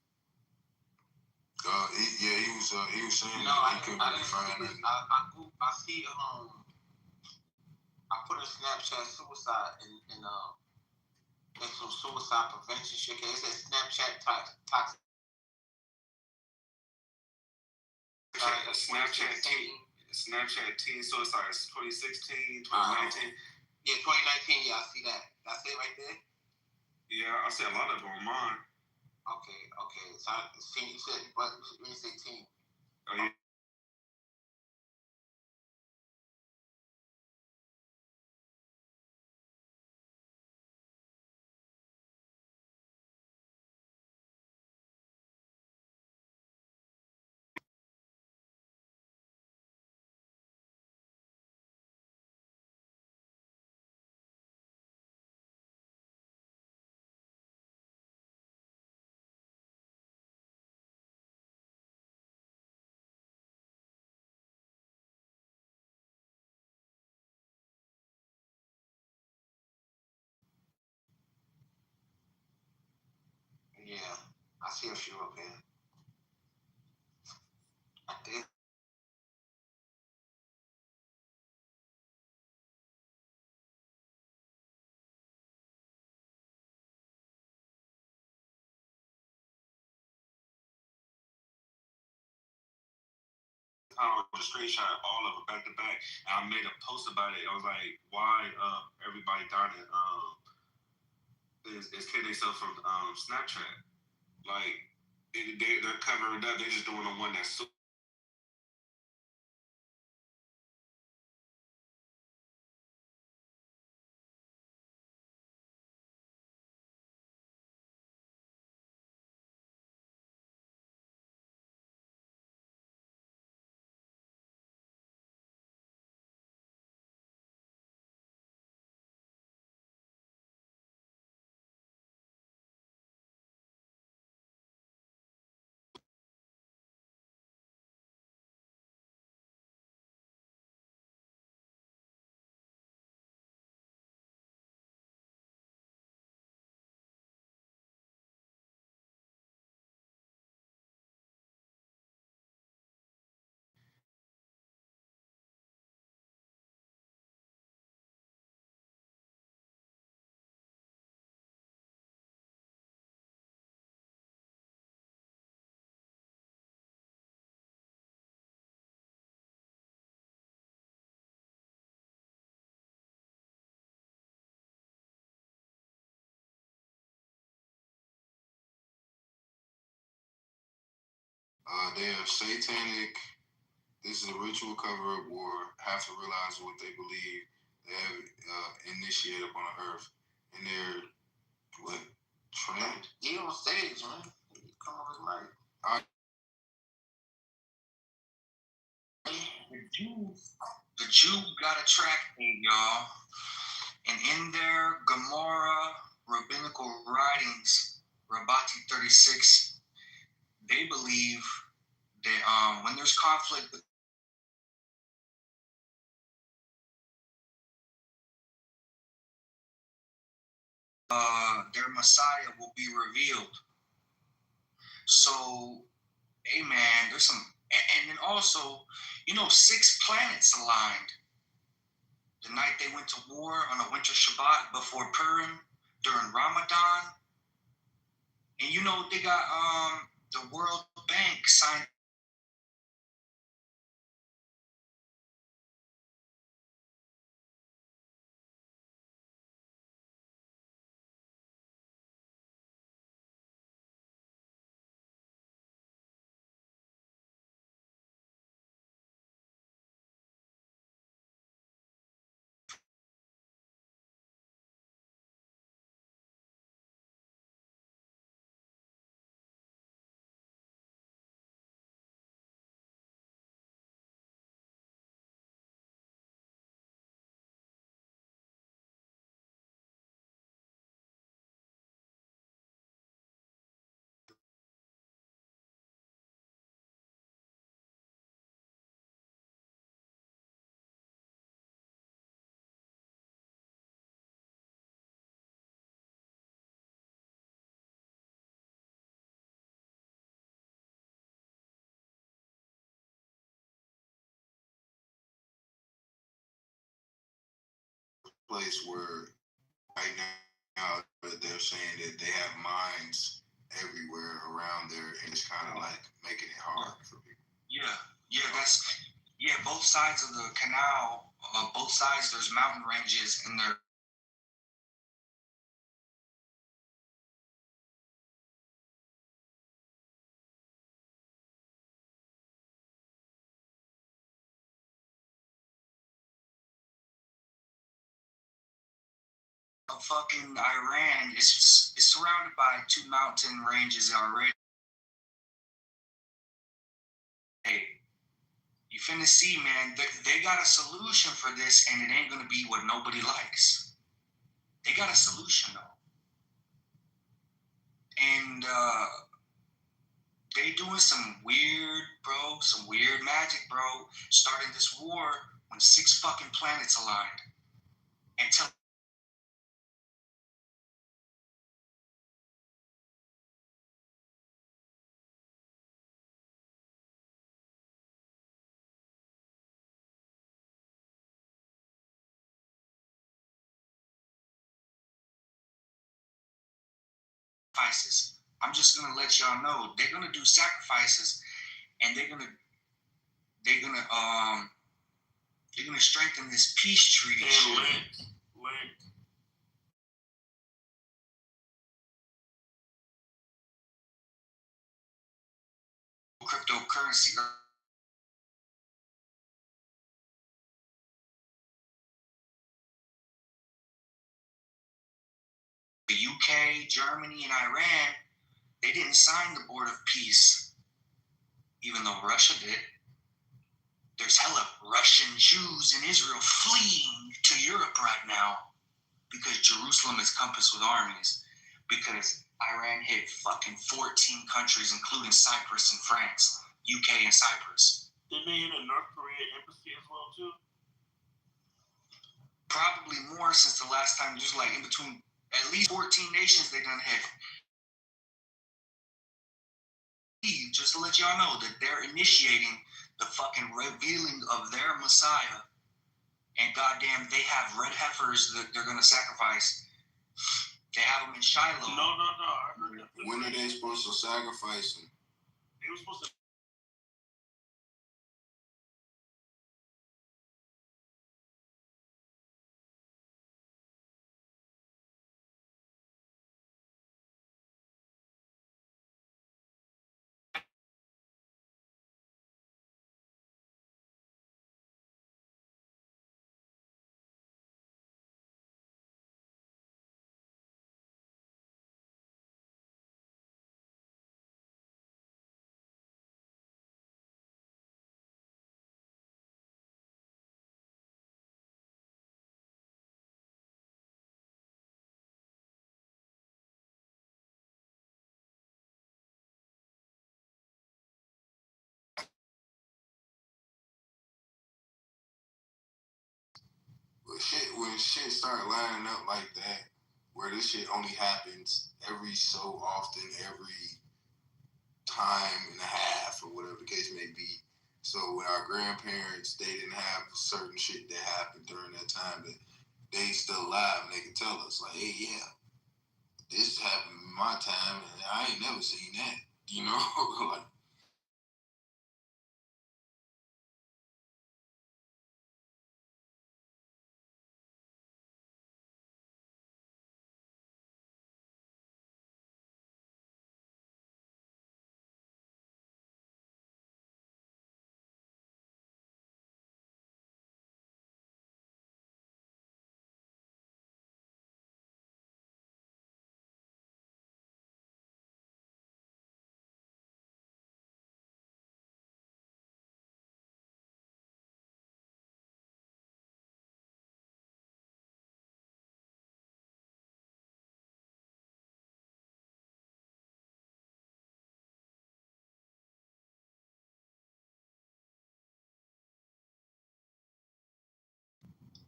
He was saying No, that I he couldn't didn't find see it. it. I see I put a Snapchat suicide in some suicide prevention shit. It says Snapchat toxic. Snapchat teen suicides 2016, 2019. Yeah, 2019. Yeah, I see that. That's it right there. Yeah, I see a lot of them on mine. Okay. So you said, but when you say teen. Oh, yeah. Yeah, I see a few up here. I did. The screenshot all of it back to back, and I made a post about it. I was like, "Why everybody dying is kidding themselves from Snapchat? Like they're covering it up. They're just doing the one that's They are satanic. This is a ritual cover-up war. Have to realize what they believe they have initiated upon the earth. And they're what? Trend? He on stage, man. Come on his mic. The Jews got a track meet, y'all. And in their Gemara rabbinical writings, Rabbati 36, they believe that when there's conflict, their Messiah will be revealed. So, amen. There's some, and then also, 6 planets aligned. The night they went to war on a winter Shabbat before Purim during Ramadan. And they got the World Bank signed place where right now they're saying that they have mines everywhere around there, and it's kind of like making it hard for people. Yeah, both sides of the canal, both sides, there's mountain ranges, and they're fucking Iran is surrounded by two mountain ranges already. Hey, you finna see, man, they got a solution for this, and it ain't gonna be what nobody likes. They got a solution, though. And they doing some weird magic, bro. Starting this war when 6 fucking planets aligned. And sacrifices. I'm just gonna let y'all know they're gonna do sacrifices, and they're gonna strengthen this peace treaty. Cryptocurrency. The UK, Germany, and Iran, they didn't sign the Board of Peace, even though Russia did. There's hella Russian Jews in Israel fleeing to Europe right now because Jerusalem is compassed with armies, because Iran hit fucking 14 countries, including Cyprus and France, UK and Cyprus. Did they hit a North Korea embassy as well, too? Probably more, since the last time, just like in between at least 14 nations they done hit. Just to let y'all know that they're initiating the fucking revealing of their Messiah, and goddamn, they have red heifers that they're gonna sacrifice. They have them in Shiloh. No. I heard that. When are they supposed to sacrifice them? They were supposed to. When shit start lining up like that, where this shit only happens every so often, every time and a half, or whatever the case may be. So when our grandparents, they didn't have certain shit that happened during that time, that they still alive and they can tell us, like, hey, yeah, this happened in my time and I ain't never seen that, you know? Like,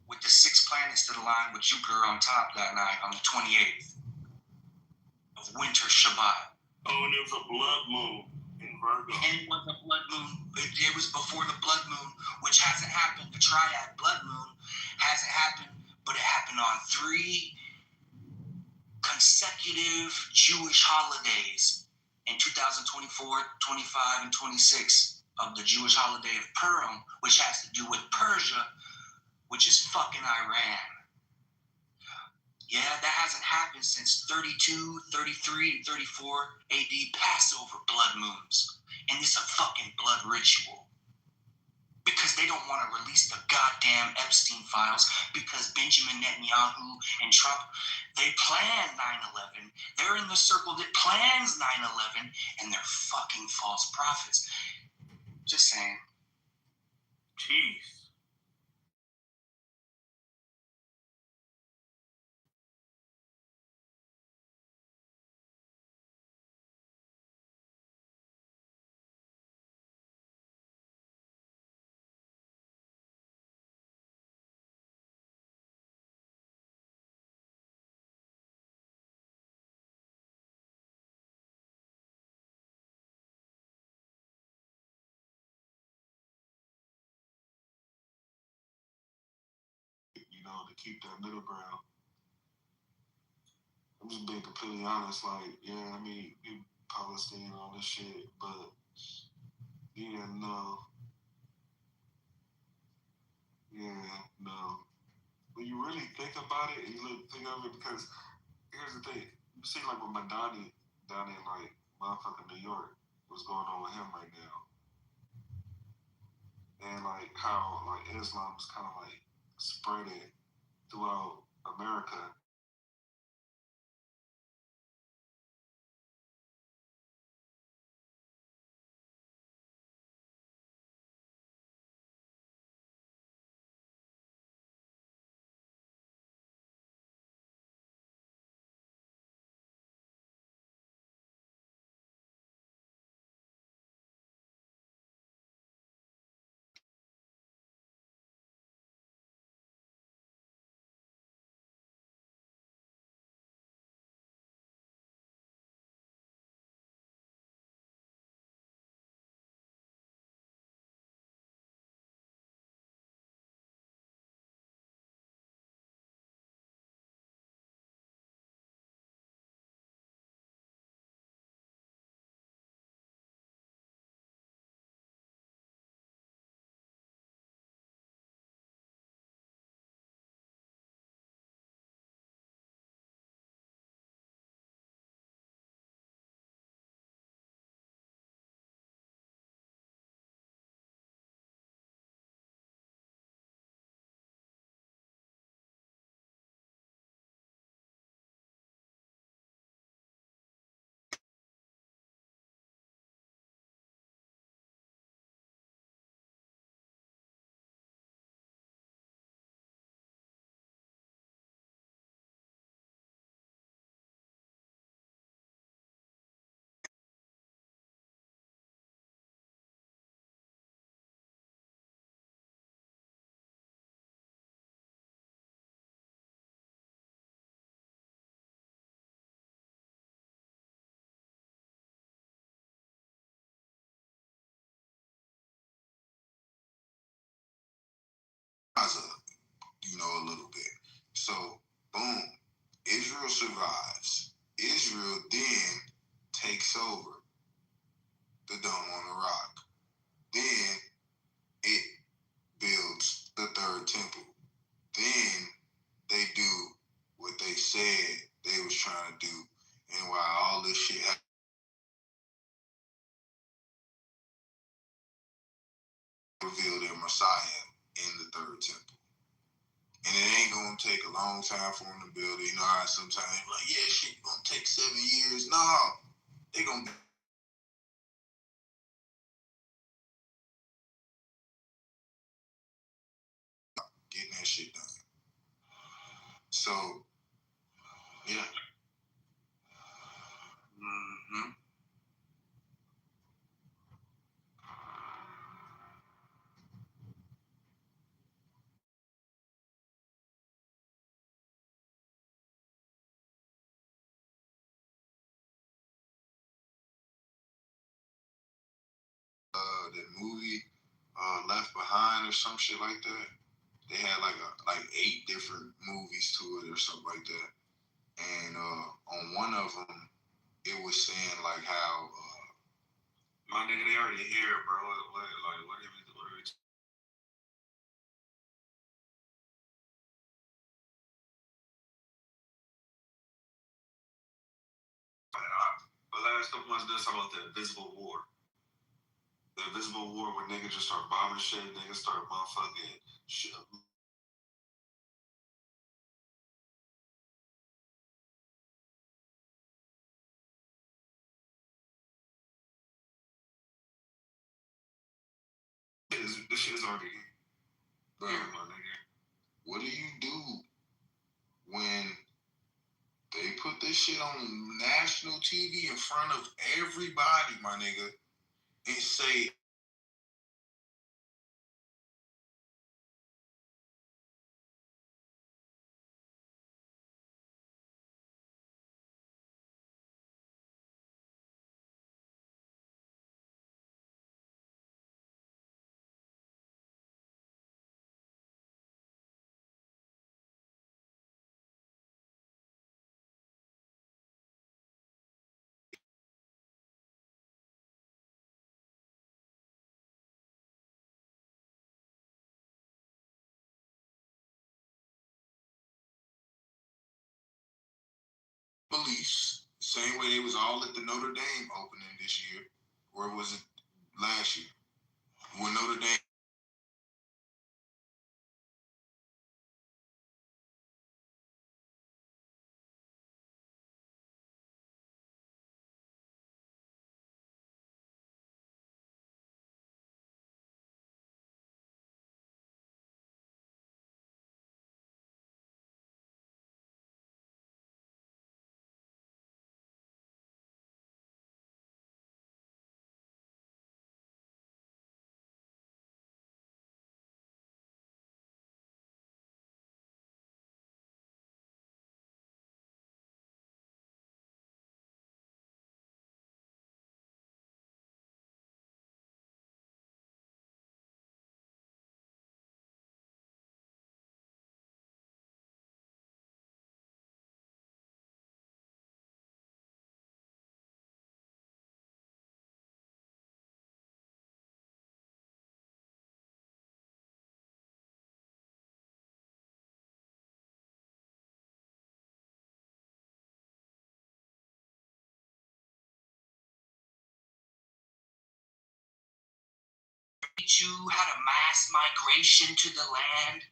with the 6 planets that align with Jupiter on top that night on the 28th of winter Shabbat. Oh, and it was a blood moon in Virgo. And it was a blood moon. It was before the blood moon, which hasn't happened. The triad blood moon hasn't happened but it happened on 3 consecutive Jewish holidays in 2024, 25, and 26 of the Jewish holiday of Purim, which has to do with Persia, which is fucking Iran. Yeah, that hasn't happened since 32, 33, and 34 AD Passover blood moons. And it's a fucking blood ritual. Because they don't want to release the goddamn Epstein files, because Benjamin Netanyahu and Trump, they plan 9/11. They're in the circle that plans 9/11, and they're fucking false prophets. Just saying. Jeez. You know, to keep that middle ground. I'm just being completely honest. Like, yeah, I mean, Palestine and all this shit, but yeah, no. Yeah, no. When you really think about it, and you think of it, because here's the thing. You see, like, with Madani down in, like, motherfucking New York, what's going on with him right now. And, like, how, like, Islam is kind of, like, spreading throughout America. You know, a little bit. So, boom, Israel survives. Israel then takes over the Dome on the Rock. Then it builds the third temple. Then they do what they said they was trying to do. And while all this shit happened, reveal their Messiah in the third temple. And it ain't gonna take a long time for them to build it. You know how sometimes like, yeah, shit gonna take 7 years. No, they gonna getting that shit done. So, yeah. Mm-hmm. The movie Left Behind or some shit like that. They had like 8 different movies to it or something like that. And on one of them, it was saying like how My nigga, they already here, bro. What are we the last couple months, let's talk about the Invisible War. The Invisible War when niggas just start bombing shit, niggas start motherfucking shit. This shit is already bro, my nigga. What do you do when they put this shit on national TV in front of everybody, my nigga, and say beliefs, same way they was all at the Notre Dame opening this year, or was it last year? When Notre Dame Jew had a mass migration to the land?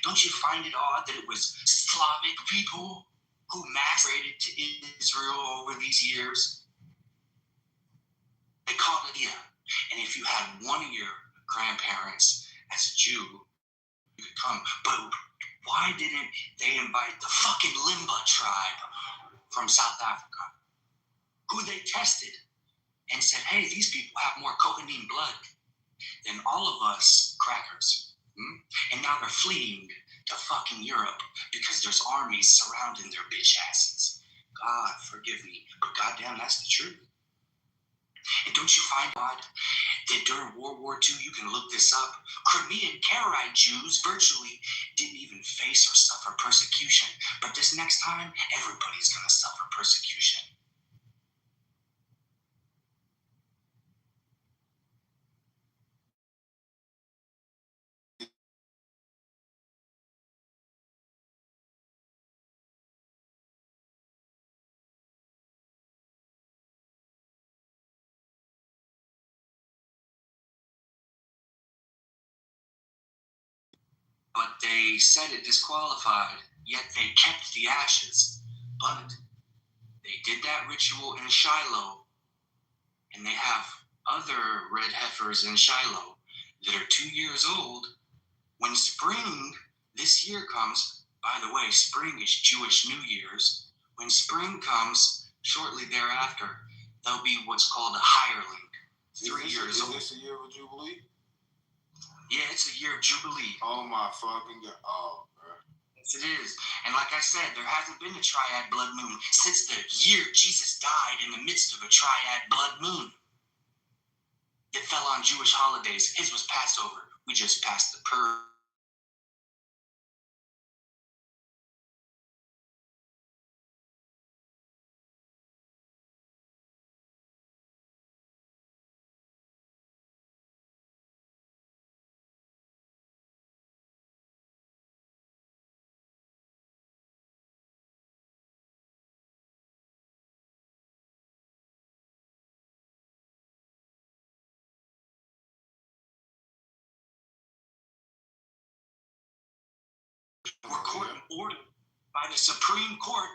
Don't you find it odd that it was Slavic people who migrated to Israel over these years? They called it yeah. And if you had one of your grandparents as a Jew, you could come. But why didn't they invite the fucking Limba tribe from South Africa, who they tested and said, hey, these people have more cocaine blood than all of us crackers. And now they're fleeing to fucking Europe because there's armies surrounding their bitch asses. God forgive me, but goddamn, that's the truth. And don't you find odd that during World War II, you can look this up, Crimean Karaite Jews virtually didn't even face or suffer persecution. But this next time, everybody's gonna suffer persecution. But they said it disqualified, yet they kept the ashes. But they did that ritual in Shiloh, and they have other red heifers in Shiloh that are 2 years old. When spring this year comes, by the way, spring is Jewish New Year's. When spring comes, shortly thereafter, there'll be what's called a hireling. 3 years old. Is this a year of Jubilee? Yeah, it's a year of Jubilee. Oh my fucking God. Oh, bro. Yes, it is. And like I said, there hasn't been a triad blood moon since the year Jesus died in the midst of a triad blood moon. It fell on Jewish holidays. His was Passover. We just passed the purge. were court ordered by the Supreme Court.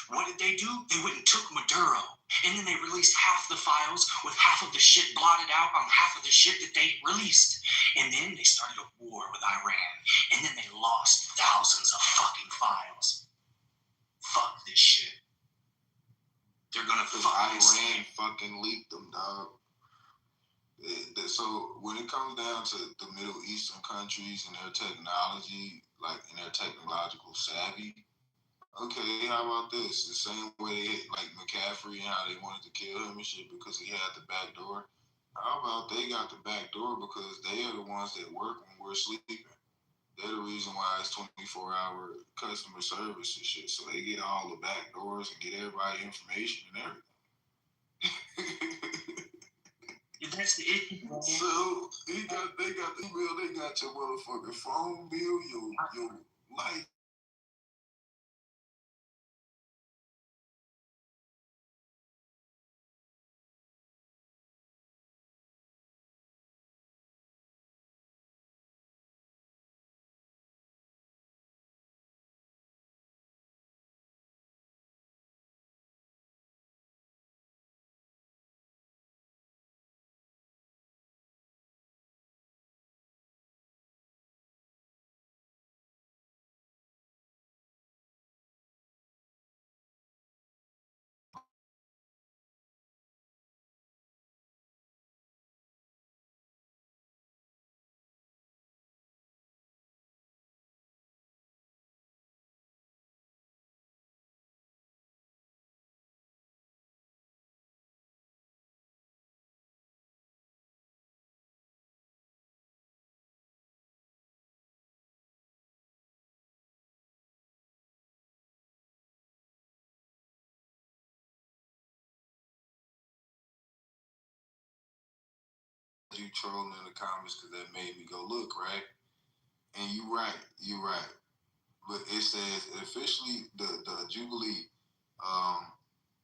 What did they do? They went and took Maduro, and then they released half the files with half of the shit blotted out on half of the shit that they released. And then they started a war with Iran, and then they lost thousands of fucking files. Fuck this shit. They're gonna fuck Iran fucking leaked them, dog. So when it comes down to the Middle Eastern countries and their technology, like in their technological savvy, okay, how about this? The same way like McCaffrey and how they wanted to kill him and shit because he had the back door. How about they got the back door because they are the ones that work when we're sleeping. They're the reason why it's 24-hour customer service and shit. So they get all the back doors and get everybody information and everything. That's the issue. So they got the email, they got your motherfucking phone bill, your light. You trolling in the comments because that made me go look, right? And you're right. But it says officially the Jubilee,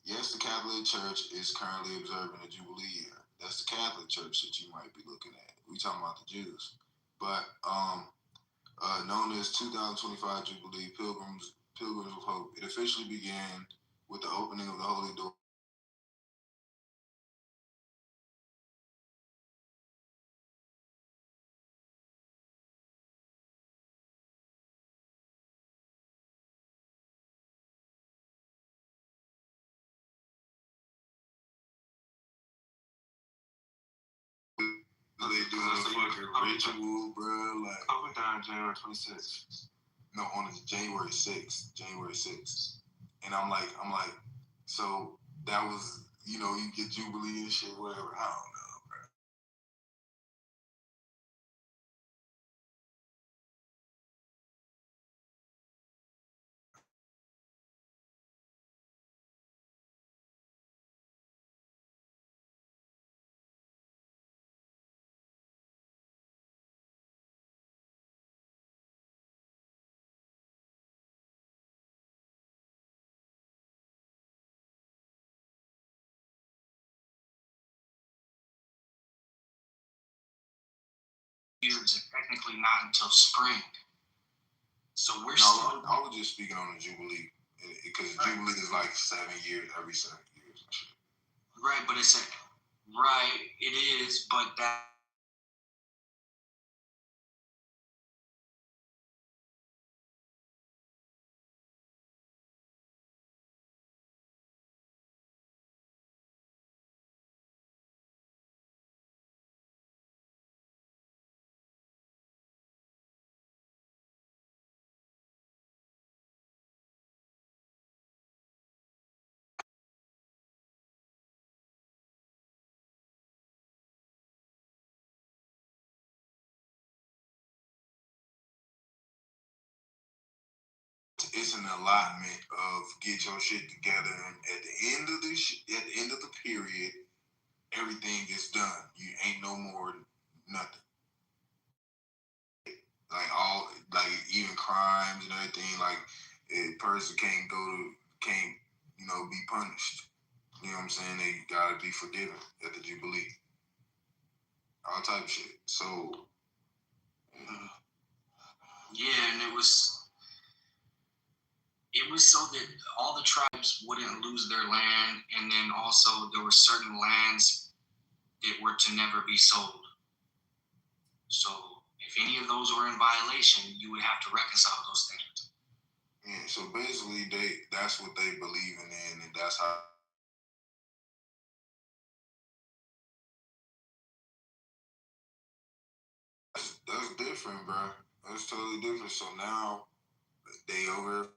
yes, the Catholic Church is currently observing the Jubilee year. That's the Catholic Church that you might be looking at. We talking about the Jews. But known as 2025 Jubilee Pilgrims of Hope, it officially began with the opening of the Holy Door. They doing a fucking ritual, bro. Like, Over down January 26th. No, on January 6th. And I'm like, so that was, you get Jubilee and shit, whatever. I don't know, bro. Years are technically not until spring. So we're still. I was just speaking on the Jubilee because Jubilee is like 7 years, every 7 years and shit. Right, but it's right, it is, but that. It's an allotment of get your shit together, and at the end of the period, everything is done. You ain't no more nothing. Like even crimes and everything. Like a person can't be punished. You know what I'm saying? They gotta be forgiven at the Jubilee. All type of shit. So yeah, and it was it was so that all the tribes wouldn't lose their land, and then also there were certain lands that were to never be sold. So if any of those were in violation, you would have to reconcile those things. Yeah, so basically that's what they believe in, and that's how. That's different, bro. That's totally different. So now they over.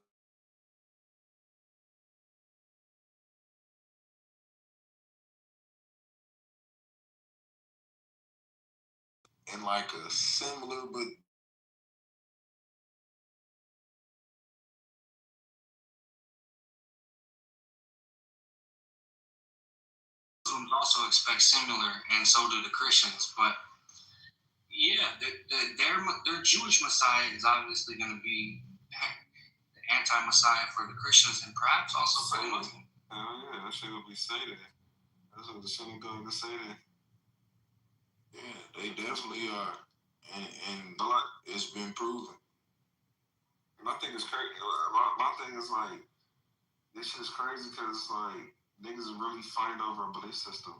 In like a similar but Muslims also expect similar, and so do the Christians. But yeah, their Jewish Messiah is obviously going to be the anti-Messiah for the Christians, and perhaps also for the Muslims. Oh yeah, that shit will be Satan. That's what the synagogue is saying. Yeah, they definitely are, and it's been proven. My thing is crazy. My thing is like, this shit's crazy because like niggas really fighting over a belief system.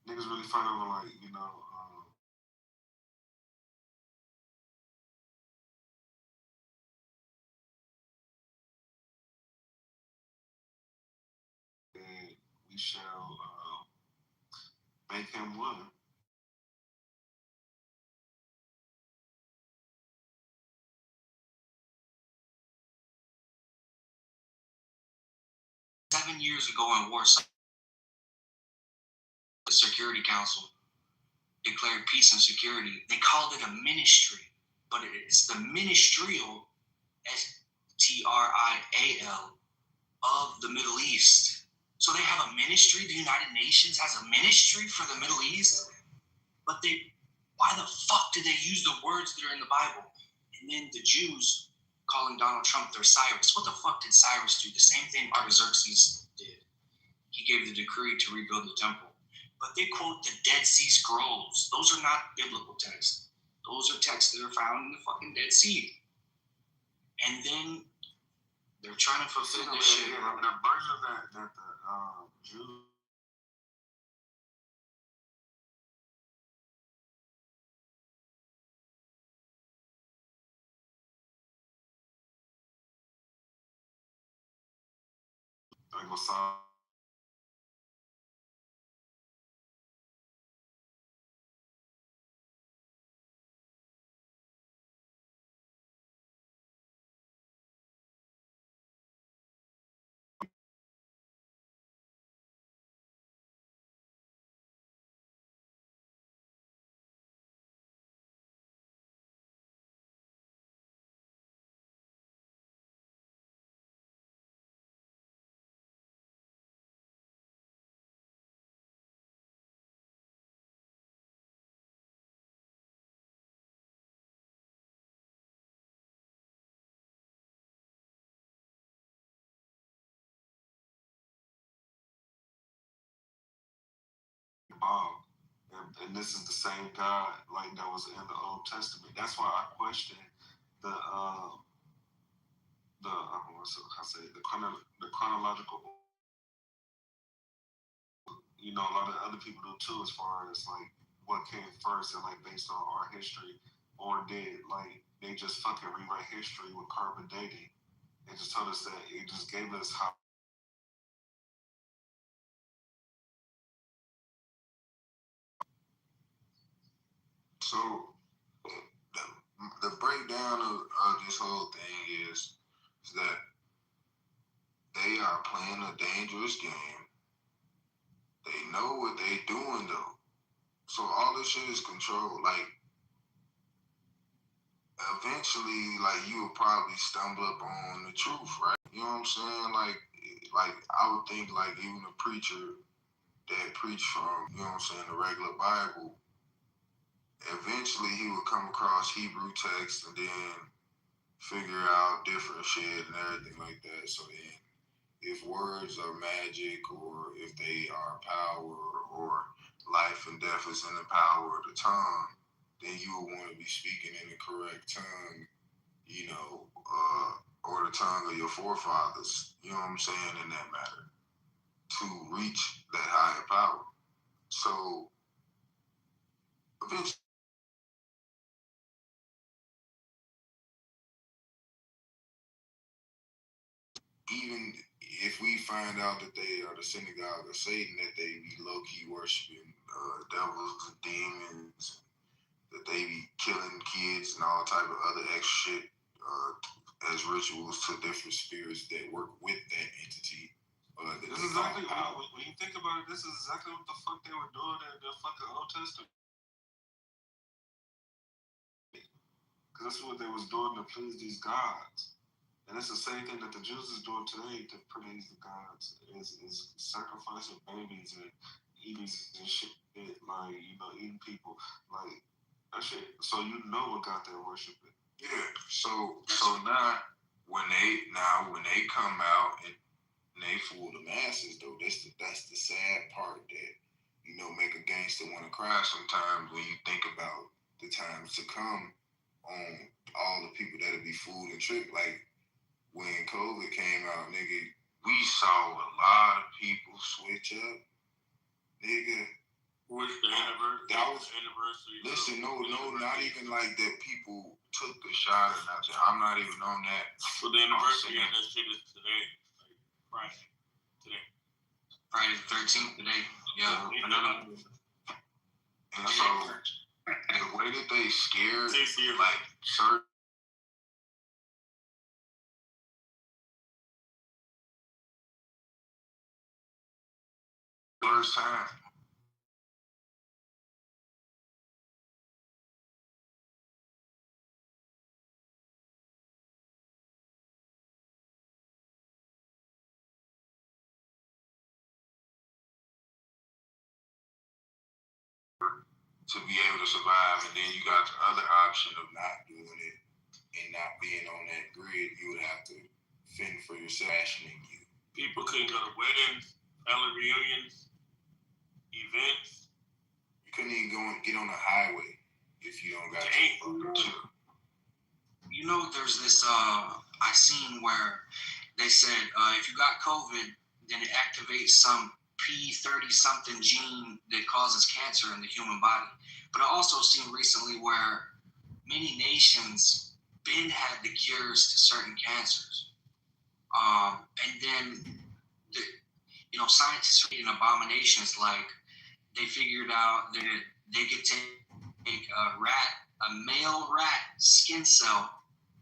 Niggas really fighting over like and we shall make him one. 7 years ago in Warsaw, the Security Council declared peace and security. They called it a ministry, but it's the ministerial, STRIAL, of the Middle East. So they have a ministry. The United Nations has a ministry for the Middle East, but why the fuck did they use the words that are in the Bible? And then the Jews calling Donald Trump their Cyrus. What the fuck did Cyrus do? The same thing Artaxerxes did. He gave the decree to rebuild the temple. But they quote the Dead Sea Scrolls. Those are not biblical texts. Those are texts that are found in the fucking Dead Sea. And then they're trying to fulfill this shit. Yeah, the version that the Jews. Like Messiah. And this is the same God like that was in the Old Testament. That's why I question the chronological. You know, a lot of other people do too, as far as like what came first and like based on our history, or did like they just fucking rewrite history with carbon dating. They just told us that it just gave us how. So the breakdown of this whole thing is that they are playing a dangerous game. They know what they doing though. So all this shit is controlled. Like eventually, like you will probably stumble up on the truth, right? You know what I'm saying? Like I would think like even a preacher that preached from, you know what I'm saying, the regular Bible, eventually he would come across Hebrew text and then figure out different shit and everything like that. So then if words are magic or if they are power or life and death is in the power of the tongue, then you will want to be speaking in the correct tongue, or the tongue of your forefathers, you know what I'm saying, in that matter, to reach that higher power. So eventually, even if we find out that they are the synagogue of Satan, that they be low-key worshiping devils and demons, that they be killing kids and all type of other extra shit as rituals to different spirits that work with that entity. This is exactly when you think about it. This is exactly what the fuck they were doing in the fucking Old Testament. Because that's what they was doing to please these gods, and it's the same thing that the Jews is doing today to please the gods. Is sacrificing babies and eating and shit, like eating people, like that shit. So what God they're worshiping. Yeah. So now when they come out and they fool the masses, though, that's the sad part that make a gangster want to cry sometimes when you think about the times to come on all the people that'll be fooled and tricked. Like when COVID came out, nigga, we saw a lot of people switch up, nigga. Which the anniversary? That was anniversary. Listen, no, not even like that. People took the shot or nothing. I'm not even on that. So the anniversary of that shit is today, like Friday. Today. Friday the 13th today. Yeah. And so the way that they scared, like certain. First time. To be able to survive, and then you got the other option of not doing it and not being on that grid. You would have to fend for yourself, rationing you. People couldn't go to weddings, family reunions, events. You couldn't even go and get on the highway if you don't got your fucking. There's this I seen where they said if you got COVID, then it activates some P30 something gene that causes cancer in the human body. But I also seen recently where many nations been had the cures to certain cancers, and then scientists are making abominations like they figured out that they could take a male rat skin cell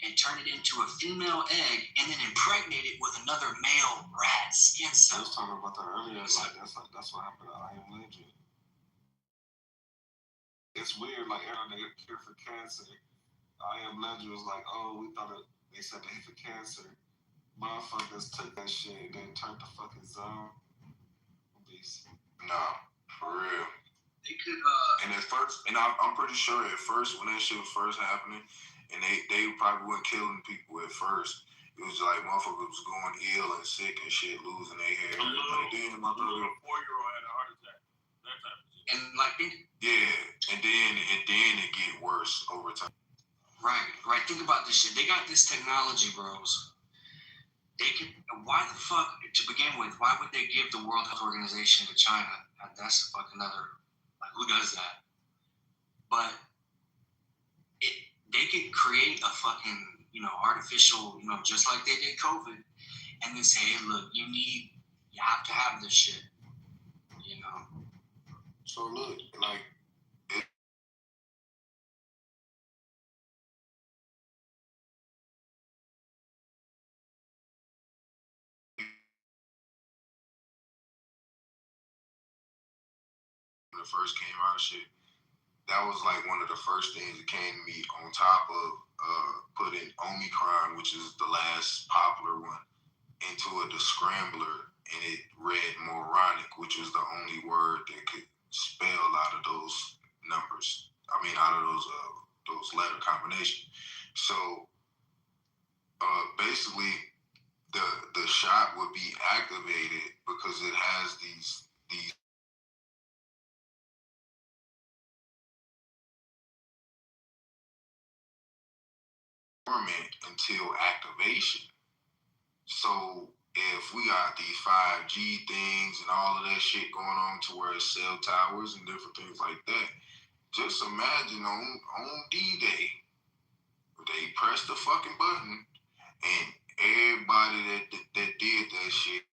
and turn it into a female egg and then impregnate it with another male rat skin cell. I was talking about that earlier. That's what happened to I Am Legend. It's weird, like they get cure for cancer. I Am Legend was like, oh, they said they hit for cancer. Motherfuckers took that shit and then turned the fucking zombies. Nah, for real. They could and at first, and I'm pretty sure at first when that shit was first happening, and they probably weren't killing people at first. It was like motherfuckers was going ill and sick and shit, losing their hair. A little 4-year-old had a heart attack. That type of shit. And like and then it get worse over time. Right. Think about this shit. They got this technology, bros. They could. Why the fuck? To begin with, why would they give the World Health Organization to China? That's fucking another. Like, who does that? But they could create a fucking artificial, just like they did COVID, and then say, hey, look, you have to have this shit. So look, like. When it first came out, shit, that was like one of the first things that came to me on top of putting Omicron, which is the last popular one, into the scrambler, and it read moronic, which was the only word that could spell out of those numbers. I mean, out of those letter combinations. So basically, the shot would be activated because it has these dormant until activation. So if we got these 5G things and all of that shit going on to where it's cell towers and different things like that, just imagine on D-Day, they pressed the fucking button and everybody that did that shit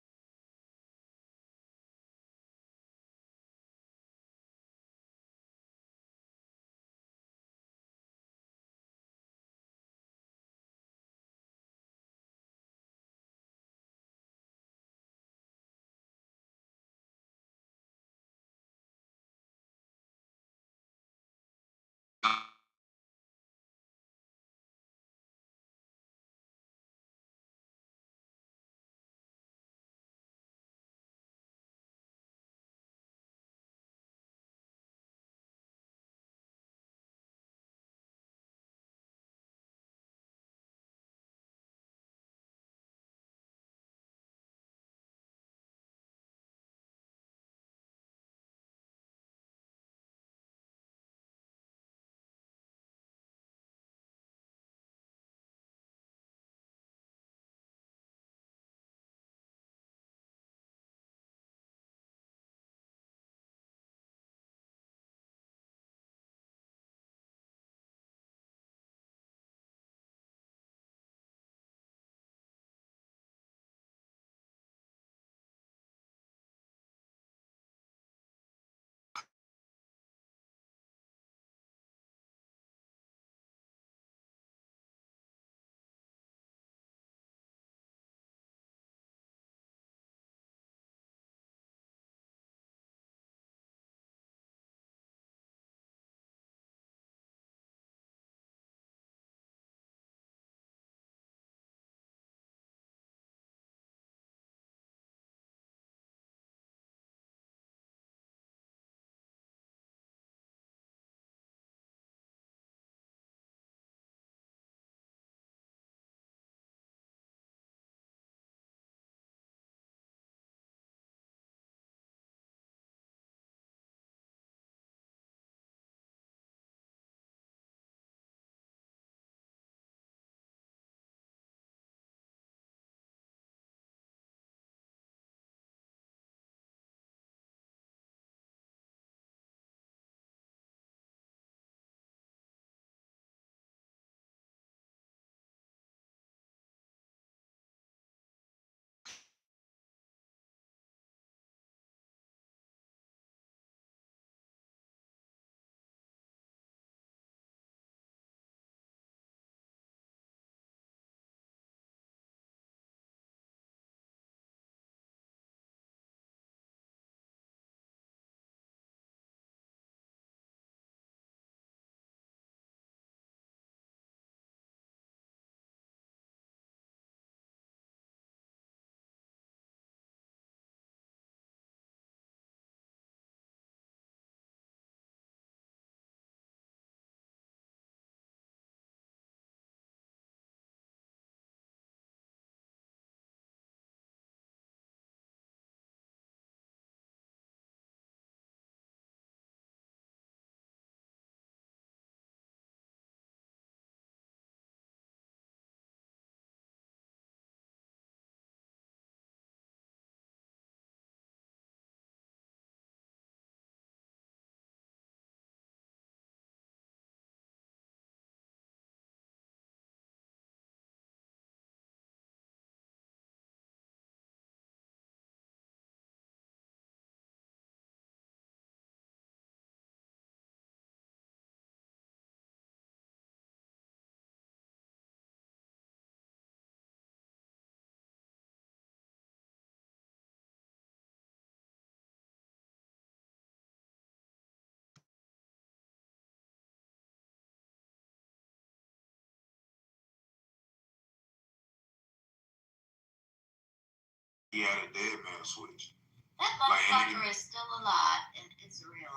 he had a dead man switch. That motherfucker is still alive, and it's real.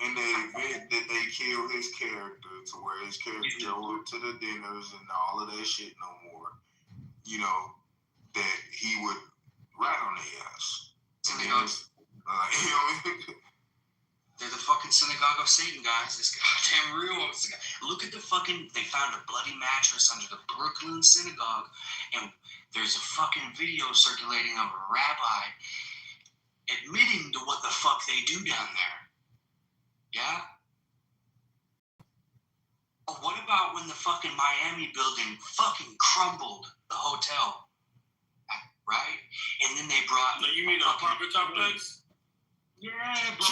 In the event that they kill his character to where his character go to the dinners and all of that shit no more, that he would rat on their ass. So And they then don't. They're the fucking synagogue of Satan, guys. It's goddamn real. Look at the fucking. They found a bloody mattress under the Brooklyn synagogue, and there's a fucking video circulating of a rabbi admitting to what the fuck they do down there. Yeah? Oh, what about when the fucking Miami building fucking crumbled, the hotel? Right? And then they brought. No, you mean the apartment complex? Yeah, bro.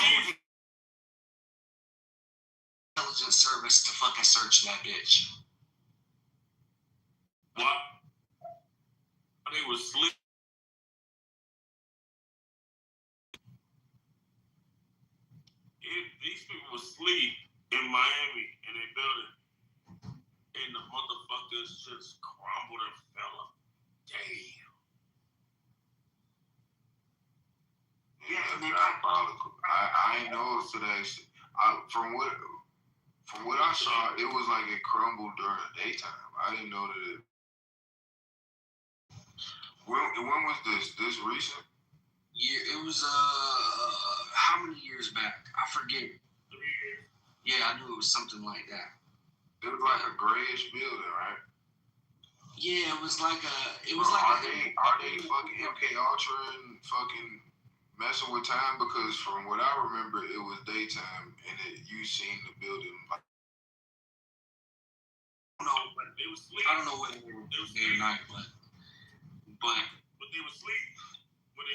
Intelligence service to fucking search that bitch. What? They was asleep. These people were asleep in Miami in a building, and the motherfuckers just crumbled and fell up. Damn. Yeah, that's diabolical. I ain't know to that shit. From what I saw, it was like it crumbled during the daytime. I didn't know that it. When was this? This recent? Yeah, it was how many years back? I forget. 3 years. Yeah, I knew it was something like that. It was like a grayish building, right? Yeah, it was like a. Are they fucking MK Ultra and fucking messing with time? Because from what I remember, it was daytime and you seen the building. I don't know whether they were day or night, but they were asleep.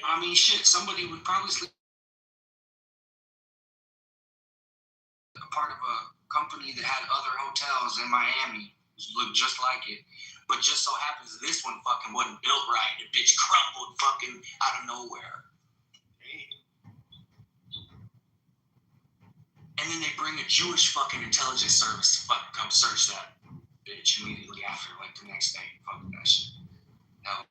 I mean, shit. Somebody would probably sleep. A part of a company that had other hotels in Miami looked just like it, but just so happens this one fucking wasn't built right. The bitch crumbled fucking out of nowhere. And then they bring a Jewish fucking intelligence service to fucking come search that bitch immediately after, like the next day. Fuck that shit. Hell.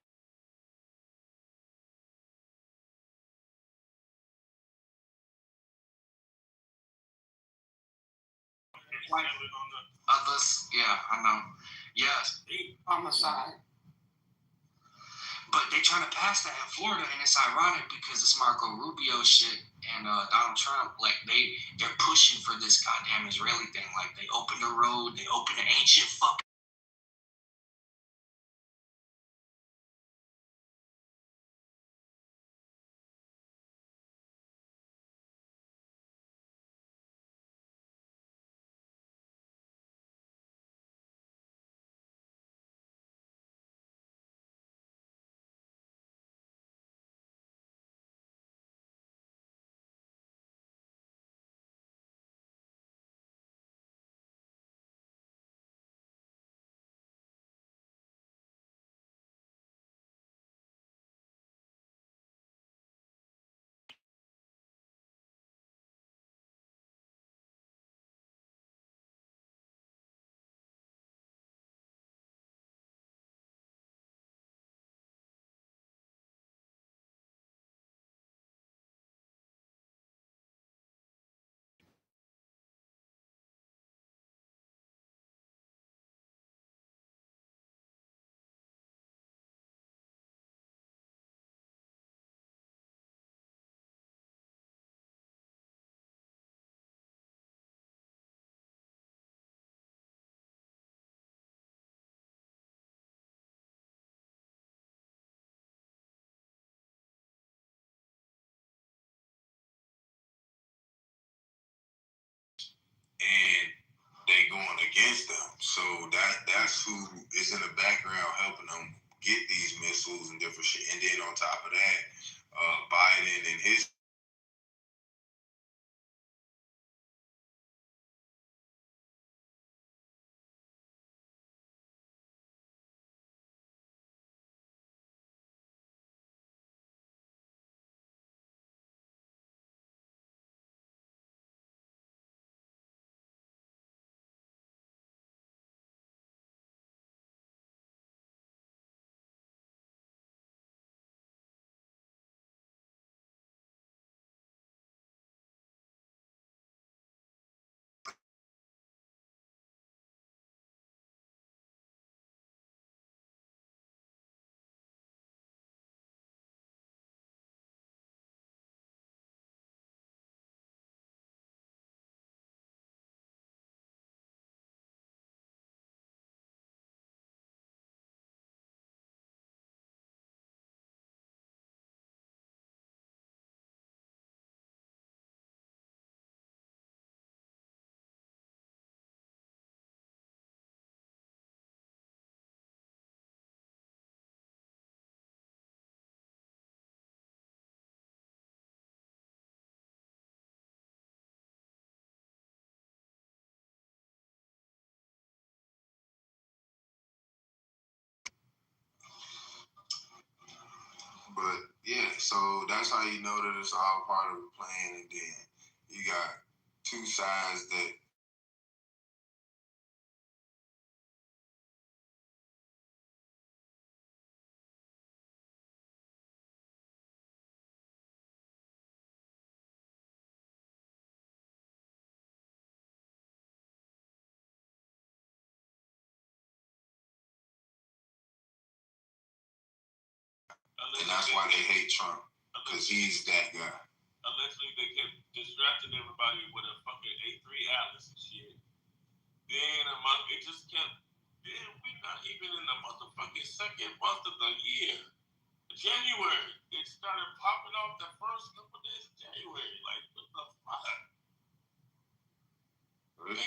Others, yeah, I know. Yes. Homicide. But they trying to pass that in Florida, and it's ironic because it's Marco Rubio shit and Donald Trump. Like they're pushing for this goddamn Israeli thing. Like they opened a road, they opened an ancient fucking. And they going against them. So that's who is in the background helping them get these missiles and different shit. And then on top of that, Biden and his But yeah, so that's how you know that it's all part of the plan. And then you got two sides that and that's why they hate Trump, because he's that guy. Allegedly, they kept distracting everybody with a fucking A3 Atlas and shit. Then it just kept. Then we not even in the motherfucking second month of the year. January, it started popping off the first couple days of January. Like, what the fuck?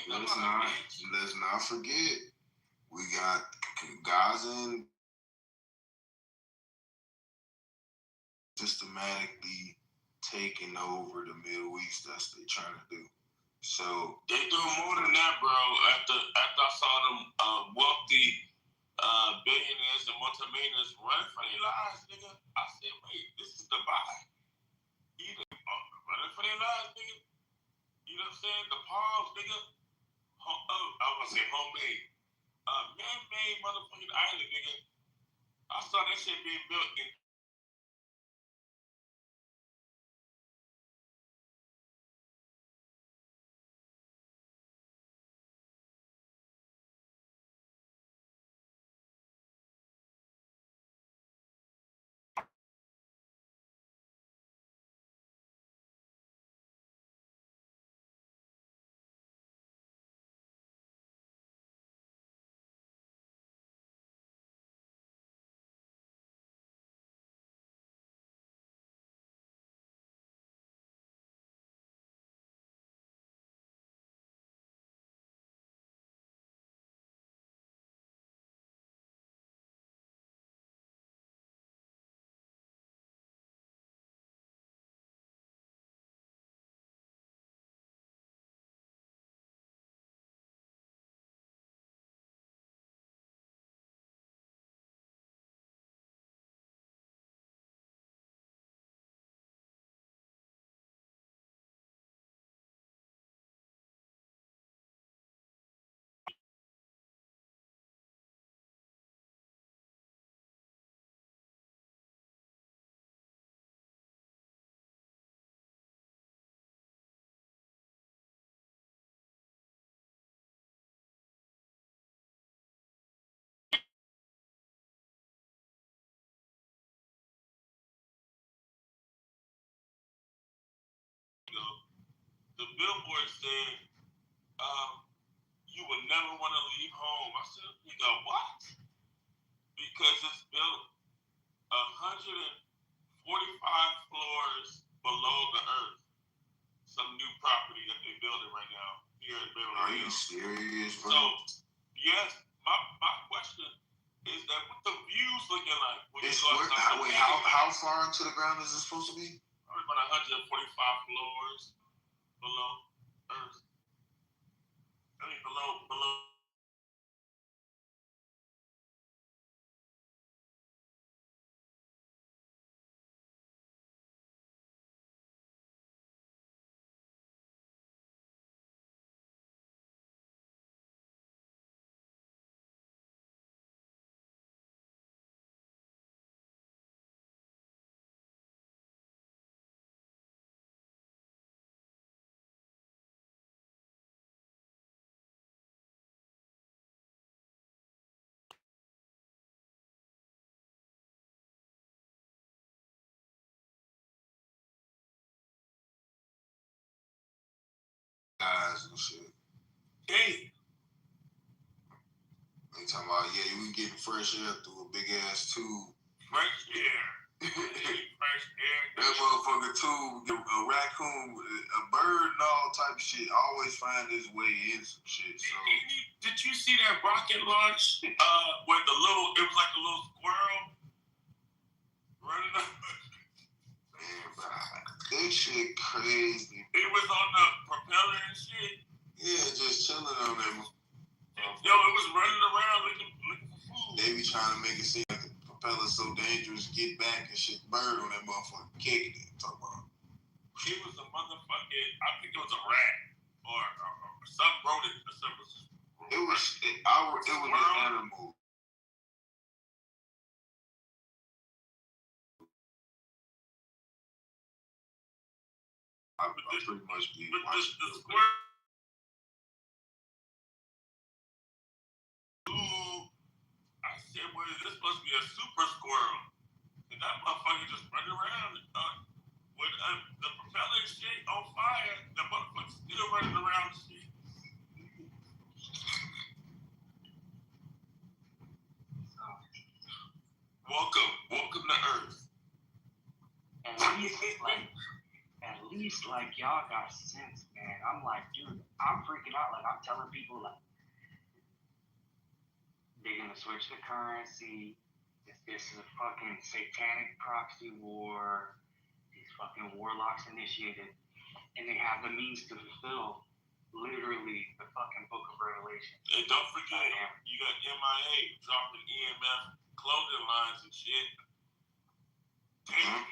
Let's not forget, we got Gaza and systematically taking over the Middle East. That's what they're trying to do. So they do more than that, bro. After I saw them wealthy billionaires and multimillionaires run for their lives, nigga, I said, wait, this is Dubai. Either running for their lives, nigga. You know what I'm saying? The palms, nigga. I was gonna say homemade. Man-made motherfucking island, nigga. I saw that shit being built in. The billboard said, you would never want to leave home. I said, nigga, what? Because it's built 145 floors below the earth. Some new property that they're building right now here in Beverly Hills. Are you serious, bro? So, yes, my question is that what the views looking like? How far into the ground is it supposed to be? Probably about 145 floors below earth. I mean, below. Guys and shit. Hey. They talking about, yeah, we getting fresh air through a big ass tube. Fresh air. Fresh air. That motherfucker tube, a raccoon, a bird and all type of shit always find his way in some shit. So did you see that rocket launch where it was like a little squirrel running up? Man, bro, that shit crazy. It was on the propeller and shit. Yeah, just chilling on them. Yo, it was running around looking for food. They be trying to make it seem like the fella so dangerous, get back and shit. Bird on that motherfucker kicking it. Talk about. He was a motherfucking, I think it was a rat or some rodent or something. It was an animal. I pretty much be watching the squirrel. Ooh, I said, well, this must be a super squirrel. And that motherfucker just running around with the propeller and shit on fire. The motherfucker still running around the shit. Welcome to Earth. At least like y'all got sense, man. I'm like, dude, I'm freaking out. Like I'm telling people like they're gonna switch the currency. This is a fucking satanic proxy war. These fucking warlocks initiated, and they have the means to fulfill literally the fucking Book of Revelation. And don't forget, you got MIA dropping EMF clothing lines and shit. Damn.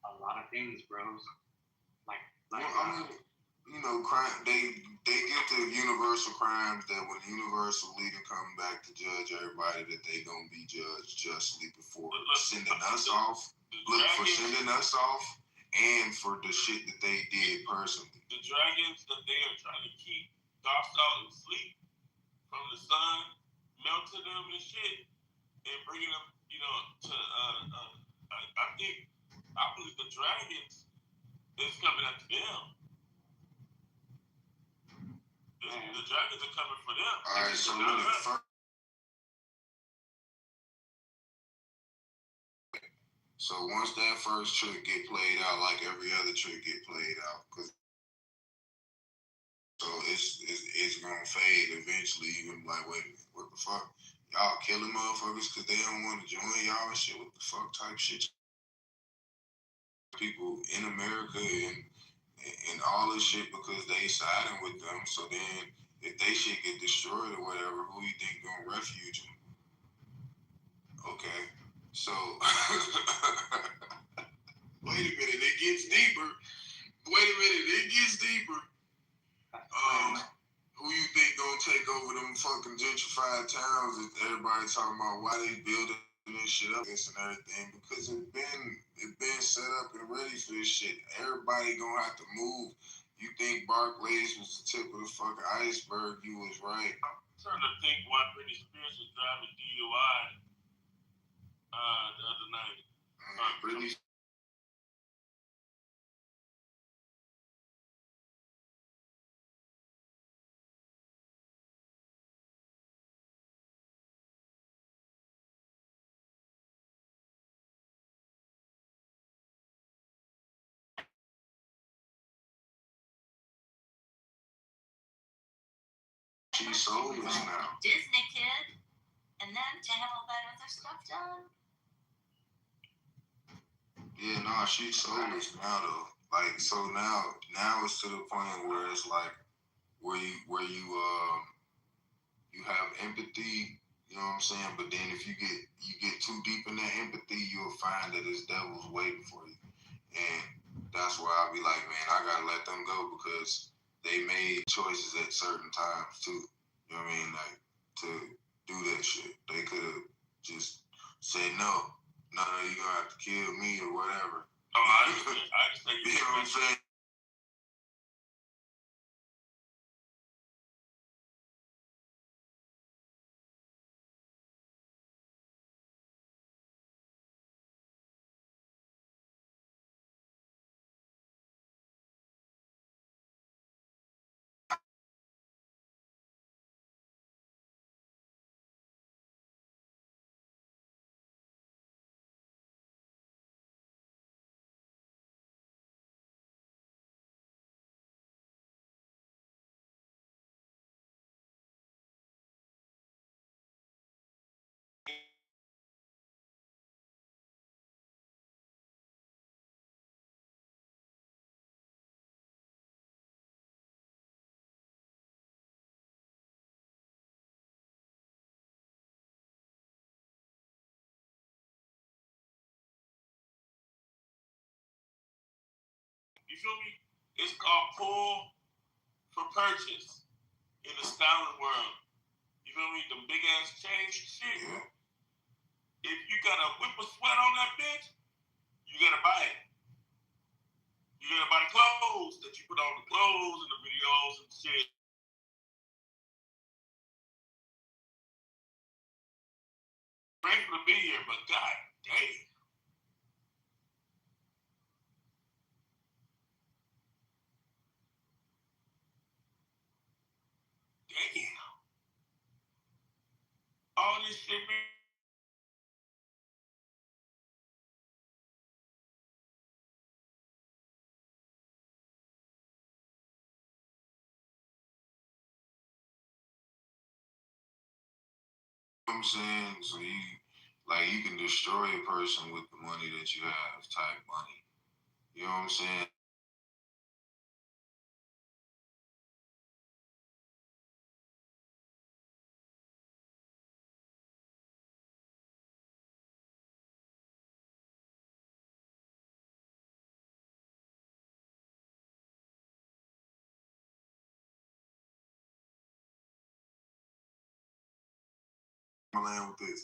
A lot of things, bros. Crime. They get the universal crimes that when the universal leader come back to judge everybody, that they gonna be judged justly before sending us off. Look for sending us off and for the shit that they did personally. The dragons that they are trying to keep docile and sleep from the sun, melting them and shit, and bringing them, to I believe the dragons is coming after them. The dragons are coming for them. All right, so once that first trick get played out, like every other trick get played out, so it's gonna fade eventually. You're gonna be like, wait a minute, what the fuck? Y'all killing motherfuckers because they don't want to join y'all and shit. What the fuck type shit? People in America and all this shit because they siding with them. So then, if they shit get destroyed or whatever, who you think gonna refuge them? Okay, so wait a minute, it gets deeper. Who you think gonna take over them fucking gentrified towns that everybody talking about why they building this shit up and everything? Because it been set up and ready for this shit. Everybody gonna have to move. You think Barclays was the tip of the fucking iceberg? You was right. I'm trying to think why Britney Spears was driving DUI the other night. Britney. She's soulless now. Disney kid, and then to have all that other stuff done. Yeah, no, she's soulless now though. Like, so now it's to the point where it's like where you have empathy. You know what I'm saying? But then if you get too deep in that empathy, you'll find that it's devils waiting for you. And that's why I'll be like, man, I gotta let them go because they made choices at certain times too. You know what I mean? Like to do that shit. They could have just said no, you're gonna have to kill me or whatever. Oh, I just think you know what I'm saying? You feel me? It's called pull for purchase in the styling world. You feel me? The big ass chains and shit. Yeah. If you got a whip of sweat on that bitch, you gotta buy it. You gotta buy the clothes that you put on the clothes and the videos and shit. Grateful to be here, but god damn. Damn. All this shit, man. I'm saying, so you can destroy a person with the money that you have, type money. You know what I'm saying? I'm gonna land with this.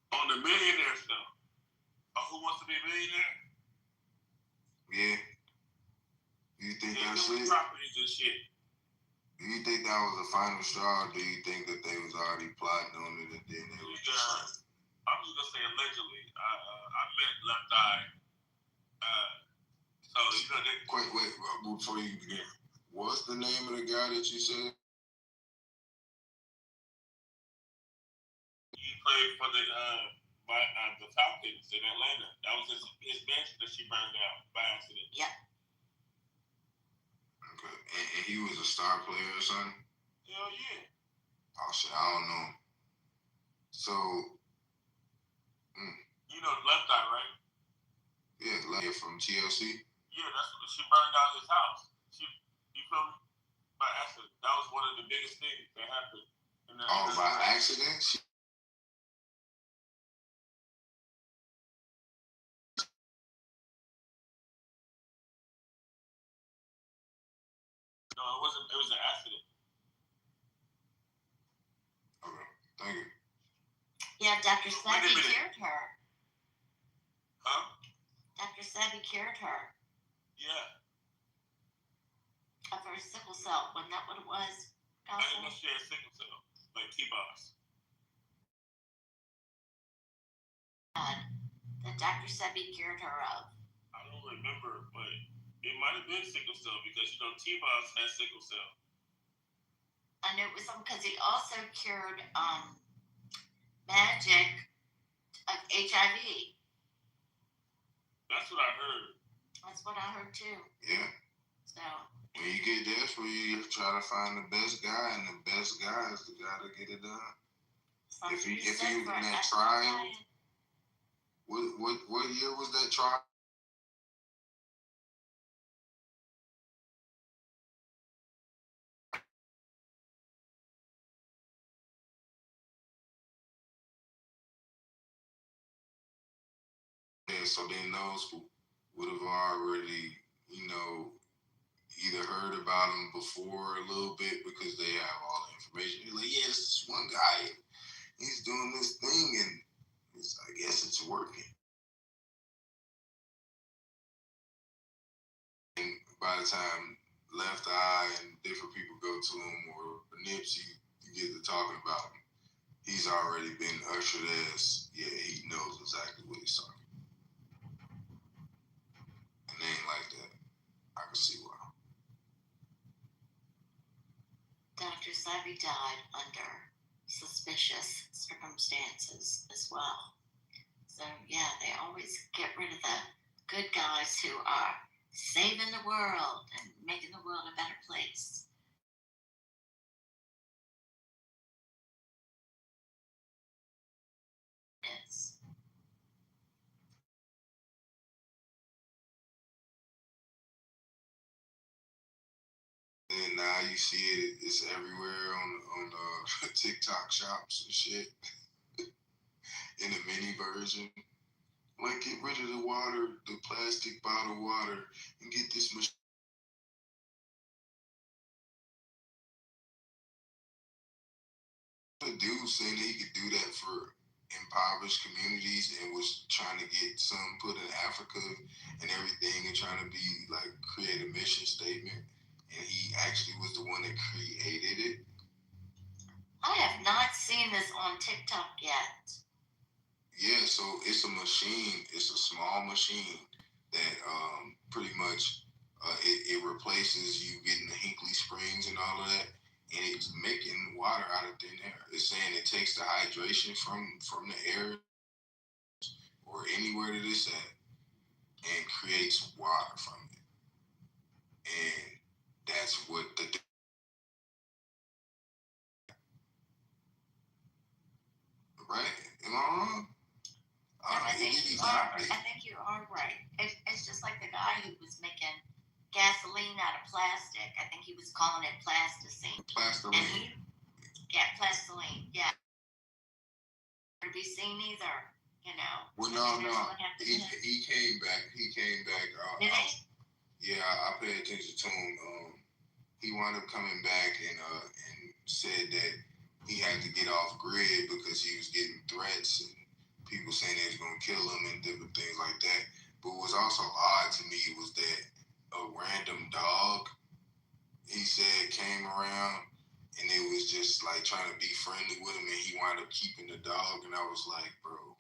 On the millionaire stuff. Who wants to be a millionaire? Yeah. You think that's it? Properties and shit. Do you think that was the final straw, or do you think that they was already plotting on it and then they was just like... I'm just gonna say allegedly. I met Left Eye. So you know they... Wait, before you begin. What's the name of the guy that you said? He played for the Falcons in Atlanta. That was his mansion that she burned down by accident. Yep. Okay. And he was a star player or something? Hell yeah. Oh shit, I don't know. So you know Left Eye, right? Yeah, like from TLC. Yeah, that's what she burned down his house. You feel me? By accident. That was one of the biggest things that happened. By accident? No, it wasn't. It was an accident. Okay, thank you. Yeah, Dr. Sebi cured her. Huh? Dr. Sebi cured her. Yeah. Of her sickle cell. Wasn't that what it was? I didn't know she had sickle cell. Like T-Boss. That Dr. Sebi cured her of. I don't remember, but it might have been sickle cell because, T-Boss has sickle cell. I knew it was something because he also cured Magic of HIV. That's what I heard. That's what I heard too. Yeah. So when you get desperate, you try to find the best guy, and the best guy is the guy to get it done. If he was in that trial, what year was that trial? Yeah, so then those who would have already, either heard about him before a little bit because they have all the information. They're like, yeah, it's this one guy. He's doing this thing, and I guess it's working. And by the time Left Eye and different people go to him, or Nipsey, you get to talking about him, he's already been ushered as, yeah, he knows exactly what he's talking about. And they ain't like that. I can see why. Dr. Sebi died under suspicious circumstances as well. So, yeah, they always get rid of the good guys who are saving the world and making the world a better place. Yes. And now you see it's everywhere on TikTok shops and shit. In a mini version. Like, get rid of the water, the plastic bottle water, and get this machine. A dude saying that he could do that for impoverished communities and was trying to get some put in Africa and everything and trying to be like create a mission statement. And he actually was the one that created it. I have not seen this on TikTok yet. Yeah, so it's a machine. It's a small machine that pretty much it replaces you getting the Hinkley Springs and all of that, and it's making water out of thin air. It's saying it takes the hydration from the air or anywhere that it's at and creates water from it. And that's what the right? Am I wrong? I think you are right. It's just like the guy who was making gasoline out of plastic. I think he was calling it plasticine. Plastoline. Plastoline. Yeah. To be seen either, you know. Well, no. He came back. Did he? Yeah, I paid attention to him. He wound up coming back and said that he had to get off grid because he was getting threats and people saying they was gonna kill him and different things like that. But what was also odd to me was that a random dog, he said, came around and it was just like trying to be friendly with him, and he wound up keeping the dog, and I was like, bro.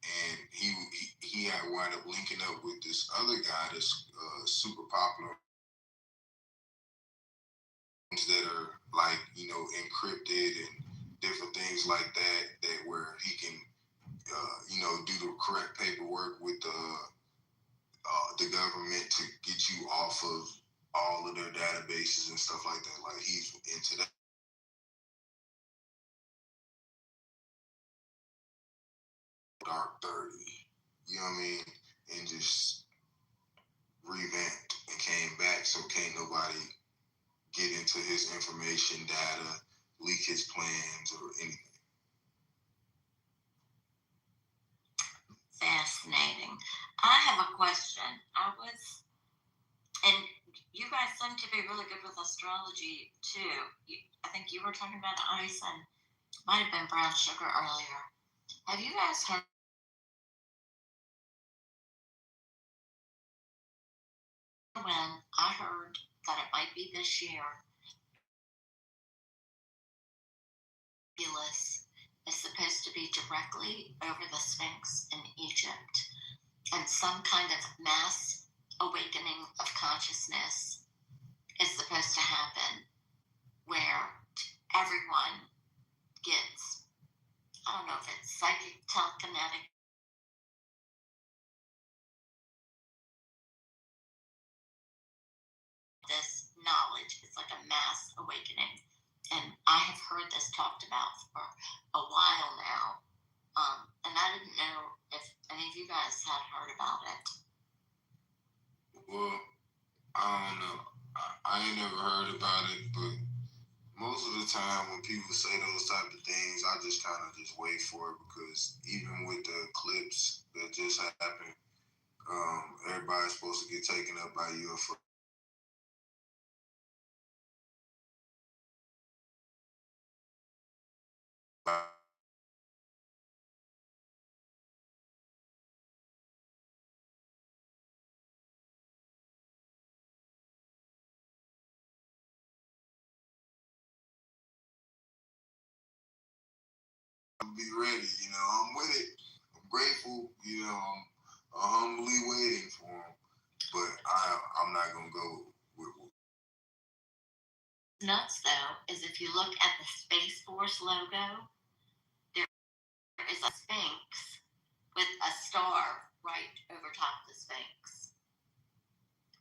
And he had wound up linking up with this other guy that's super popular, that are like, encrypted and different things like that where he can do the correct paperwork with the government to get you off of all of their databases and stuff like that. Like, he's into that. Dark 30, you know what I mean? And just revamped and came back, so can't nobody get into his information, data, leak his plans or anything. Fascinating. I have a question. And you guys seem to be really good with astrology too. I think you were talking about ice and might have been brown sugar earlier. Have you guys heard? When I heard that it might be this year, Romulus is supposed to be directly over the Sphinx in Egypt, and some kind of mass awakening of consciousness is supposed to happen where everyone gets, I don't know if it's psychic, telekinetic, this knowledge. It's like a mass awakening. And I have heard this talked about for a while now. And I didn't know if any of you guys had heard about it. Well, I don't know. I ain't never heard about it, but most of the time when people say those type of things, I just kind of just wait for it because even with the clips that just happened, everybody's supposed to get taken up by UFO. Be ready, I'm with it. I'm grateful, I'm humbly waiting for him, but I'm not gonna go with. Nuts though is if you look at the Space Force logo, there is a Sphinx with a star right over top of the Sphinx,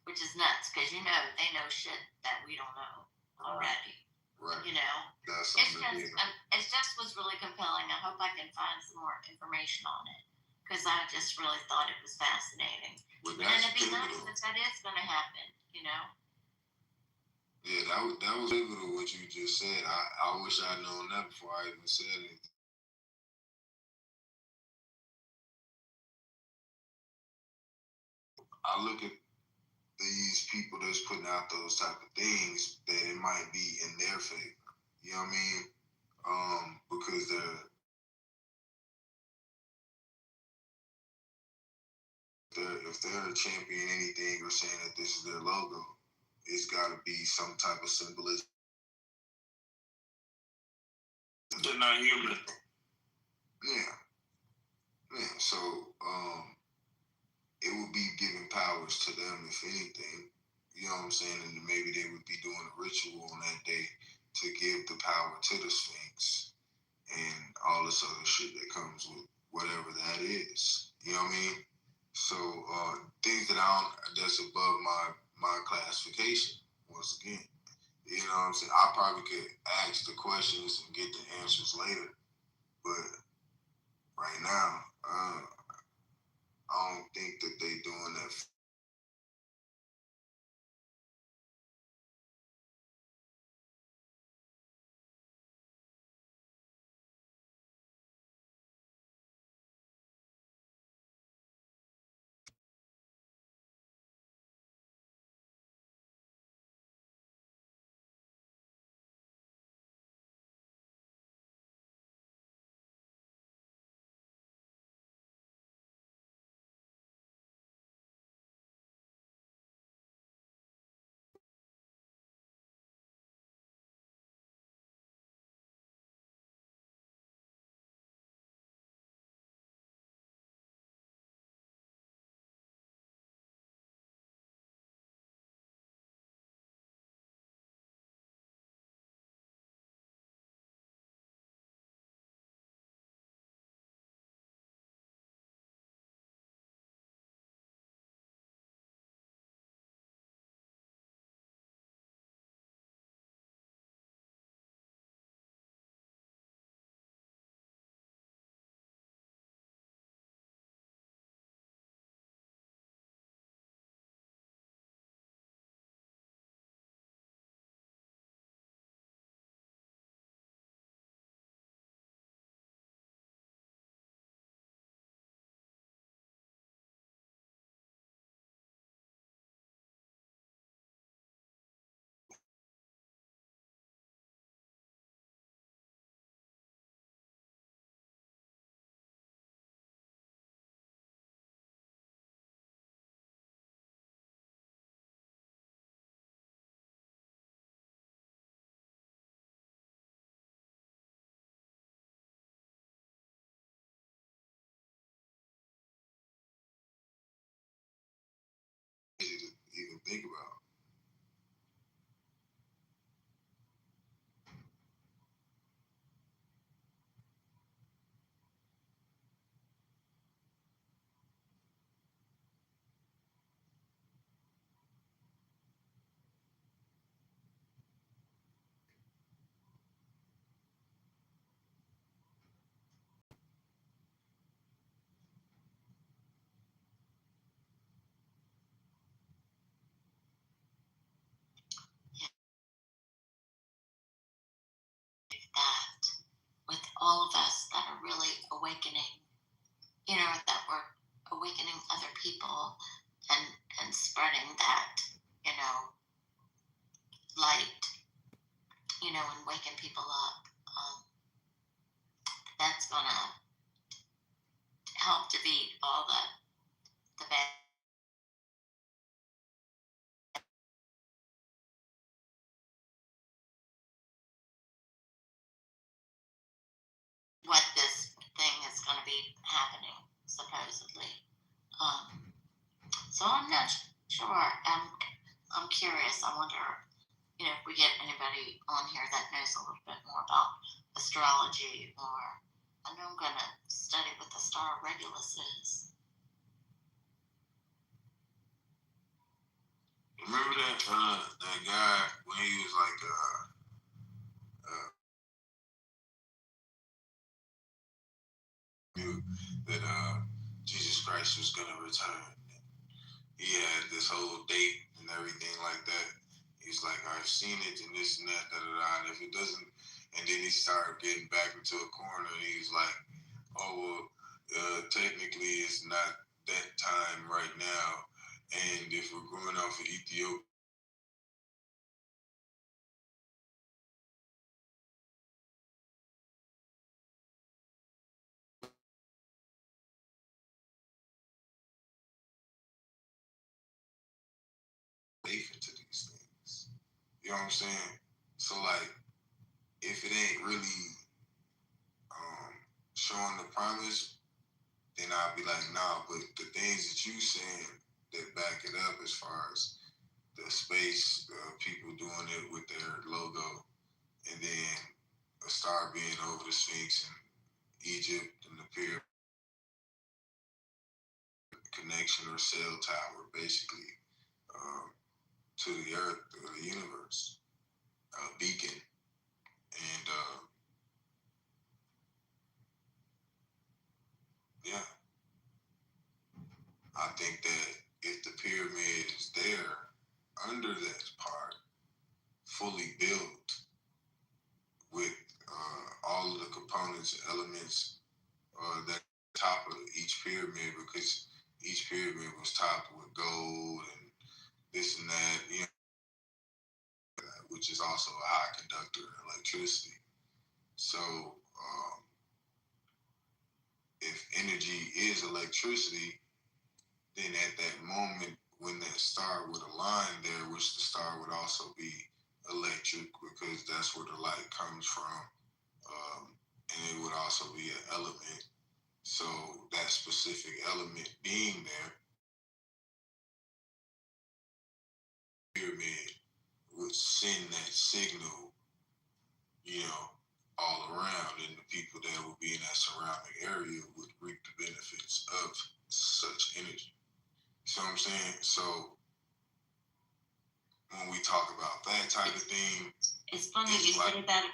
which is nuts because they know shit that we don't know already. Right. That's it just was really compelling. I hope I can find some more information on it because I just really thought it was fascinating. And it'd be nice if that is going to happen. Yeah, that was pivotal what you just said. I wish I'd known that before I even said anything. I look at these people that's putting out those type of things that it might be in their favor. You know what I mean? Because if they're championing anything or saying that this is their logo, it's got to be some type of symbolism. They're not human. Yeah. So it would be giving powers to them, if anything. You know what I'm saying? And maybe they would be doing a ritual on that day to give the power to the Sphinx and all this other shit that comes with whatever that is. You know what I mean? So things that's above my classification. Once again, you know what I'm saying? I probably could ask the questions and get the answers later, but right now, I don't think that they doing that. To even think about. all of us that are really awakening, that we're awakening other people and spreading that, light, and waking people up. That's gonna help defeat all the bad. What this thing is going to be happening, supposedly. So I'm not sure. I'm curious. I wonder, if we get anybody on here that knows a little bit more about astrology, or I know I'm going to study what the star Regulus is. Remember that guy when he was like knew that Jesus Christ was gonna return. He had this whole date and everything like that. He's like, I've seen it and this and that, da da da. And if it doesn't, and then he started getting back into a corner. And he was like, oh well, technically it's not that time right now. And if we're going off of Ethiopia. Into these things. You know what I'm saying? So like, if it ain't really showing the promise, then I'll be like, nah. But the things that you saying that back it up, as far as the space, people doing it with their logo, and then a star being over the Sphinx in Egypt and the pyramid connection or cell tower, basically, to the earth or the universe, beacon. And yeah, I think that if the pyramid is there under that part, fully built with all of the components and elements that top of each pyramid, because each pyramid was topped with gold and this and that, which is also a high conductor of electricity. So if energy is electricity, then at that moment when that star would align there, which the star would also be electric because that's where the light comes from, and it would also be an element. So that specific element being there, pyramid would send that signal, all around, and the people that would be in that surrounding area would reap the benefits of such energy. You see what I'm saying? So when we talk about that type of thing, it's funny you say that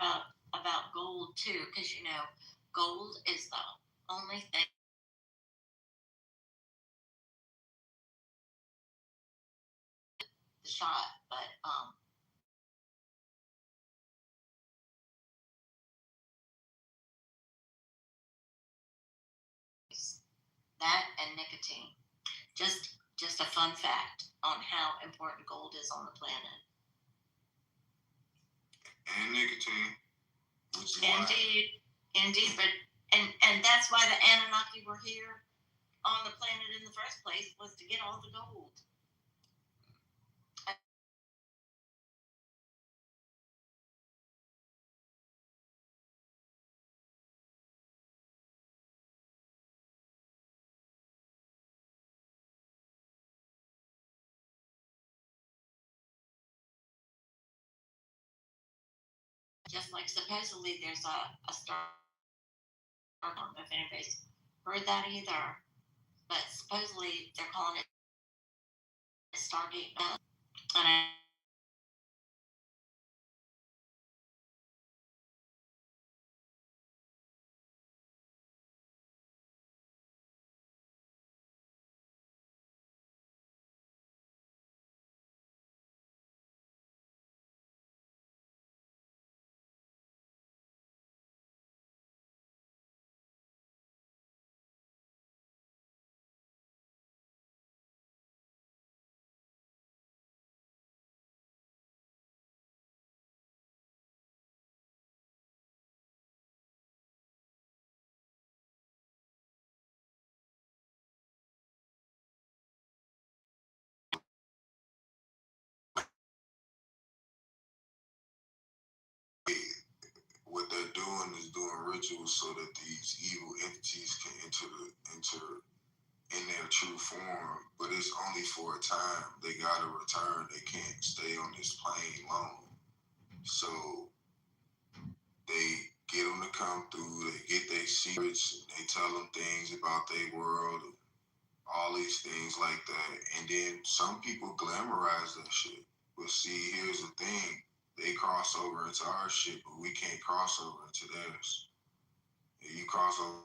about gold too, because gold is the only thing shot, but that and nicotine. Just a fun fact on how important gold is on the planet. And nicotine, which is indeed, but and that's why the Anunnaki were here on the planet in the first place, was to get all the gold. Just like supposedly there's a star. I don't know if anybody's heard that either, but supposedly they're calling it Stargate. And what they're doing is doing rituals so that these evil entities can enter in their true form, but it's only for a time. They gotta return. They can't stay on this plane long. So they get them to come through. They get their secrets. And they tell them things about their world, and all these things like that. And then some people glamorize that shit. But see, here's the thing: they cross over into our shit, but we can't cross over into theirs. If you cross over.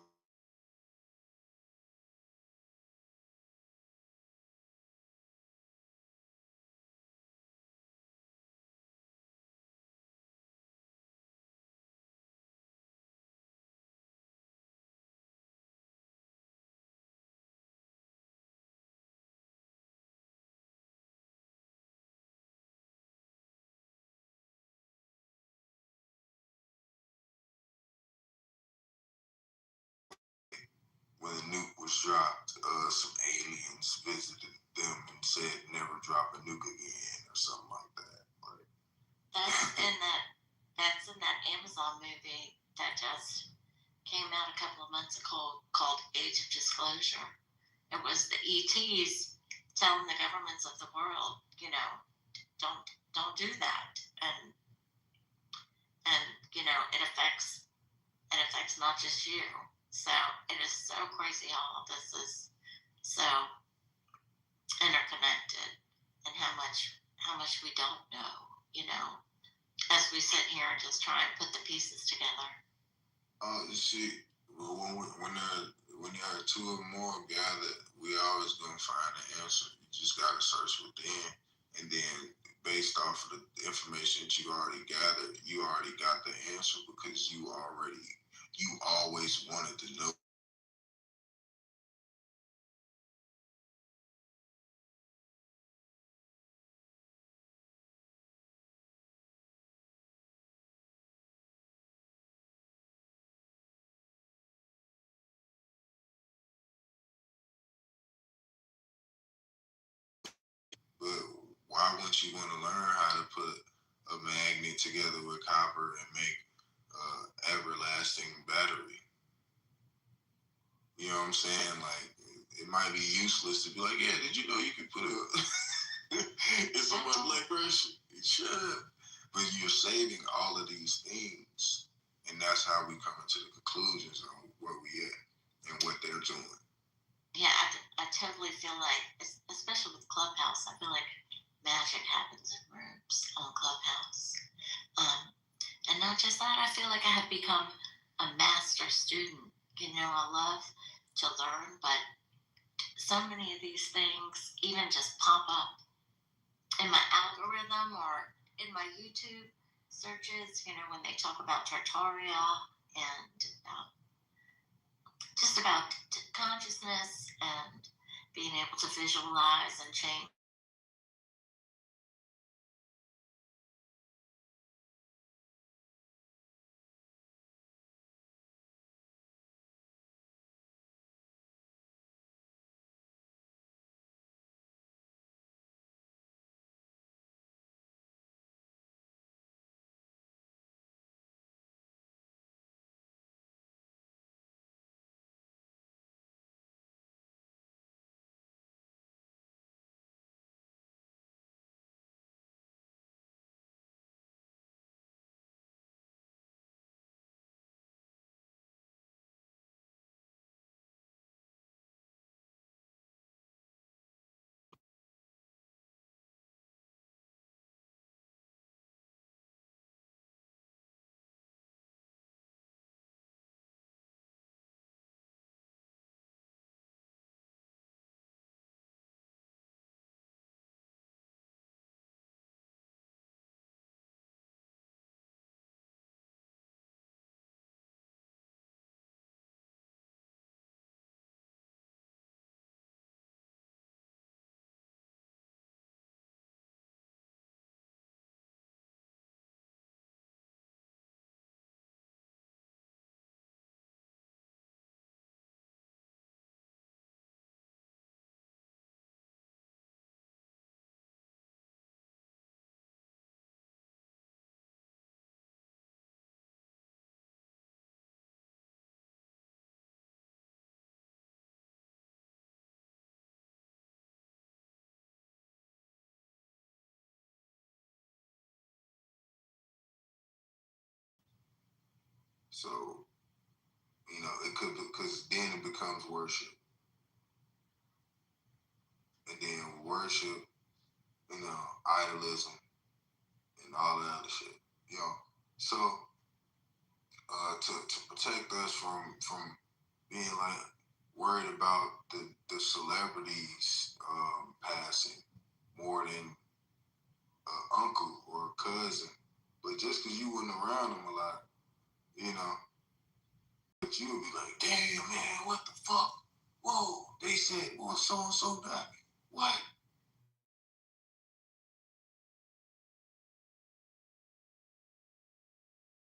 When the nuke was dropped, some aliens visited them and said never drop a nuke again or something like that. Like, That's in that Amazon movie that just came out a couple of months ago called Age of Disclosure. It was the ETs telling the governments of the world, don't do that, and it affects not just you. So it is so crazy how all this is so interconnected, and how much we don't know, as we sit here and just try and put the pieces together. you see, when there are two or more gathered, we always gonna find an answer. You just gotta search within, and then based off of the information that you already gathered, you already got the answer because you always wanted to know. But why wouldn't you want to learn how to put a magnet together with copper and make everlasting battery? You know what I'm saying? Like, it might be useless to be like, yeah, did you know you could put it's so much blood pressure? It should. But you're saving all of these things. And that's how we come into the conclusions on where we at and what they're doing. Yeah, I totally feel like, especially with Clubhouse, I feel like magic happens in rooms on Clubhouse. And not just that, I feel like I have become a master student. I love to learn, but so many of these things even just pop up in my algorithm or in my YouTube searches, when they talk about Tartaria and just about consciousness and being able to visualize and change So, it could, because then it becomes worship. And then worship, idolism and all that other shit. So to protect us from being like worried about the celebrities passing more than an uncle or a cousin, but just because you wasn't around them a lot, but you would be like, damn man, what the fuck? Whoa, they said, well, so and so died. What?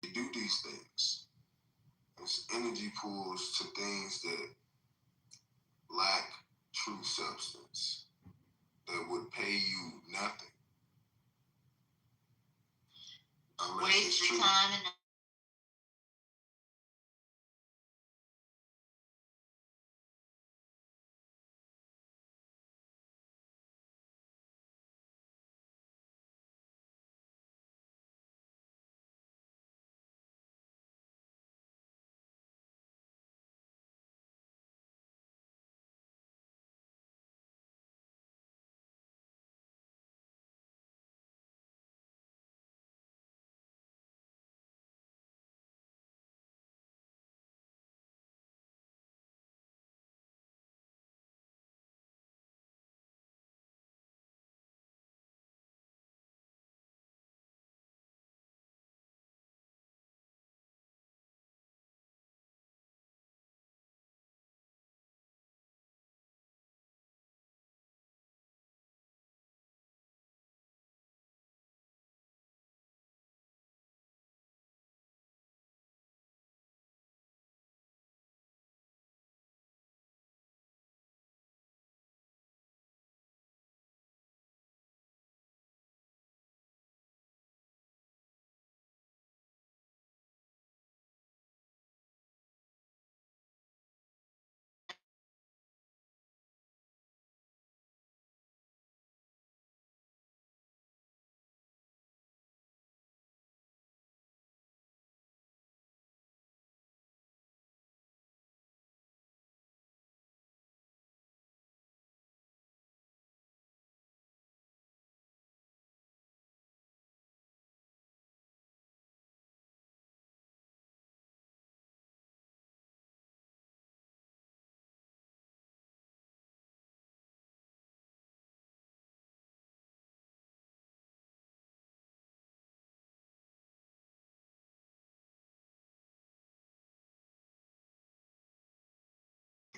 They do these things. It's energy pools to things that lack true substance, that would pay you nothing. Unless Waste it's your true. time and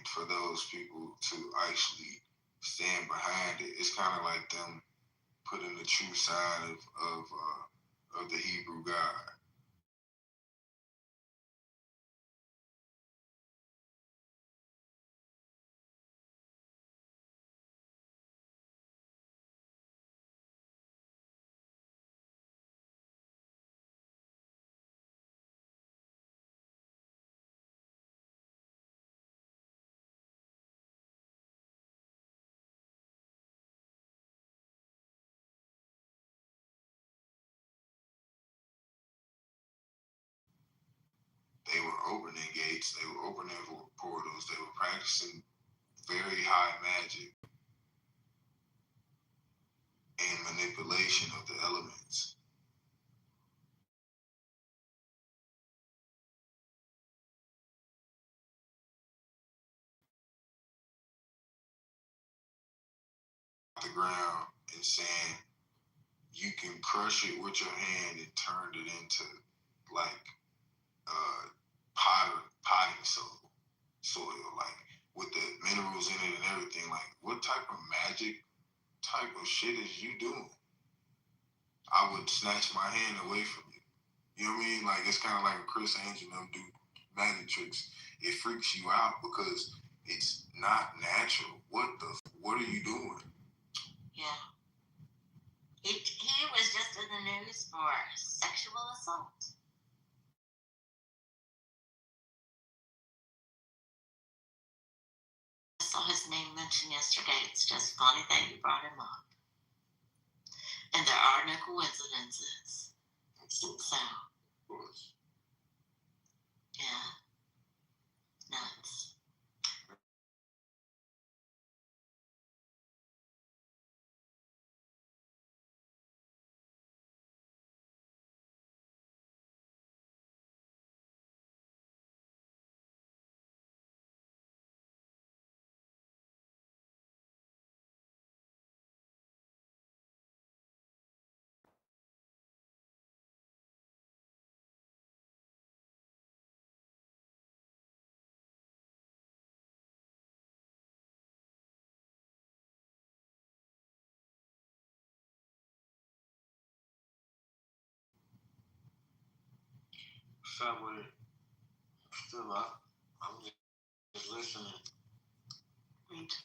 for those people to actually stand behind it. It's kind of like them putting the true side of the Hebrew God. They were opening gates. They were opening portals. They were practicing very high magic and manipulation of the elements. The ground and saying you can crush it with your hand and turn it into like potting soil, like with the minerals in it and everything. Like, what type of magic type of shit is you doing? I would snatch my hand away from you. You know what I mean? Like, it's kind of like Chris Angel them do magic tricks. It freaks you out because it's not natural. What are you doing? yeah. He was just in the news for sexual assault. I saw his name mentioned yesterday. It's just funny that you brought him up. And there are no coincidences. So, Of course. Yeah. Nuts. What's up with it? Still up. I'm just listening. Me too.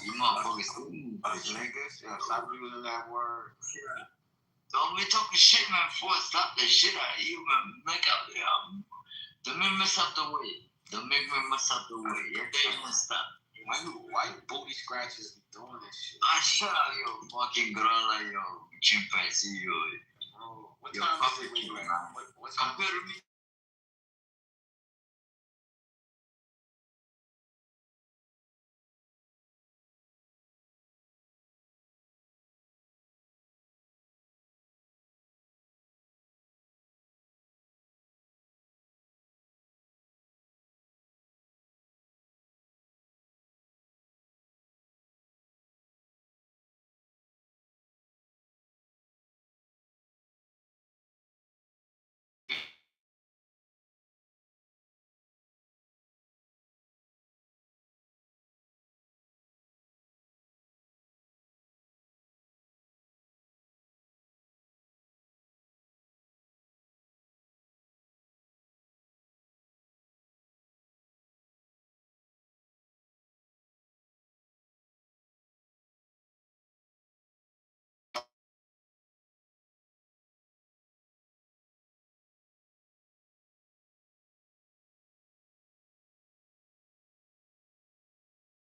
You motherfuckers, us niggas, yeah, stop using that word. Don't be talking shit, man. Before slap the shit out of you, man. Make up, don't make me mess up the way. Don't make me mess up the way. Yeah, they messed up. Why you booty scratches be doing this shit? I shut up, yo, fucking gorilla, yo, chimpanzee, yo. Bro, what Yo, time fuck is it? you, man. What time? Compare to me.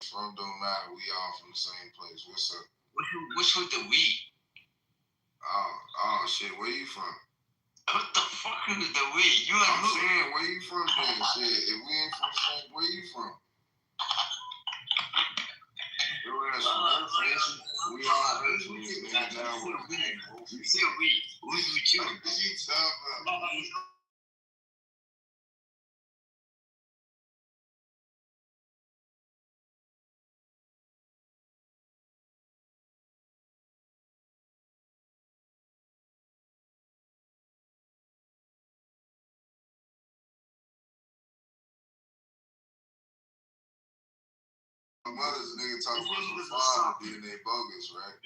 From don't matter. We all from the same place. What's up? What's with the we? Oh shit. Where you from? What the fuck is the we? You and I'm who? saying, where you from then? Shit. If we ain't from the same, where you from? Your ass from Earth, Haitian. We all Haitians, nigga. Down with me. You say we. Who's with you? What you talking about? My mother's a nigga talking about some father DNA bogus, right?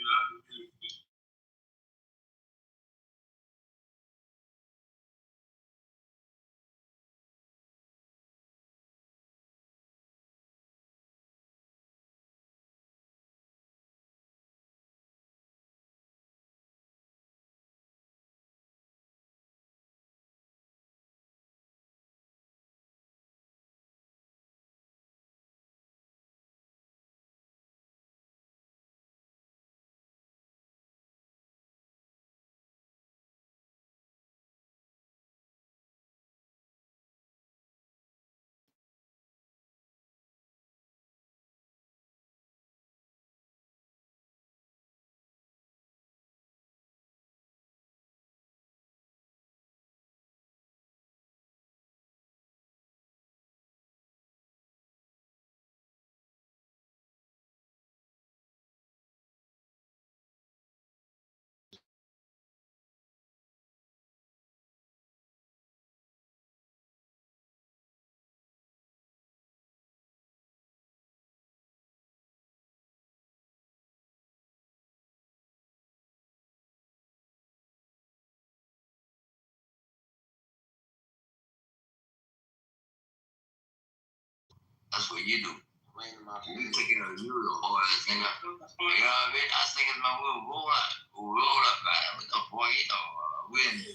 That's what you do. Raining my You feet. take care of you, the whole ass nigga. You know what I mean? I was thinking, man, we'll roll up, man. What the fuck, you know?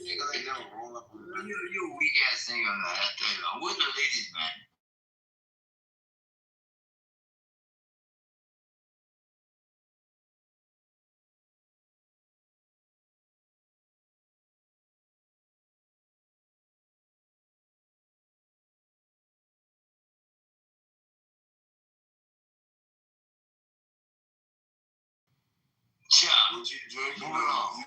Nigga, they never roll up on the You weak ass nigga, man. I tell you, where's the ladies, man? what you drinking Moving on.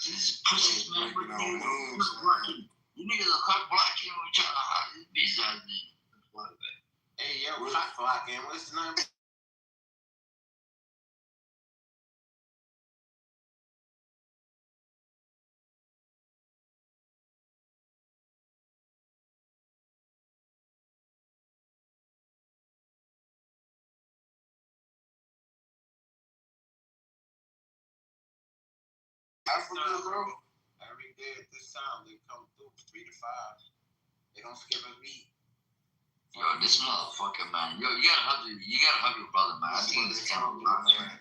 These pussies, man, Drinking on you moons, blocking. You niggas are cock blocking each other. These guys, Hey, yo, cock blocking. What's the name? Africa, bro. Every day at this time, they come through 3 to 5. They don't skip a beat. yo, this motherfucker, man. Yo, you gotta hug your brother, man. I think this kind of man.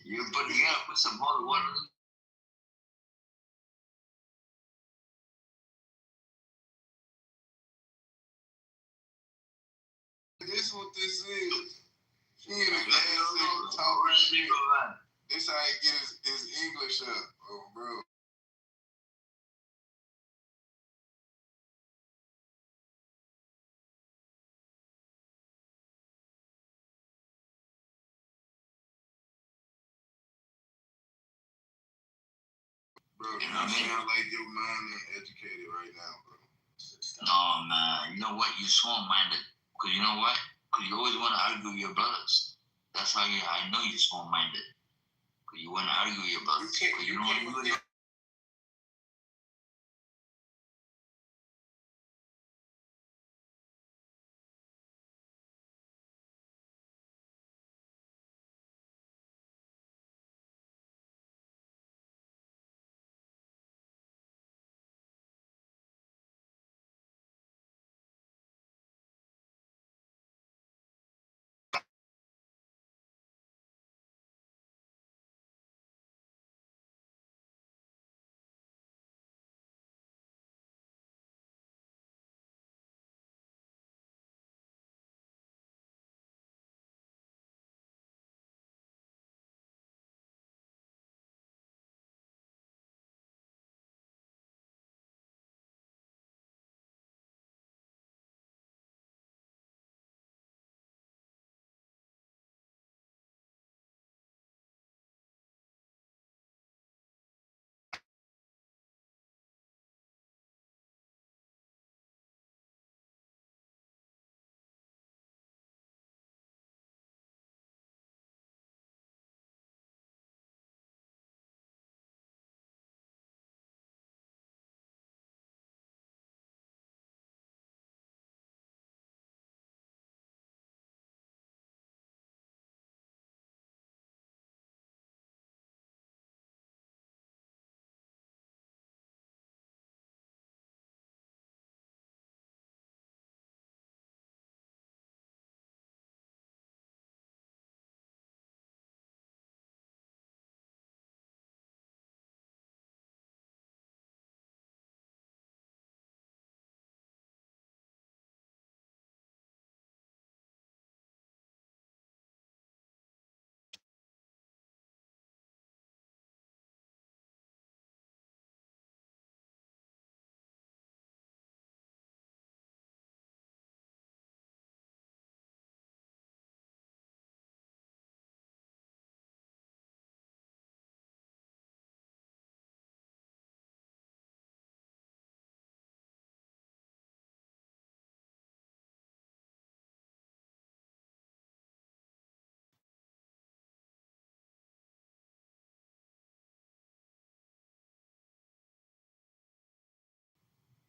You gotta put some holy water in. This what this is. He in a gas station talking shit. This how he get his English up. Oh, bro. Bro, you sound like your mind ain't educated right now, bro. No, man. You know what? You're small-minded. Because you know what? Because you always want to argue with your brothers. That's how I know you're small-minded. Because you want to argue with your brothers. Because you don't want to do it.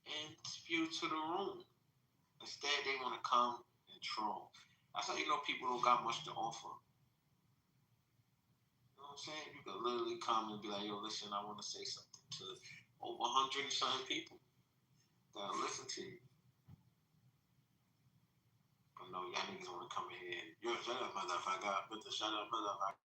And spew to the room. Instead, they want to come and troll. That's how you know people don't got much to offer. You know what I'm saying? You can literally come and be like, yo, listen, I want to say something to over 100 and something people that'll listen to you. But no, y'all niggas want to come in here and, yo, shut up, motherfucker. Shut up, motherfucker.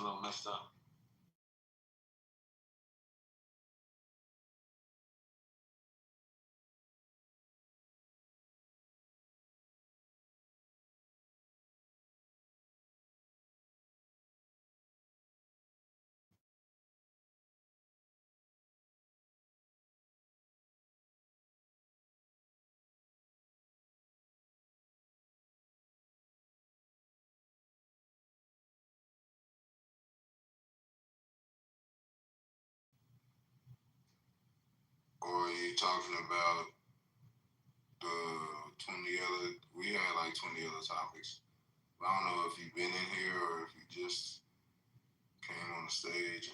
little messed up. Or you talking about the 20 other? We had like 20 other topics. I don't know if you've been in here or if you just came on the stage.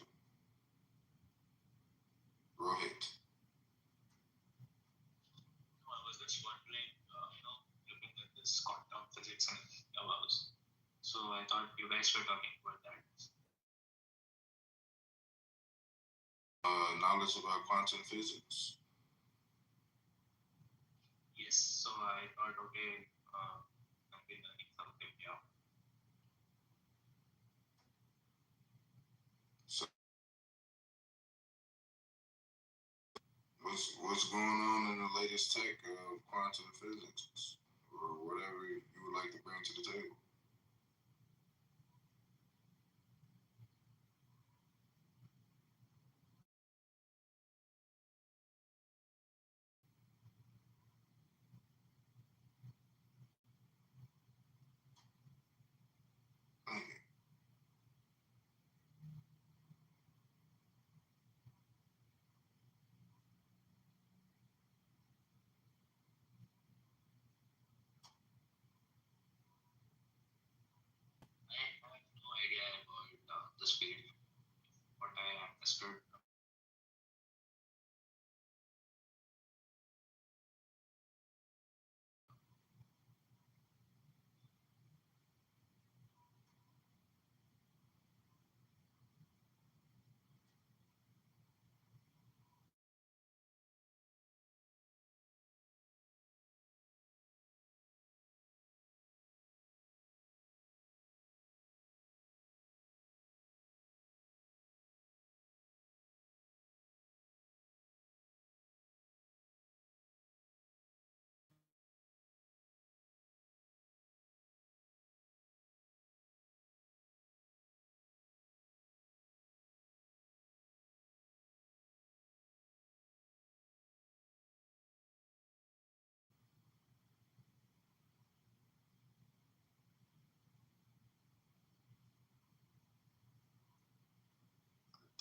Rohit. I was just wondering, looking at this quantum physics and levels. So I thought you guys were talking about that. Knowledge about quantum physics. Yes. So I thought, okay, I've been learning something new. So what's going on in the latest tech of quantum physics, or whatever you would like to bring to the table? I have no idea about this field. What I understood.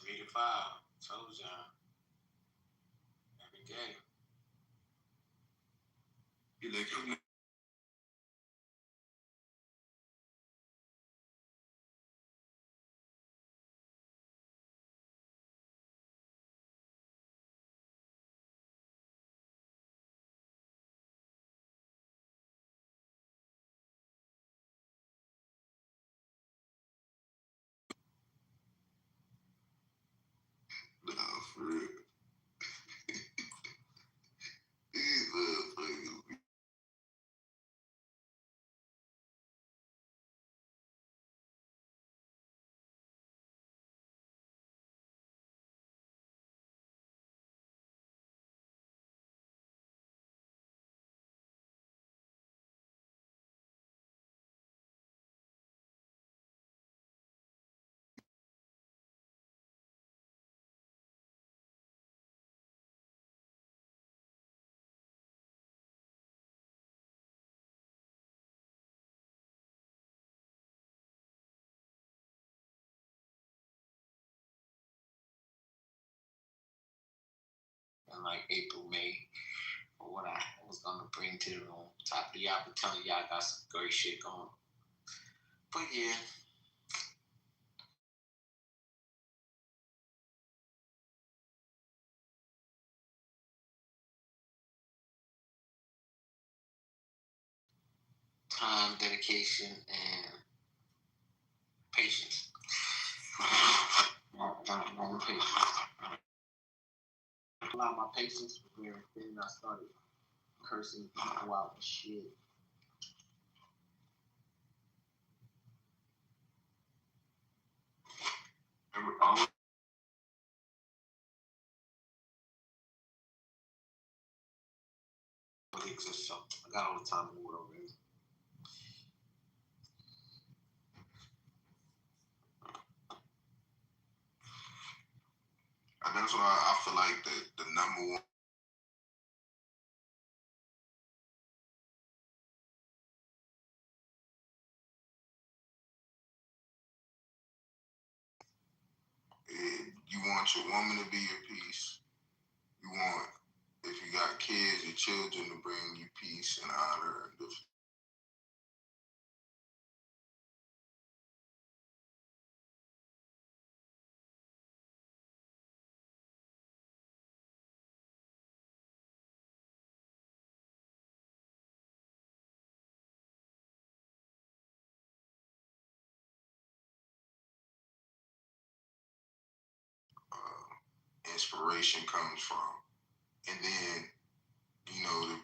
Three to five. Told y'all. Every game. You like him? No, for real. These motherfuckers. In like April, May, for what I was gonna bring to the room. Top of the y'all been telling y'all I got some great shit going. But yeah. Time, dedication, and patience. More patience. A lot of my patience was very thin. I started cursing people out and shit. Remember, all exists, so I got all the time in the world, man. And that's why I feel like the number one. You want your woman to be your peace. You want, if you got kids, your children to bring you peace and honor and different. Inspiration comes from. And then, you know, the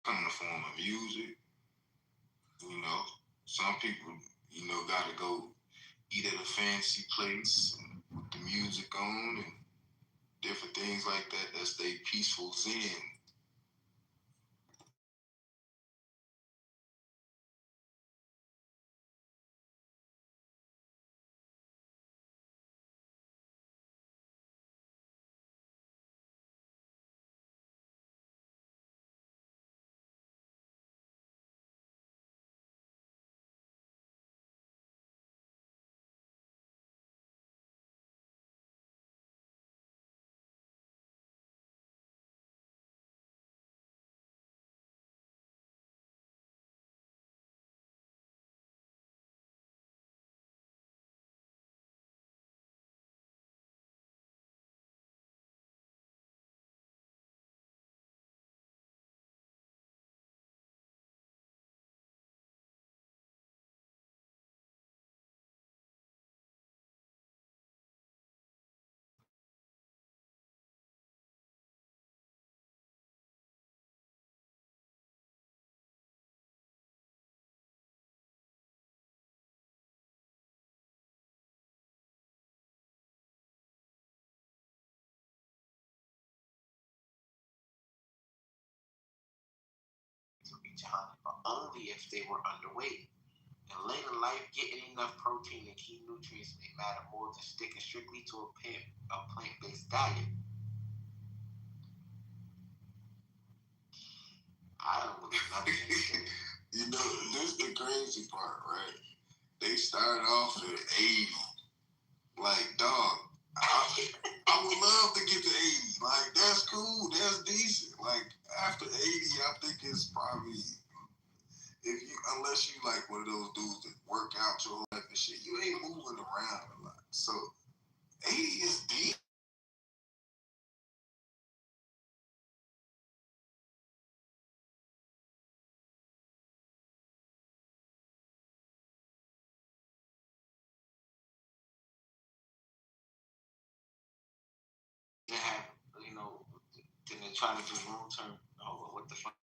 come in the form of music. You know, some people, you know, got to go eat at a fancy place and with the music on and different things like that. That's they peaceful zen. But only if they were underweight. In later life, getting enough protein and key nutrients may matter more than sticking strictly to a plant-based diet. I don't believe nothing they say. You know, this is the crazy part, right? They started off at 80. Like, dog, I would love to get to 80. Like, that's cool. That's decent. Like, after 80, I think it's probably, unless you like one of those dudes that work out your whole life and shit, you ain't moving around a lot. So, 80 is deep. They have, you know, then they try to do long term. Oh, what the fuck?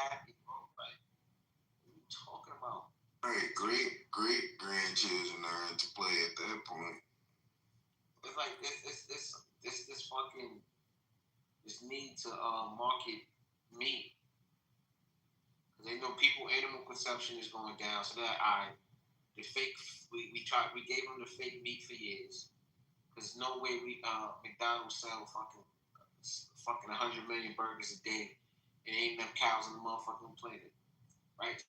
happy, bro. Like, what are you talking about? Right, great grandchildren are to play at that point. It's like this fucking this need to market meat. Cause they know animal consumption is going down. So that we gave them the fake meat for years. Cause no way McDonald's sell fucking 100 million burgers a day, and ain't enough cows on the motherfucking planet, right?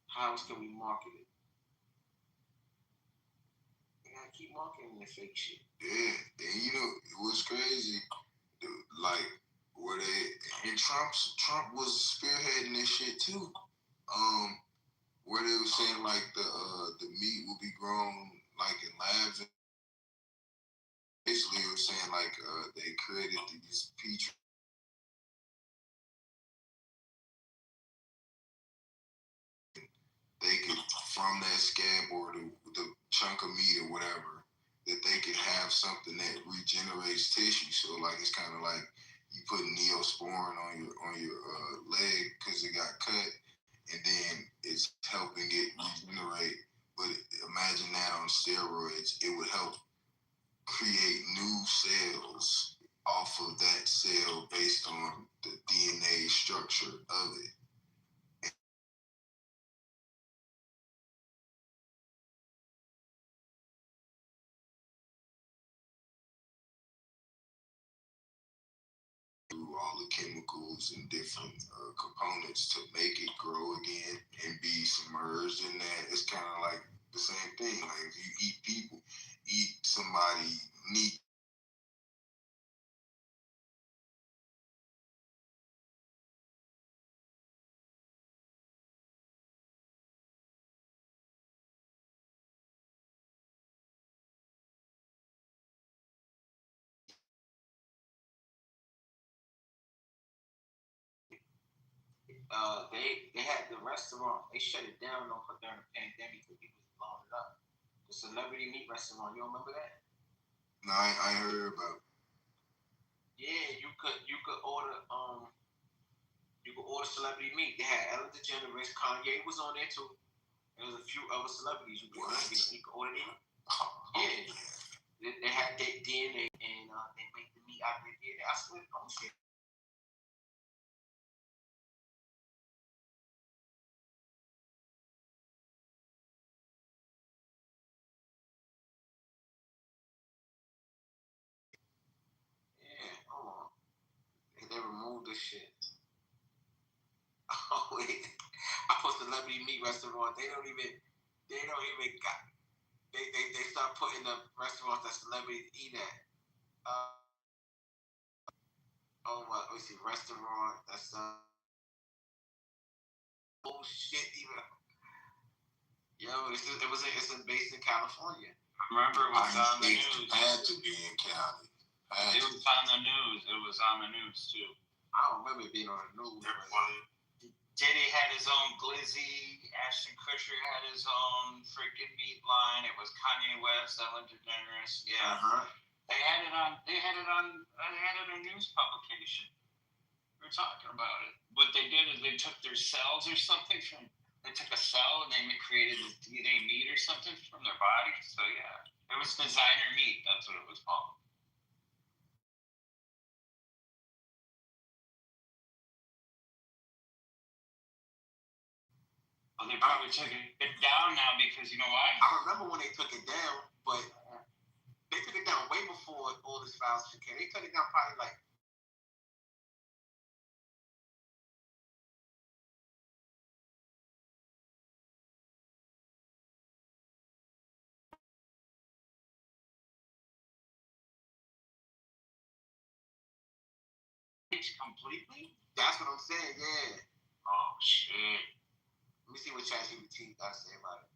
How else can we market it? We gotta keep marketing the fake shit. Yeah, and you know it was crazy, like and Trump was spearheading this shit too. Where they were saying like the meat will be grown like in labs. And basically, it was saying like they created these petri. They could, from that scab or the chunk of meat or whatever, that they could have something that regenerates tissue. So like it's kind of like you put Neosporin on your leg because it got cut, and then it's helping it regenerate. But imagine that on steroids, it would help create new cells off of that cell based on the DNA structure of it. All the chemicals and different components to make it grow again and be submerged in that. It's kind of like the same thing. Like if you eat somebody meat. They had the restaurant. They shut it down during the pandemic because people was blowing it up. The celebrity meat restaurant. You don't remember that? No, I heard about. Yeah, you could order celebrity meat. They had Ellen DeGeneres, Kanye was on there too. There was a few other celebrities you could order them. Yeah. They had their DNA and they make the meat out of their DNA. I swear, oh shit. They removed this shit. Oh wait, I put celebrity meat restaurant. They don't even got. They start putting the restaurants that celebrities eat at. Let me see, restaurant. That's oh shit, even. Yo, it's based in California. Remember it was on the news. It had to be in Cali. It was on the news. It was on the news too. I don't remember it being on the news. Diddy had his own glizzy. Ashton Kutcher had his own freaking meat line. It was Kanye West, Ellen DeGeneres. Yeah. They had it on a news publication. We were talking about it. What they did is they took their cells or something they took a cell and they created this DNA meat or something from their body. So yeah, it was designer meat. That's what it was called. Well, they probably took it down now because you know why? I remember when they took it down, but they took it down way before all this foul shit came. They took it down probably like. Completely? That's what I'm saying, yeah. Oh shit. Let me see what ChatGPT got to say about it.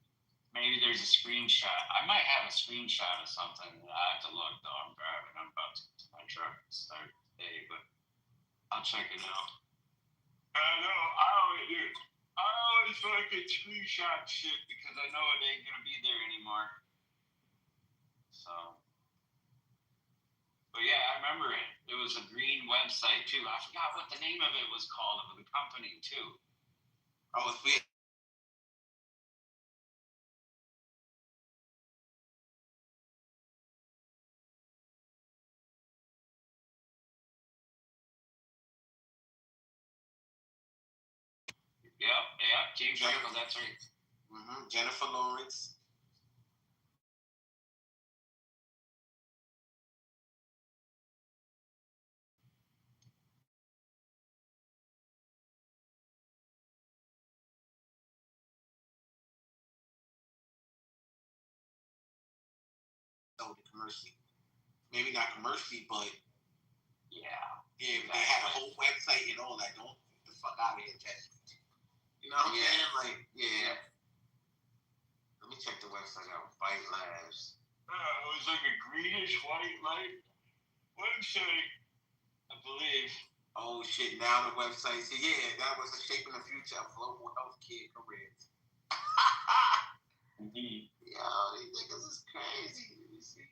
Maybe there's a screenshot. I might have a screenshot of something. I have to look though. I'm driving. I'm about to get to my truck and start today, but I'll check it out. I know. I always fucking screenshot shit because I know it ain't gonna be there anymore. So, but yeah, I remember it. It was a green website too. I forgot what the name of it was called. It was a company too. Oh, it's weird. Yeah, James Franco, that's right. Mm-hmm. Jennifer Lawrence. Oh, the commercial. Maybe not commercially, but yeah, they had a whole website and all that. Don't get the fuck out of here, Jess. You know what I'm saying? Like, yeah. Let me check the website out. Bite Labs. It was like a greenish white light website, I believe. Oh shit! Now the website. See, yeah, that was a shaping the future of global healthcare careers. Mm-hmm. Yo, these niggas is crazy. You see?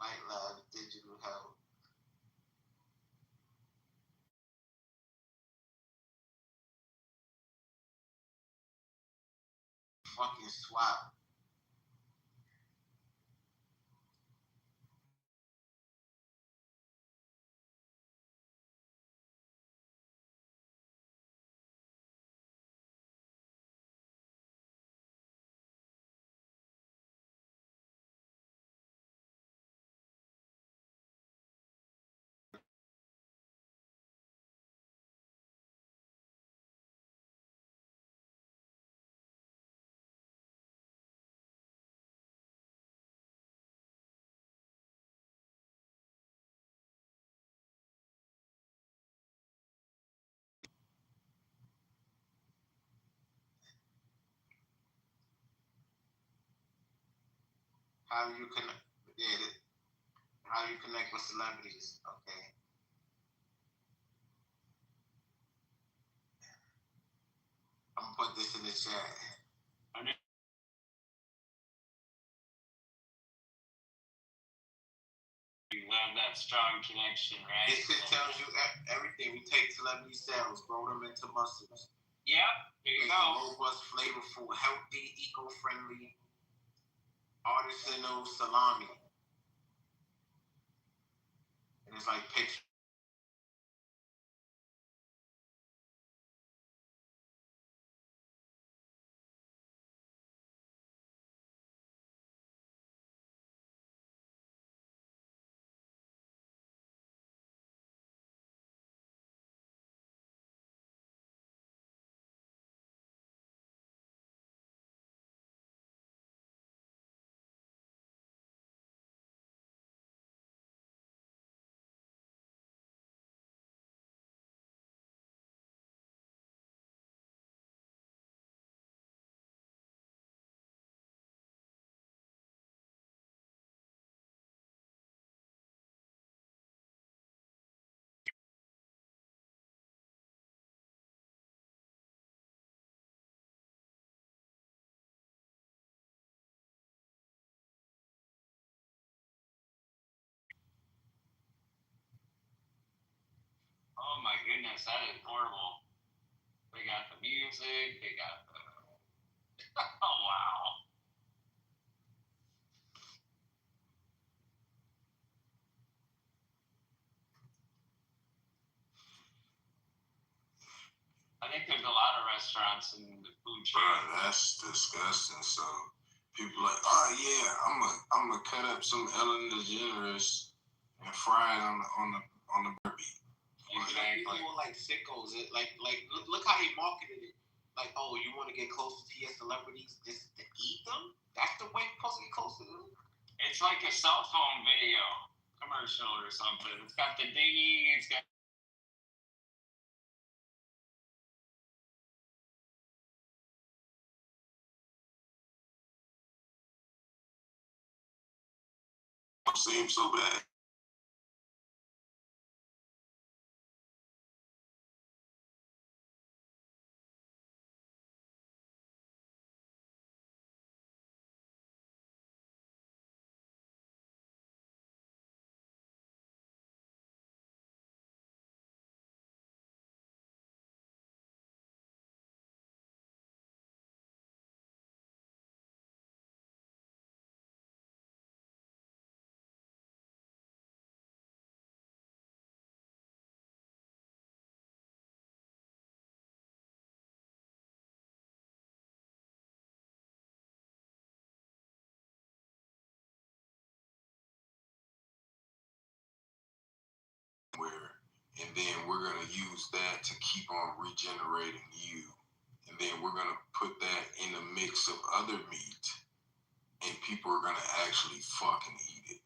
Bite Labs, digital health. Fucking swap. How do you connect? Yeah, how do you connect with celebrities? Okay. I'm gonna put this in the chat. You have that strong connection, right? This shit tells you everything. We take celebrity cells, grow them into muscles. Yep, there you go. Robust, flavorful, healthy, eco-friendly, artisanal salami. And it's like picture. Oh my goodness, that is horrible. They got the music, they got the. Oh wow. I think there's a lot of restaurants in the food chain. Bro, that's disgusting. So people like, oh yeah, I'm gonna cut up some Ellen DeGeneres and fry it on the barbie. Exactly. People like sickos. Look how they marketed it. Like, oh, you want to get closer to your celebrities just to eat them? That's the way you're supposed to get closer to them. It's like a cell phone video commercial or something. It's got the dinghy. It's got. Seems so bad. and then we're going to use that to keep on regenerating you. And then we're going to put that in a mix of other meat, and people are going to actually fucking eat it.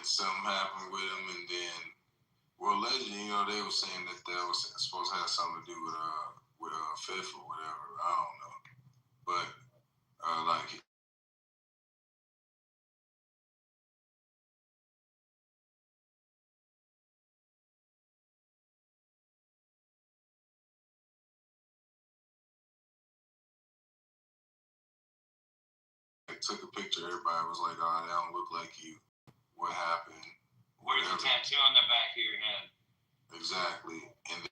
Something happened with him, and then, well, allegedly, you know, they were saying that was supposed to have something to do with Fifth or whatever. I don't know, but like. I took a picture. Everybody was like, "Oh, they don't look like you. What happened?" Where's the tattoo on the back of your head? Exactly, and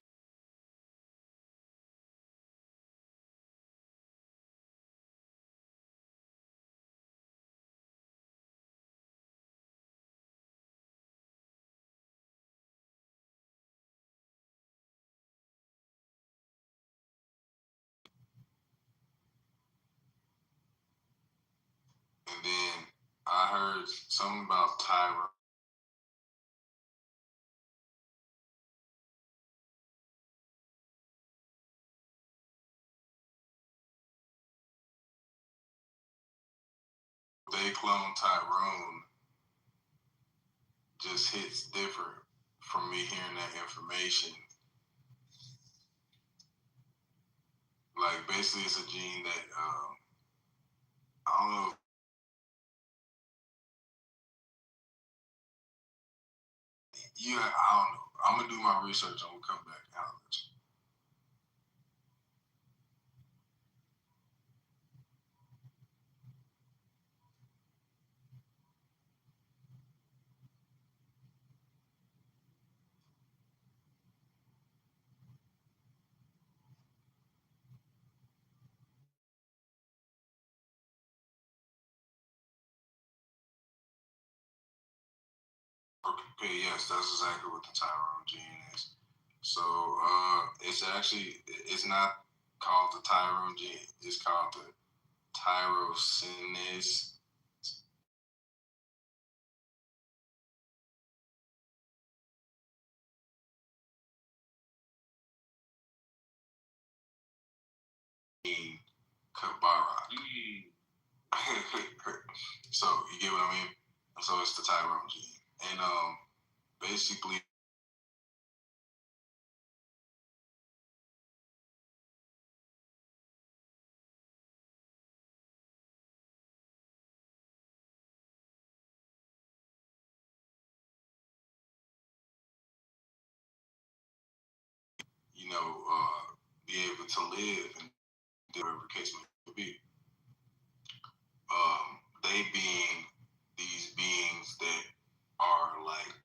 then I heard something about Tyra. They clone Tyrone just hits different from me hearing that information. Like, basically, it's a gene that I don't know. Yeah, I don't know. I'm gonna do my research and we'll come back and I'll let you. Okay, yes, that's exactly what the Tyrone gene is. So it's not called the Tyrone gene. It's called the tyrosinase gene Kabara. So you get what I mean? So it's the Tyrone gene, and basically. You know, be able to live and whatever the case may be. They being these beings that are like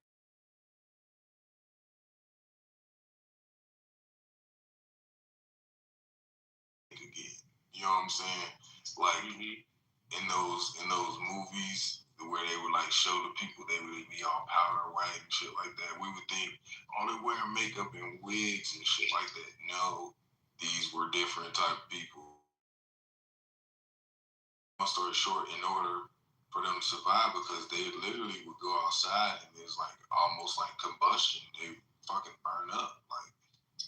again. You know what I'm saying? Like in those movies where they would like show the people, they would be all powder white and shit like that. We would think, oh, they're wearing makeup and wigs and shit like that. No, these were different type of people. Long story short, in order for them to survive, because they literally would go outside and it's like almost like combustion. They fucking burn up like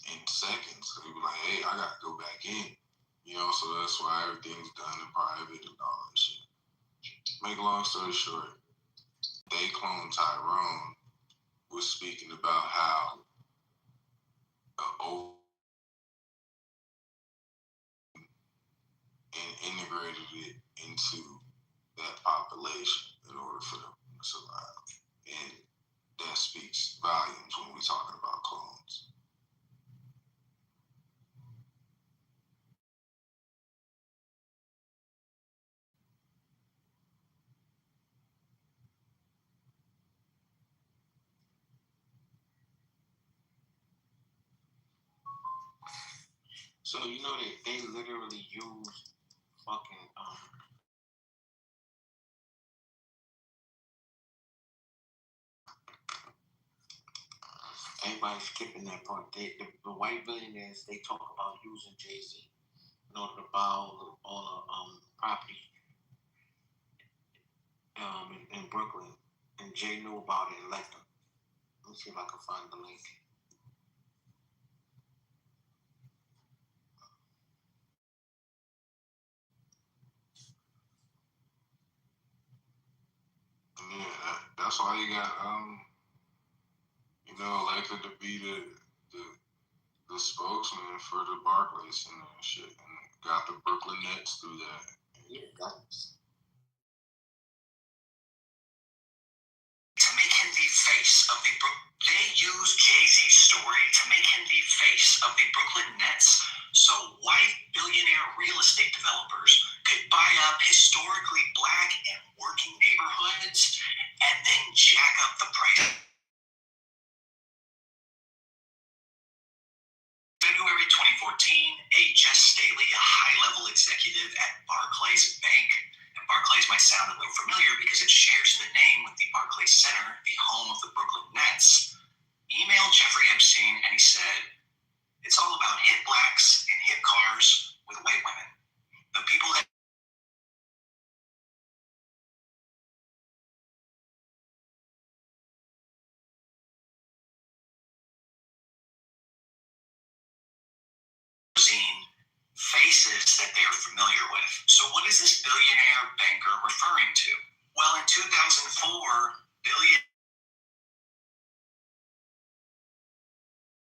in seconds. So they be like, hey, I gotta go back in. You know, so that's why everything's done in private and all that shit. Make a long story short, they clone Tyrone was speaking about how and integrated it into that population in order for them to survive. And that speaks volumes when we're talking about clones. So you know they literally use fucking everybody's skipping that part. The white billionaires, they talk about using Jay-Z in order to buy all the property in Brooklyn, and Jay knew about it and left him. Let me see if I can find the link. Yeah, that's why you got elected to be the spokesman for the Barclays and shit, and got the Brooklyn Nets through that. Yeah, that's. To make him the face of the they used Jay-Z's story to make him the face of the Brooklyn Nets, so white billionaire real estate developers could buy up historically black and working neighborhoods and then jack up the price. February 2014, a Jess Staley, a high-level executive at Barclays Bank, and Barclays might sound a little familiar because it shares the name with the Barclays Center, the home of the Brooklyn Nets, emailed Jeffrey Epstein and he said, it's all about hip blacks and hip cars with white women. The people that seen faces that they're familiar with. So what is this billionaire banker referring to? Well, in 2004,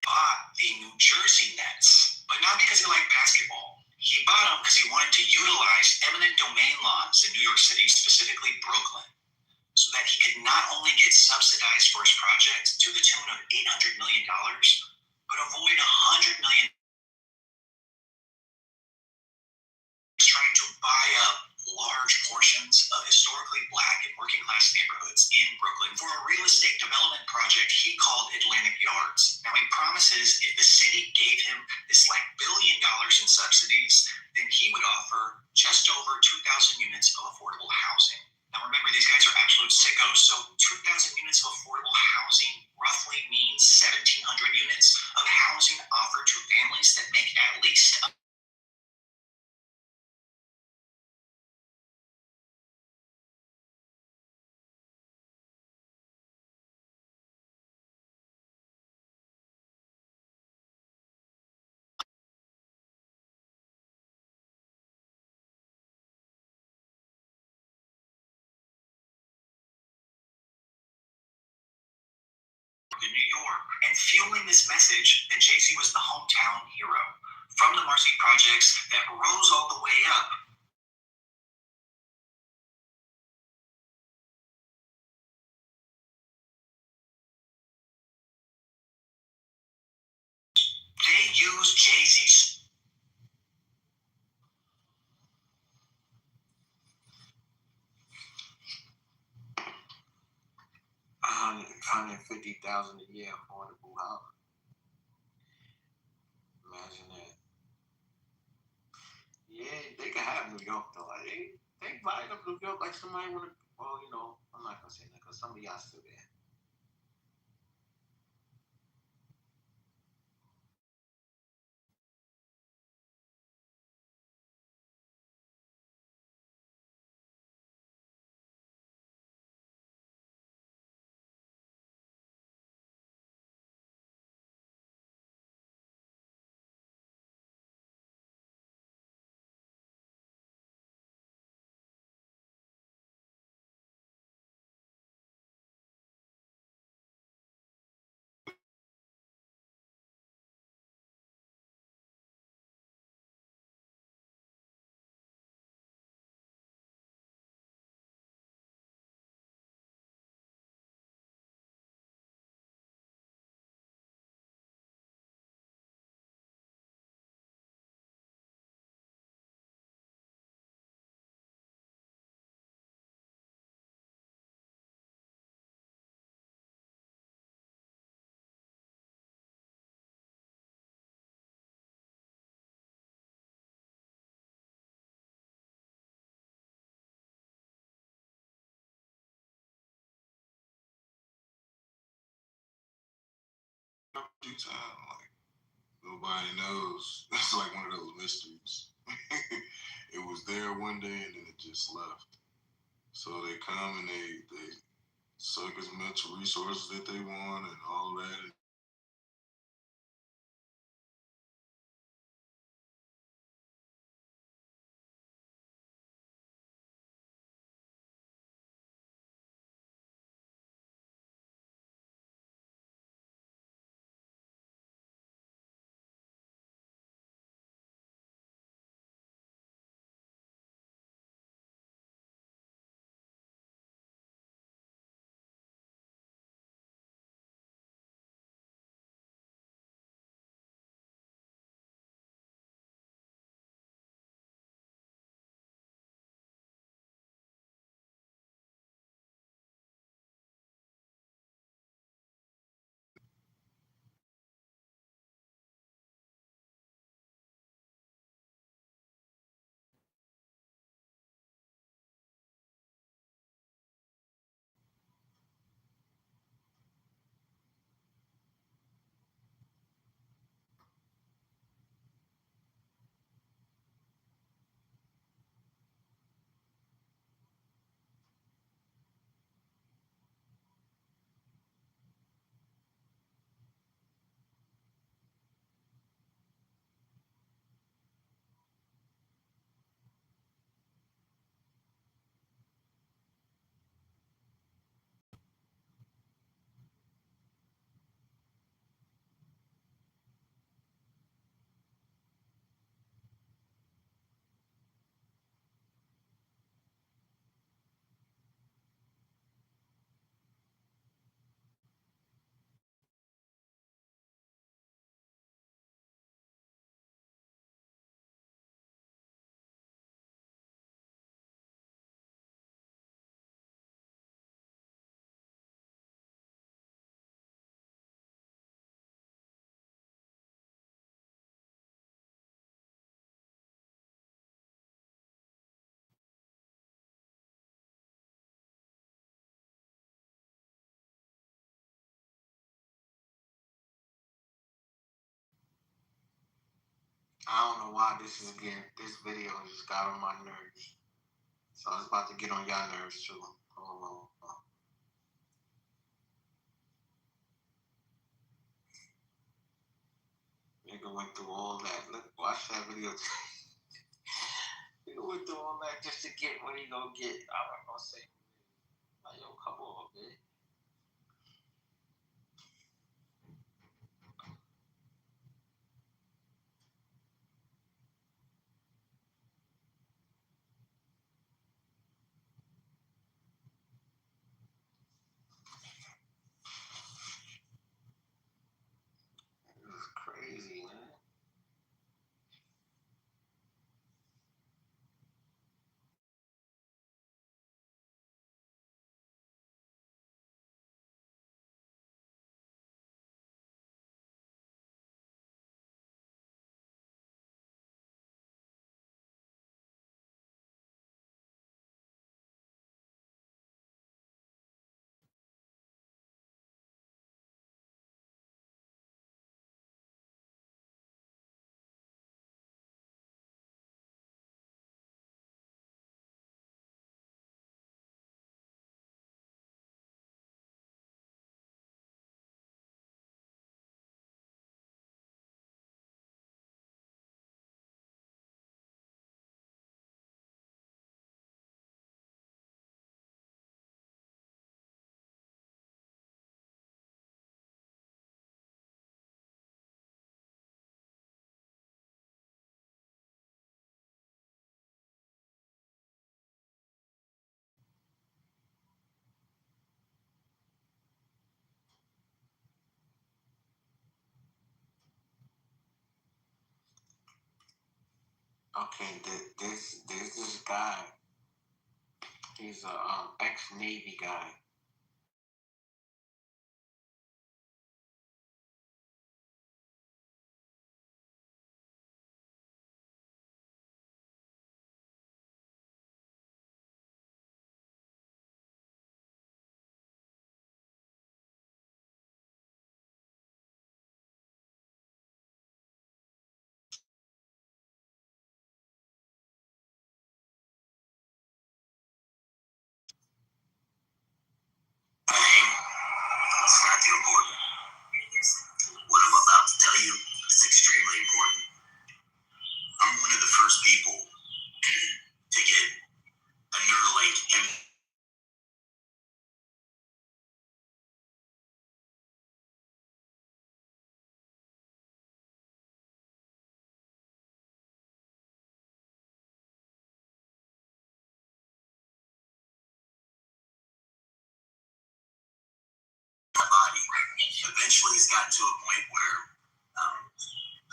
bought the New Jersey Nets, but not because he liked basketball. He bought them because he wanted to utilize eminent domain laws in New York City, specifically Brooklyn, so that he could not only get subsidized for his project to the tune of $800 million, but avoid $100 million trying to buy up large portions of historically black and working class neighborhoods in Brooklyn for a real estate development project he called Atlantic Yards. Now he promises if the city gave him this $1 billion in subsidies, then he would offer just over 2,000 units of affordable housing. Now remember, these guys are absolute sickos, so 2,000 units of affordable housing roughly means 1,700 units of housing offered to families that make at least in New York, and fueling this message that Jay-Z was the hometown hero from the Marcy projects that rose all the way up. They used Jay-Z's 150,000 a year affordable housing. Imagine that. Yeah, they can have New York though. Like, they light up New York like somebody would have. Well, you know, I'm not gonna say that because some of y'all still there. Time, like nobody knows. It's like one of those mysteries. It was there one day and then it just left. So they come and they suck as much resources that they want and all that. And I don't know why this video just got on my nerves. So it's about to get on y'all nerves too. Hold on. Nigga went through all that. Look, watch that video. Nigga went through all that just to get what he gonna get. I'm not gonna say. Like, yo, come on, man. This is crazy, man. Okay, there's this guy. He's a ex-Navy guy. It's not too important. What I'm about to tell you is extremely important. I'm one of the first people to get a Neuralink implant. Body. Eventually, it's gotten to a point where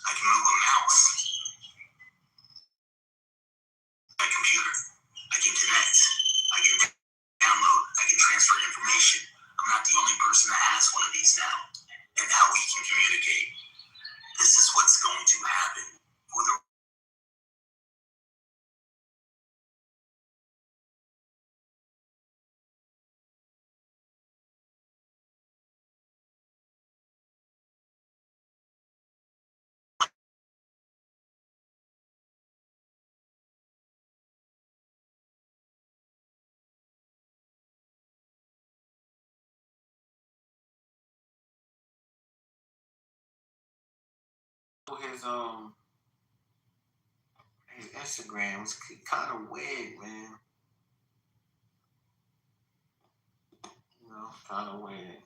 I can move a mouse, a computer, I can connect, I can download, I can transfer information. I'm not the only person that has one of these now, and how we can communicate. This is what's going to happen for the His Instagram was kind of weird, man. You know, kind of weird.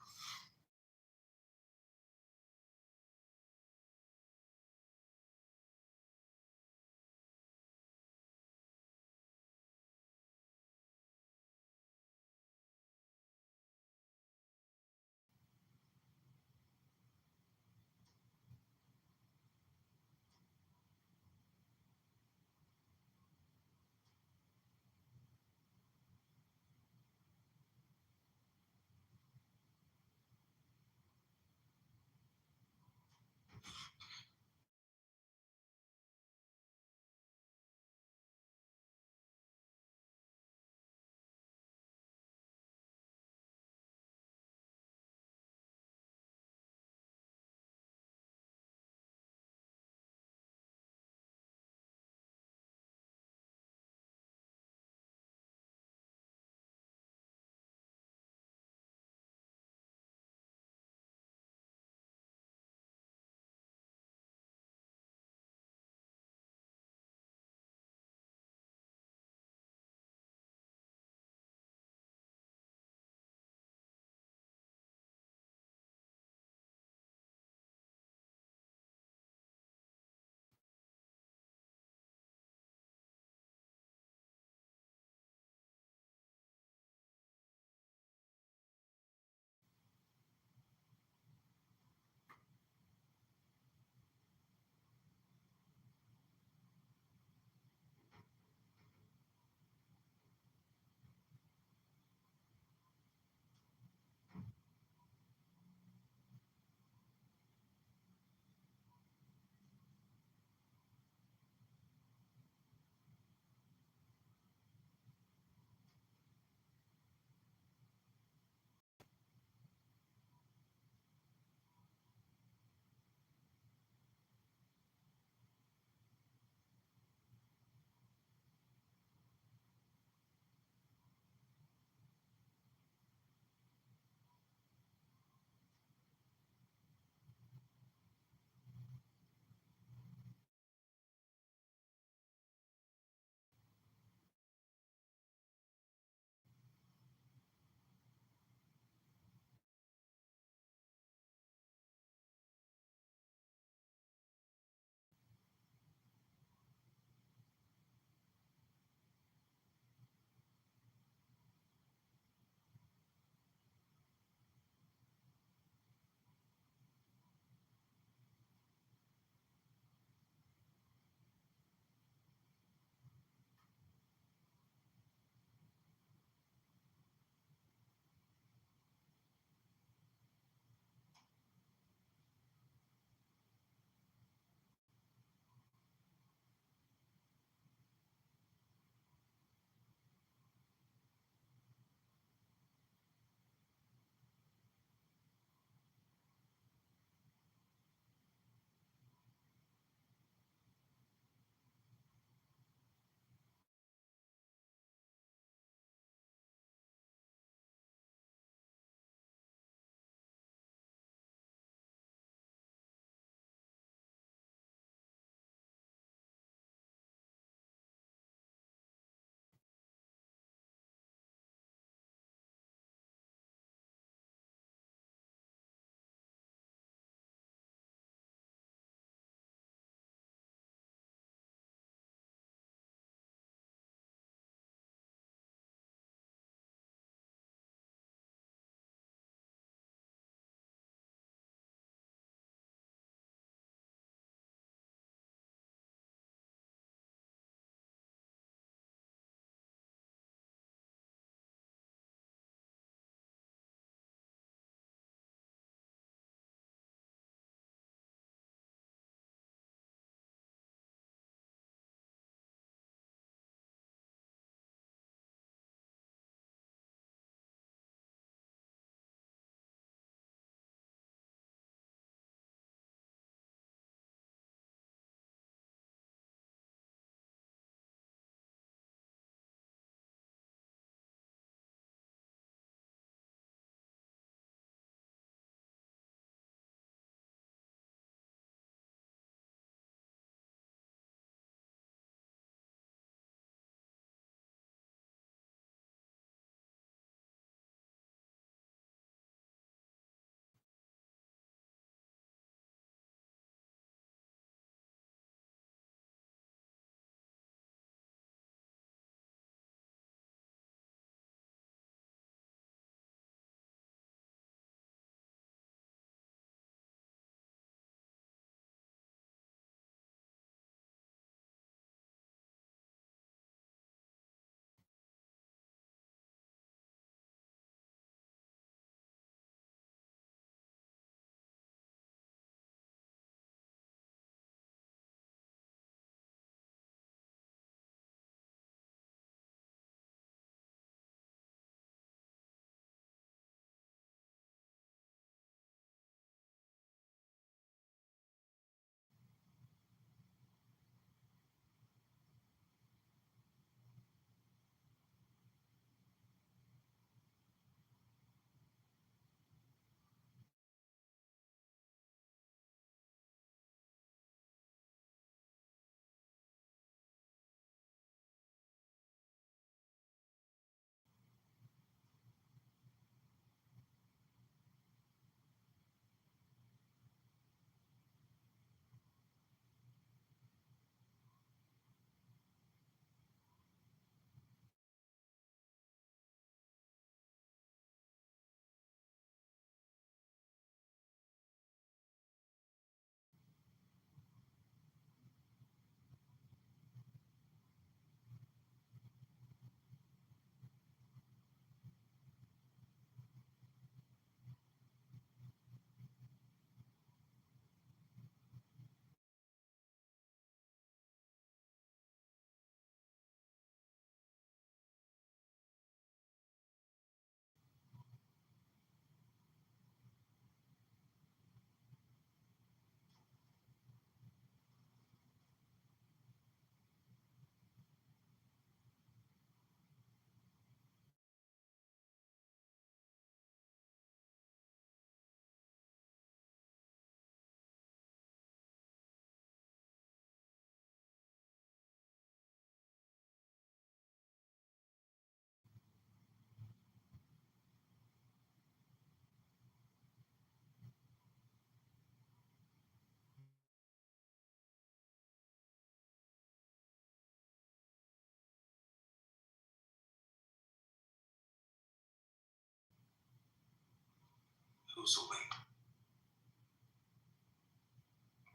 lose some weight?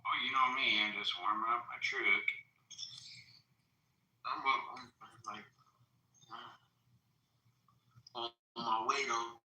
Oh, you know me, and just warm up my truck. I'm like on my way though.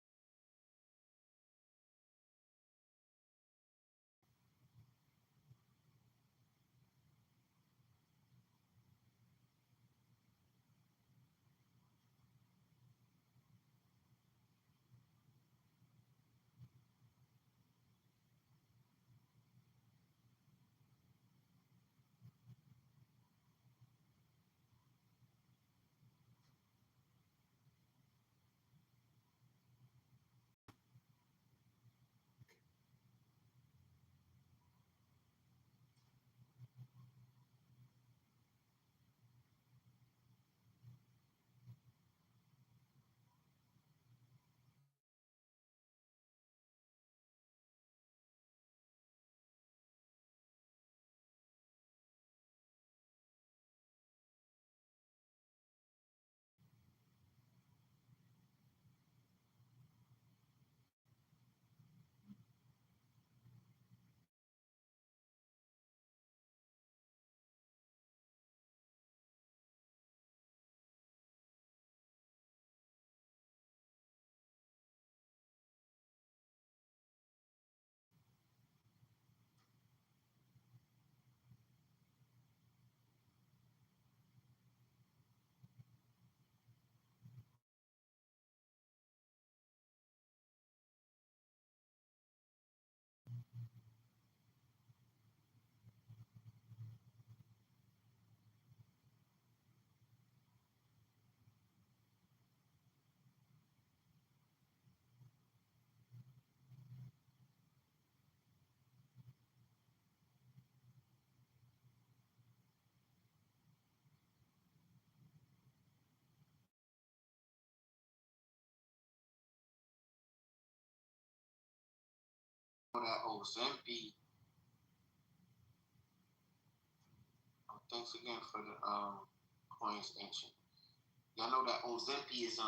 That Ozempic. Thanks again for the coins, ancient. Y'all know that Ozempic is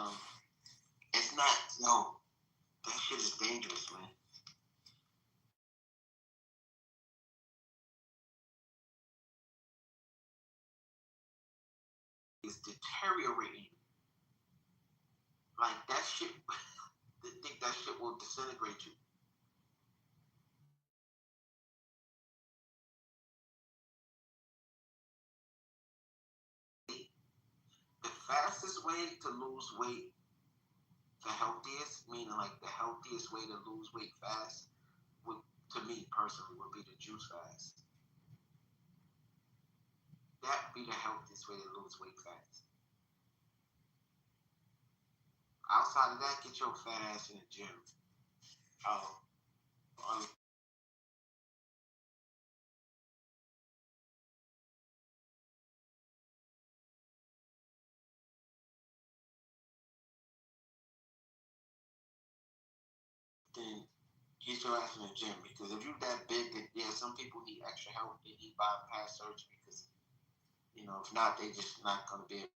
it's not that shit is dangerous, man. It's deteriorating. Like that shit. They think that shit will disintegrate you. The fastest way to lose weight, the healthiest, meaning like the healthiest way to lose weight fast, would, to me personally, would be the juice fast. That would be the healthiest way to lose weight fast. Outside of that, get your fat ass in the gym. Then get your ass in the gym, because if you're that big, that some people need extra help. They need bypass surgery because if not, they just not gonna be able